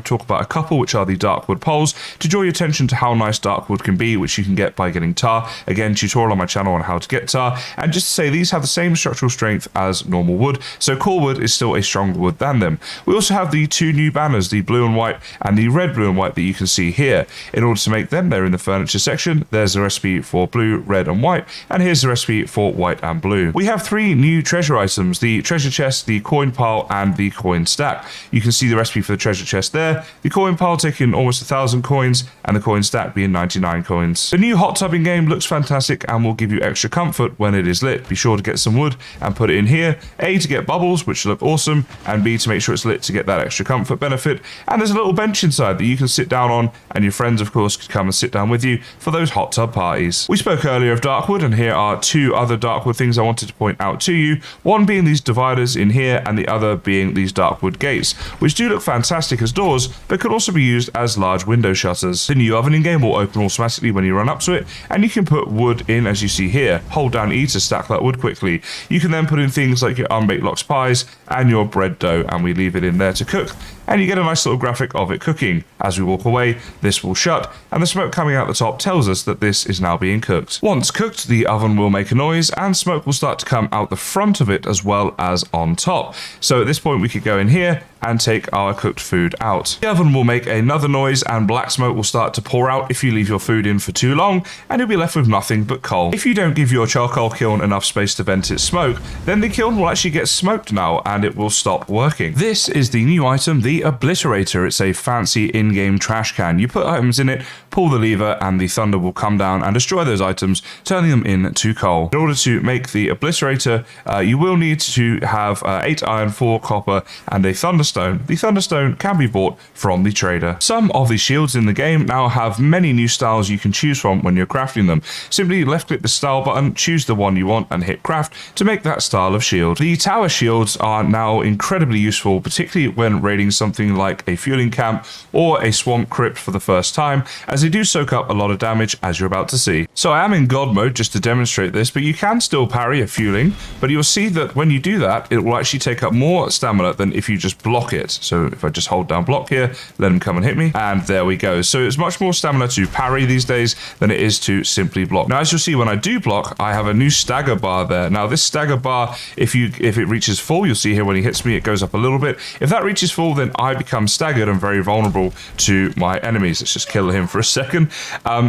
talk about a couple, which are the darkwood poles, to draw your attention to how nice darkwood can be, which you can get by getting tar. Again, tutorial on my channel on how to get tar, and just to say, these have the same structural strength as normal wood, so core wood is still a stronger wood than them. We also have the 2 new banners, the blue and white and the red, blue and white, that you can see here. In order to make them, they're in the furniture section. There's the recipe for blue, red and white, and here's the recipe for white and blue. We have 3 new treasure items items: the treasure chest, the coin pile, and the coin stack. You can see the recipe for the treasure chest there. The coin pile taking almost 1,000 coins, and the coin stack being 99 coins. The new hot tub in game looks fantastic and will give you extra comfort when it is lit. Be sure to get some wood and put it in here. A, to get bubbles, which look awesome, and B, to make sure it's lit to get that extra comfort benefit. And there's a little bench inside that you can sit down on, and your friends, of course, could come and sit down with you for those hot tub parties. We spoke earlier of darkwood, and here are two other darkwood things I wanted to point out to you. One being these dividers in here, and the other being these darkwood gates, which do look fantastic as doors, but could also be used as large window shutters. The new oven in game will open automatically when you run up to it, and you can put wood in, as you see here. Hold down E to stack that wood quickly. You can then put in things like your unbaked lox pies and your bread dough, and we leave it in there to cook, and you get a nice little graphic of it cooking. As we walk away, this will shut, and the smoke coming out the top tells us that this is now being cooked. Once cooked, the oven will make a noise, and smoke will start to come out the front of it as well as on top. So at this point, we could go in here and take our cooked food out. The oven will make another noise, and black smoke will start to pour out if you leave your food in for too long, and you'll be left with nothing but coal. If you don't give your charcoal kiln enough space to vent its smoke, then the kiln will actually get smoked now, and it will stop working. This is the new item, the Obliterator. It's a fancy in-game trash can. You put items in it, pull the lever, and the thunder will come down and destroy those items, turning them into coal. In order to make the Obliterator, you will need to have 8 iron, 4 copper, and a thunderstone. The thunderstone can be bought from the trader. Some of the shields in the game now have many new styles you can choose from when you're crafting them. Simply left click the style button, choose the one you want, and hit craft to make that style of shield. The tower shields are now incredibly useful, particularly when raiding something like a fueling camp or a swamp crypt for the first time, as they do soak up a lot of damage, as you're about to see. So I am in god mode just to demonstrate this, but you can still parry a fueling, but you'll see that when you do that, it will actually take up more stamina than if you just block it. So if I just hold down block here, let him come and hit me, and there we go. So it's much more stamina to parry these days than it is to simply block. Now, as you'll see, when I do block, I have a new stagger bar there. Now, this stagger bar, if it reaches full, you'll see here when he hits me, it goes up a little bit. If that reaches full, then I become staggered and very vulnerable to my enemies. Let's just kill him for a second.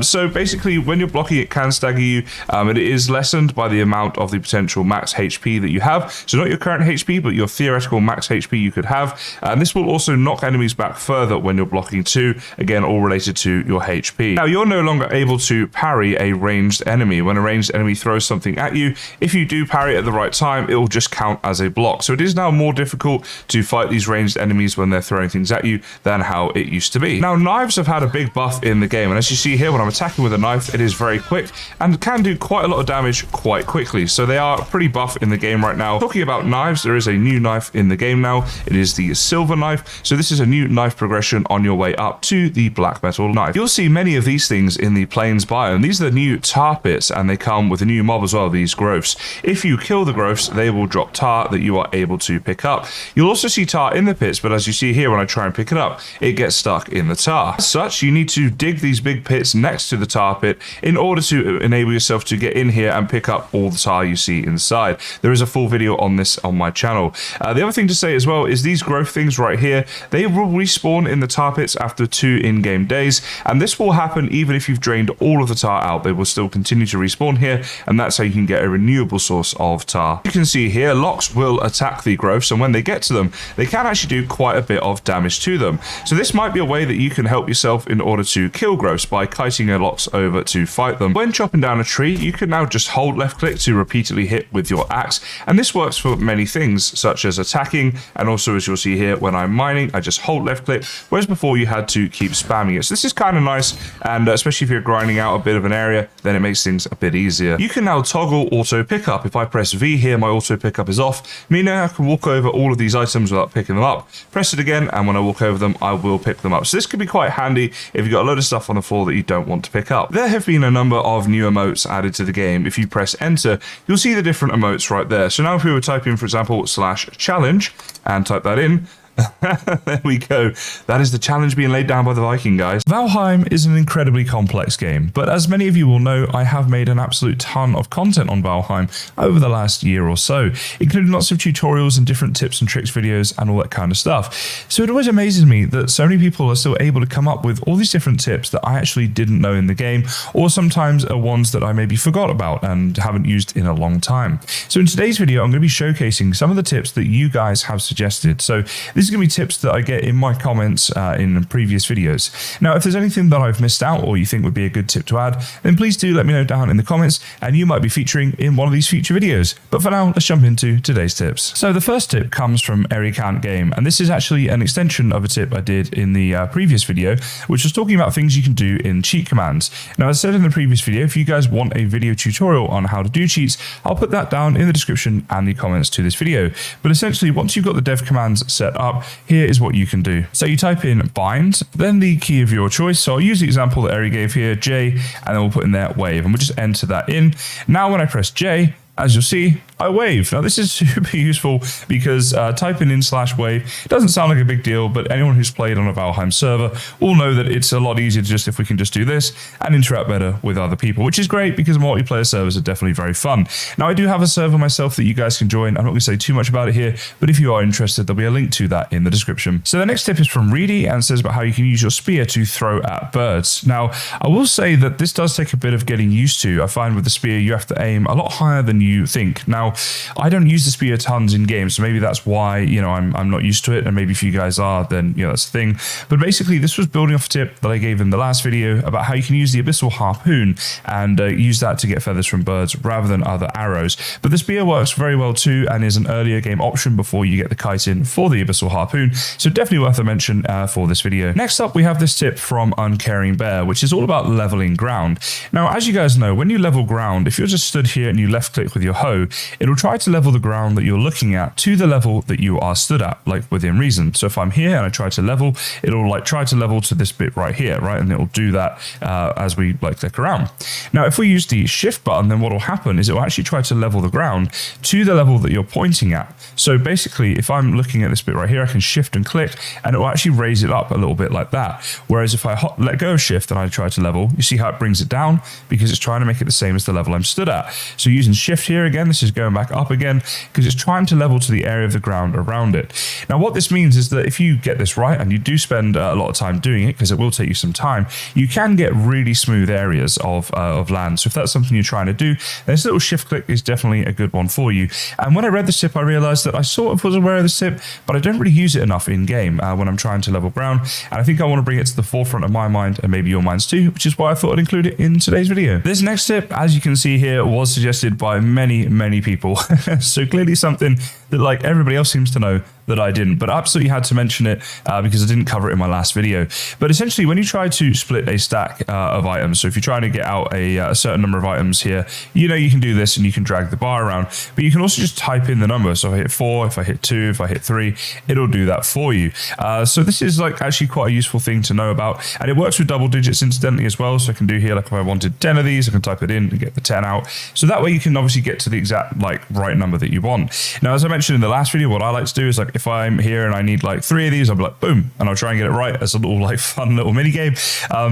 So basically, when you're blocking, it can stagger you, and it is lessened by the amount of the potential max HP that you have. So not your current HP, but your theoretical max HP you could have. And this will also knock enemies back further when you're blocking too, again, all related to your HP. Now, you're no longer able to parry a ranged enemy. When a ranged enemy throws something at you, if you do parry at the right time, it will just count as a block. So it is now more difficult to fight these ranged enemies when they're throwing things at you than how it used to be. Now, knives have had a big buff in the game, and as you see here, when I'm attacking with a knife, it is very quick and can do quite a lot of damage quite quickly. So they are pretty buff in the game right now. Talking about knives, there is a new knife in the game now. It is the silver knife. So this is a new knife progression on your way up to the black metal knife. You'll see many of these things in the plains biome. These are the new tar pits, and they come with a new mob as well, these growths. If you kill the growths, they will drop tar that you are able to pick up. You'll also see tar in the pits, but as you see here, when I try and pick it up, it gets stuck in the tar. As such, you need to dig these big pits next to the tar pit in order to enable yourself to get in here and pick up all the tar you see inside. There is a full video on this on my channel. The other thing to say as well is these growth things right here, they will respawn in the tar pits after 2 in-game days, and this will happen even if you've drained all of the tar out. They will still continue to respawn here, and that's how you can get a renewable source of tar. You can see here, lox will attack the growths, and when they get to them, they can actually do quite a bit of damage to them. So this might be a way that you can help yourself in order to kill growths by kiting a lox over to fight them. When chopping down a tree, you can now just hold left click to repeatedly hit with your axe, and this works for many things such as attacking, and also as you'll see here, when I'm mining, I just hold left click, whereas before you had to keep spamming it. So this is kind of nice, and especially if you're grinding out a bit of an area, then it makes things a bit easier. You can now toggle auto pickup. If I press V here, my auto pickup is off, meaning I can walk over all of these items without picking them up. Press it again, and when I walk over them, I will pick them up. So this could be quite handy if you've got a load of stuff on the floor that you don't want to pick up. There have been a number of new emotes added to the game. If you press enter, you'll see the different emotes right there. So now if we were typing, for example, /challenge and type that in, There we go. That is the challenge being laid down by the Viking, guys. Valheim is an incredibly complex game, but as many of you will know, I have made an absolute ton of content on Valheim over the last year or so, including lots of tutorials and different tips and tricks videos and all that kind of stuff. So it always amazes me that so many people are still able to come up with all these different tips that I actually didn't know in the game, or sometimes are ones that I maybe forgot about and haven't used in a long time. So in today's video, I'm going to be showcasing some of the tips that you guys have suggested. So this is going to be tips that I get in my comments in previous videos. Now, if there's anything that I've missed out or you think would be a good tip to add, then please do let me know down in the comments and you might be featuring in one of these future videos. But for now, let's jump into today's tips. So the first tip comes from Ericant Game, and this is actually an extension of a tip I did in the previous video, which was talking about things you can do in cheat commands. Now, as I said in the previous video, if you guys want a video tutorial on how to do cheats, I'll put that down in the description and the comments to this video. But essentially, once you've got the dev commands set up, here is what you can do. So you type in bind, then the key of your choice. So I'll use the example that Eri gave here, J, and then we'll put in there wave, and we'll just enter that in. Now, when I press J, as you'll see, I wave. Now this is super useful because typing in /wave doesn't sound like a big deal, but anyone who's played on a Valheim server will know that it's a lot easier to just, if we can just do this and interact better with other people, which is great because multiplayer servers are definitely very fun. Now I do have a server myself that you guys can join. I'm not going to say too much about it here, but if you are interested, there'll be a link to that in the description. So the next tip is from Reedy and says about how you can use your spear to throw at birds. Now I will say that this does take a bit of getting used to. I find with the spear, you have to aim a lot higher than you think. Now, I don't use the spear tons in games, so maybe that's why, you know, I'm not used to it, and maybe if you guys are, then, you know, that's the thing. But basically, this was building off a tip that I gave in the last video about how you can use the Abyssal Harpoon and use that to get feathers from birds rather than other arrows. But the spear works very well too, and is an earlier game option before you get the kite in for the Abyssal Harpoon, so definitely worth a mention for this video. Next up, we have this tip from Uncaring Bear, which is all about leveling ground. Now, as you guys know, when you level ground, if you're just stood here and you left click with your hoe, it'll try to level the ground that you're looking at to the level that you are stood at, like within reason. So if I'm here and I try to level, it'll like try to level to this bit right here, right? And it'll do that as we like click around. Now, if we use the shift button, then what will happen is it will actually try to level the ground to the level that you're pointing at. So basically, if I'm looking at this bit right here, I can shift and click and it will actually raise it up a little bit like that. Whereas if I let go of shift and I try to level, you see how it brings it down because it's trying to make it the same as the level I'm stood at. So using shift here again, this is going back up again because it's trying to level to the area of the ground around it. Now what this means is that if you get this right, and you do spend a lot of time doing it because it will take you some time, you can get really smooth areas of land. So if that's something you're trying to do, then this little shift click is definitely a good one for you. And when I read this tip, I realized that I sort of was aware of this tip, but I don't really use it enough in game when I'm trying to level ground. And I think I want to bring it to the forefront of my mind and maybe your minds too, which is why I thought I'd include it in today's video. This next tip, as you can see here, was suggested by many people. So clearly something that like everybody else seems to know that I didn't, but I absolutely had to mention it because I didn't cover it in my last video. But essentially, when you try to split a stack of items, so if you're trying to get out a certain number of items here, you know you can do this and you can drag the bar around, but you can also just type in the number. So if I hit 4, if I hit 2, if I hit 3, it'll do that for you. So this is like actually quite a useful thing to know about, and it works with double digits incidentally as well. So I can do here, like if I wanted 10 of these, I can type it in and get the 10 out. So that way you can obviously get to the exact like right number that you want. Now, as I mentioned in the last video, what I like to do is like if I'm here and I need like 3 of these, I'll be like boom, and I'll try and get it right as a little like fun little mini game.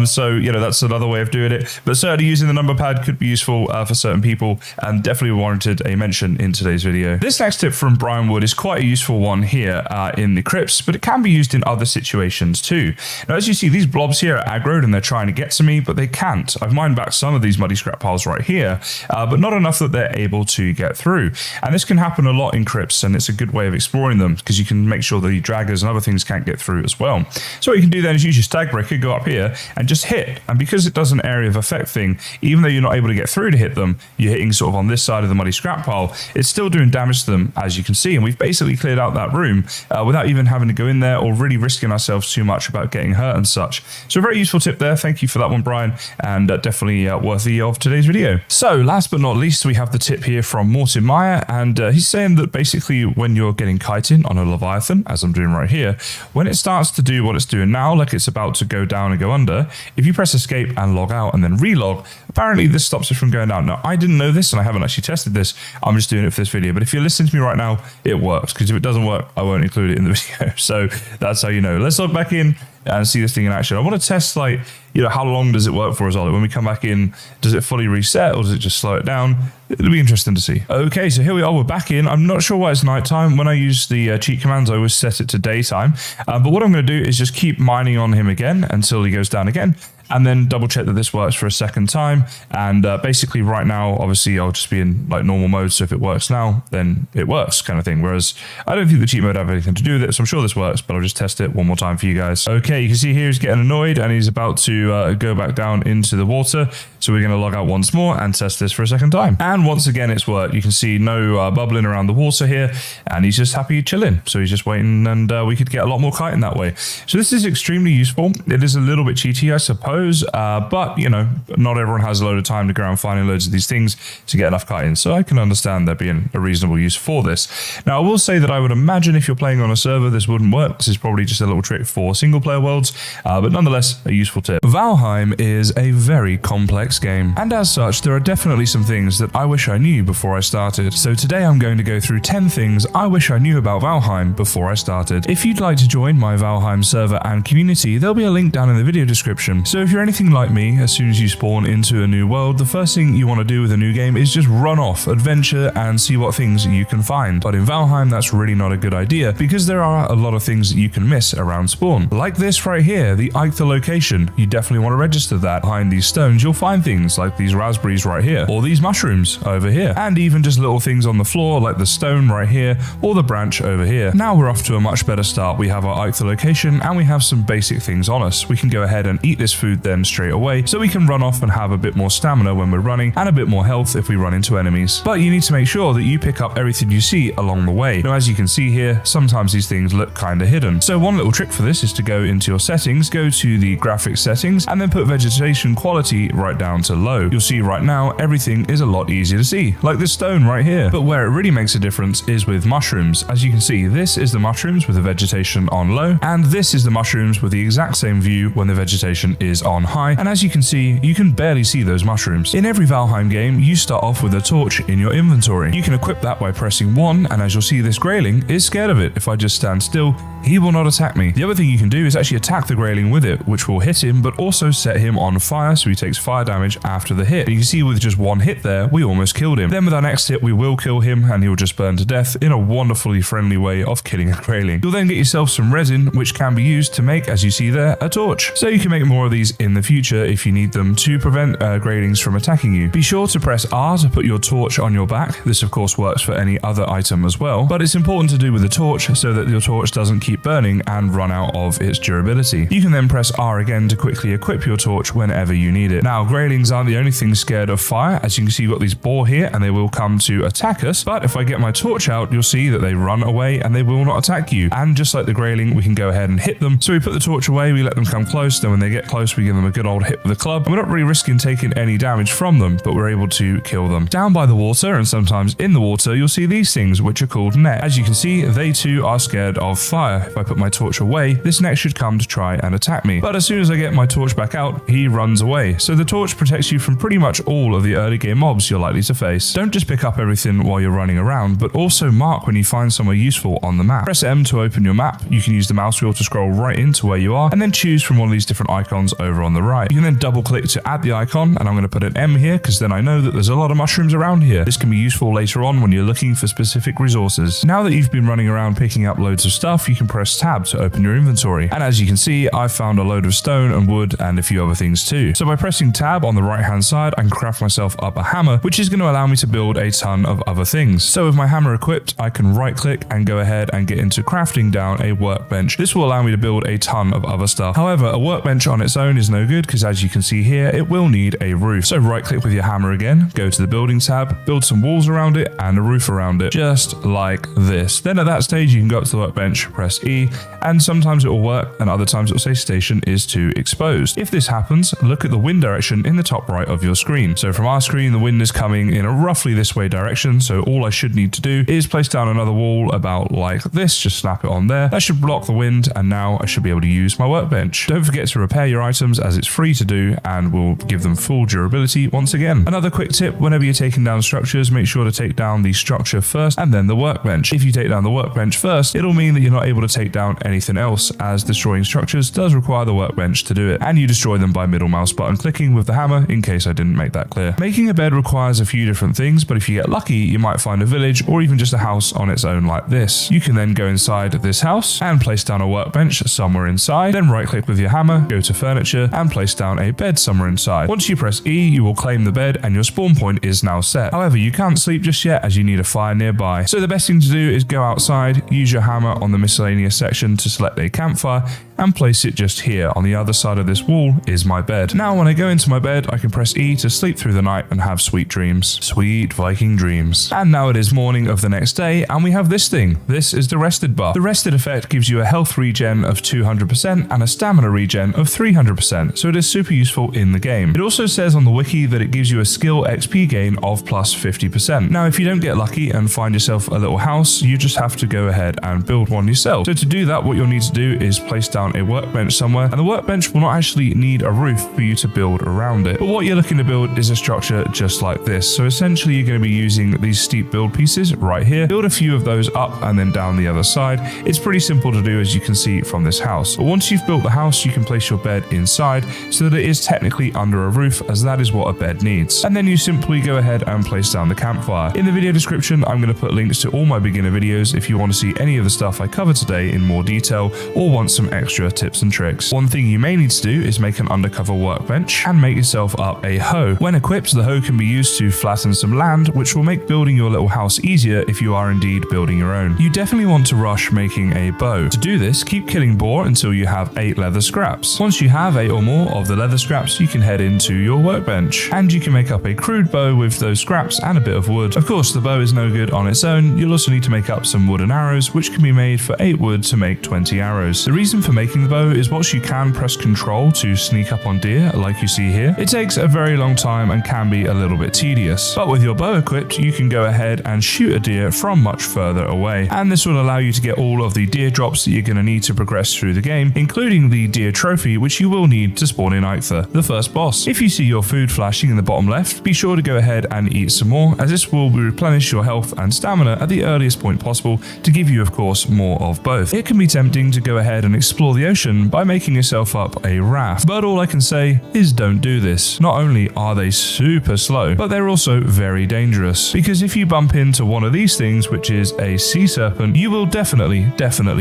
So you know, that's another way of doing it, but certainly using the number pad could be useful for certain people and definitely warranted a mention in today's video. This next tip from Brian Wood is quite a useful one here in the crypts, but it can be used in other situations too. Now, as you see, these blobs here are aggroed and they're trying to get to me, but they can't. I've mined back some of these muddy scrap piles right here, but not enough that they're able to get through. And this can happen a lot in crypts, and it's a good way of exploring them because you can make sure the draggers and other things can't get through as well. So what you can do then is use your Stag Breaker, go up here and just hit. And because it does an area of effect thing, even though you're not able to get through to hit them, you're hitting sort of on this side of the muddy scrap pile, it's still doing damage to them, as you can see. And we've basically cleared out that room without even having to go in there or really risking ourselves too much about getting hurt and such. So a very useful tip there. Thank you for that one, Brian, and definitely worthy of today's video. So last but not least, we have the tip here from Morton Meyer, and he's saying that basically when you're getting kiting on a a Leviathan, as I'm doing right here, when it starts to do what it's doing now, like it's about to go down and go under, if you press escape and log out and then relog, apparently this stops it from going down. Now, I didn't know this and I haven't actually tested this. I'm just doing it for this video. But if you're listening to me right now, it works, because if it doesn't work, I won't include it in the video. So that's how you know. Let's log back in and see this thing in action. I want to test, like, you know, how long does it work for as well? Like when we come back in, does it fully reset or does it just slow it down? It'll be interesting to see. Okay, so here we are, we're back in. I'm not sure why it's nighttime. When I use the cheat commands, I always set it to daytime. But what I'm going to do is just keep mining on him again until he goes down again, and then double check that this works for a second time. And basically right now, obviously I'll just be in like normal mode. So if it works now, then it works, kind of thing. Whereas I don't think the cheat mode have anything to do with it. So I'm sure this works, but I'll just test it one more time for you guys. Okay, you can see here he's getting annoyed and he's about to go back down into the water. So we're going to log out once more and test this for a second time. And once again, it's worked. You can see no bubbling around the water here, and he's just happy chilling. So he's just waiting, and we could get a lot more kiting that way. So this is extremely useful. It is a little bit cheaty, I suppose, but you know, not everyone has a load of time to go around finding loads of these things to get enough kiting. So I can understand there being a reasonable use for this. Now, I will say that I would imagine if you're playing on a server, this wouldn't work. This is probably just a little trick for single player worlds, but nonetheless, a useful tip. Valheim is a very complex game, and as such, there are definitely some things that I wish I knew before I started. So today I'm going to go through 10 things I wish I knew about Valheim before I started. If you'd like to join my Valheim server and community, there'll be a link down in the video description. So if you're anything like me, as soon as you spawn into a new world, the first thing you want to do with a new game is just run off, adventure, and see what things you can find. But in Valheim, that's really not a good idea, because there are a lot of things that you can miss around spawn. Like this right here, the Antler location. You definitely want to register that. Behind these stones, you'll find things like these raspberries right here, or these mushrooms over here, and even just little things on the floor like the stone right here, or the branch over here. Now we're off to a much better start. We have our Antler location, and we have some basic things on us. We can go ahead and eat this food then straight away, so we can run off and have a bit more stamina when we're running, and a bit more health if we run into enemies. But you need to make sure that you pick up everything you see along the way. Now, as you can see here, sometimes these things look kind of hidden. So one little trick for this is to go into your settings, go to the graphics settings, and then put vegetation quality right down to low. You'll see right now everything is a lot easier to see, like this stone right here. But where it really makes a difference is with mushrooms. As you can see, this is the mushrooms with the vegetation on low, and this is the mushrooms with the exact same view when the vegetation is on high. And as you can see, you can barely see those mushrooms. In every Valheim game, you start off with a torch in your inventory. You can equip that by pressing 1, and as you'll see, this grayling is scared of it. If I just stand still, he will not attack me. The other thing you can do is actually attack the grayling with it, which will hit him, but also set him on fire, so he takes fire damage after the hit. And you can see with just one hit there, we almost killed him. Then with our next hit, we will kill him, and he'll just burn to death in a wonderfully friendly way of killing a grayling. You'll then get yourself some resin, which can be used to make, as you see there, a torch. So you can make more of these in the future if you need them to prevent graylings from attacking you. Be sure to press R to put your torch on your back. This of course works for any other item as well, but it's important to do with the torch so that your torch doesn't keep burning and run out of its durability. You can then press R again to quickly equip your torch whenever you need it. Now, graylings aren't the only thing scared of fire. As you can see, we've got these boar here, and they will come to attack us, but if I get my torch out, you'll see that they run away and they will not attack you. And just like the grayling, we can go ahead and hit them. So we put the torch away, we let them come close, then when they get close, we give them a good old hit with the club. And we're not really risking taking any damage from them, but we're able to kill them. Down by the water, and sometimes in the water, you'll see these things, which are called net. As you can see, they too are scared of fire. If I put my torch away, this net should come to try and attack me. But as soon as I get my torch back out, he runs away. So the torch protects you from pretty much all of the early game mobs you're likely to face. Don't just pick up everything while you're running around, but also mark when you find somewhere useful on the map. Press M to open your map. You can use the mouse wheel to scroll right into where you are, and then choose from one of these different icons over on the right. You can then double click to add the icon, and I'm going to put an M here because then I know that there's a lot of mushrooms around here. This can be useful later on when you're looking for specific resources. Now that you've been running around picking up loads of stuff, you can press tab to open your inventory. And as you can see, I've found a load of stone and wood and a few other things too. So by pressing tab on the right hand side, I can craft myself up a hammer, which is going to allow me to build a ton of other things. So with my hammer equipped, I can right click and go ahead and get into crafting down a workbench. This will allow me to build a ton of other stuff. However, a workbench on its own is no good because as you can see here, it will need a roof. So right click with your hammer again, go to the building tab, build some walls around it and a roof around it, just like this. Then at that stage, you can go up to the workbench, press E, and sometimes it will work and other times it will say station is too exposed. If this happens, look at the wind direction in the top right of your screen. So from our screen, the wind is coming in a roughly this way direction. So all I should need to do is place down another wall about like this, just snap it on there. That should block the wind and now I should be able to use my workbench. Don't forget to repair your items as it's free to do and will give them full durability once again. Another quick tip, whenever you're taking down structures, make sure to take down the structure first and then the workbench. If you take down the workbench first, it'll mean that you're not able to take down anything else, as destroying structures does require the workbench to do it, and you destroy them by middle mouse button clicking with the hammer, in case I didn't make that clear. Making a bed requires a few different things, but if you get lucky, you might find a village or even just a house on its own like this. You can then go inside this house and place down a workbench somewhere inside, then right click with your hammer, go to furniture and place down a bed somewhere inside. Once you press E, you will claim the bed and your spawn point is now set. However, you can't sleep just yet as you need a fire nearby. So the best thing to do is go outside, use your hammer on the miscellaneous section to select a campfire and place it just here. On the other side of this wall is my bed. Now when I go into my bed, I can press E to sleep through the night and have sweet dreams. Sweet Viking dreams. And now it is morning of the next day and we have this thing. This is the rested buff. The rested effect gives you a health regen of 200% and a stamina regen of 300%, so it is super useful in the game. It also says on the wiki that it gives you a skill XP gain of plus 50%. Now if you don't get lucky and find yourself a little house, you just have to go ahead and build one yourself. So to do that, what you'll need to do is place down a workbench somewhere, and the workbench will not actually need a roof for you to build around it. But what you're looking to build is a structure just like this. So essentially you're going to be using these steep build pieces right here. Build a few of those up and then down the other side. It's pretty simple to do, as you can see from this house. But once you've built the house, you can place your bed inside so that it is technically under a roof, as that is what a bed needs. And then you simply go ahead and place down the campfire. In the video description, I'm going to put links to all my beginner videos if you want to see any of the stuff I covered today in more detail or want some extra tips and tricks. One thing you may need to do is make an undercover workbench and make yourself up a hoe. When equipped, the hoe can be used to flatten some land, which will make building your little house easier if you are indeed building your own. You definitely want to rush making a bow. To do this, keep killing boar until you have 8 leather scraps. Once you have 8 or more of the leather scraps, you can head into your workbench and you can make up a crude bow with those scraps and a bit of wood. Of course, the bow is no good on its own. You'll also need to make up some wooden arrows, which can be made for 8 wood to make 20 arrows. The reason for making the bow is once you can press Control to sneak up on deer like you see here, it takes a very long time and can be a little bit tedious. But with your bow equipped, you can go ahead and shoot a deer from much further away. And this will allow you to get all of the deer drops that you're going to need to progress through the game, including the deer trophy, which you will need to spawn in Antler, the first boss. If you see your food flashing in the bottom left, be sure to go ahead and eat some more, as this will replenish your health and stamina at the earliest point possible to give you, of course, more of both. It can be tempting to go ahead and explore the ocean by making yourself up a raft, but all I can say is don't do this. Not only are they super slow, but they're also very dangerous, because if you bump into one of these things, which is a sea serpent, you will definitely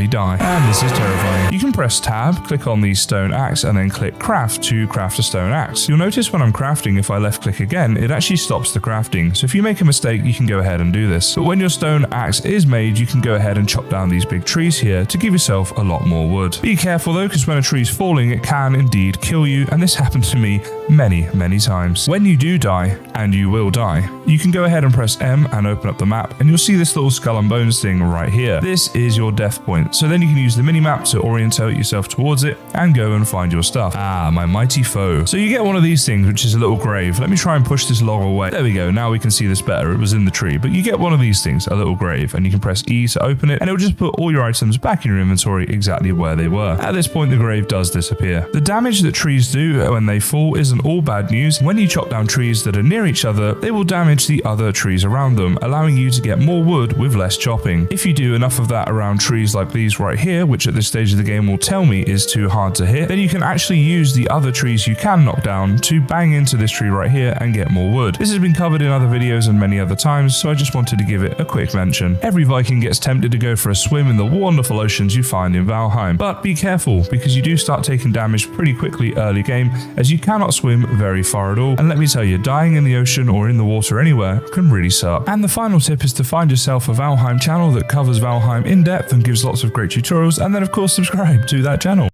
die, and this is terrifying. You can press tab, click on the stone axe, and then click craft to craft a stone axe. You'll notice when I'm crafting, if I left click again, it actually stops the crafting, so if you make a mistake, you can go ahead and do this. But when your stone axe is made, you can go ahead and chop down these big trees here to give yourself a lot more wood. Be careful though, because when a tree's falling, it can indeed kill you, and this happened to me many times. When you do die, and you will die, you can go ahead and press M and open up the map, and you'll see this little skull and bones thing right here. This is your death point, so then you can use the mini-map to orientate yourself towards it and go and find your stuff. Ah, my mighty foe. So you get one of these things, which is a little grave. Let me try and push this log away. There we go, now we can see this better. It was in the tree, but you get one of these things, a little grave, and you can press E to open it, and it will just put all your items back in your inventory exactly where they were. At this point, the grave does disappear. The damage that trees do when they fall isn't all bad news. When you chop down trees that are near each other, they will damage the other trees around them, allowing you to get more wood with less chopping. If you do enough of that around trees like these right here, which at this stage of the game will tell me is too hard to hit, then you can actually use the other trees you can knock down to bang into this tree right here and get more wood. This has been covered in other videos and many other times, so I just wanted to give it a quick mention. Every Viking gets tempted to go for a swim in the wonderful oceans you find in Valheim, but be careful, because you do start taking damage pretty quickly early game, as you cannot swim very far at all, and let me tell you, dying in the ocean or in the water anywhere can really suck. And the final tip is to find yourself a Valheim channel that covers Valheim in depth and gives lots of great tutorials, and then of course subscribe to that channel.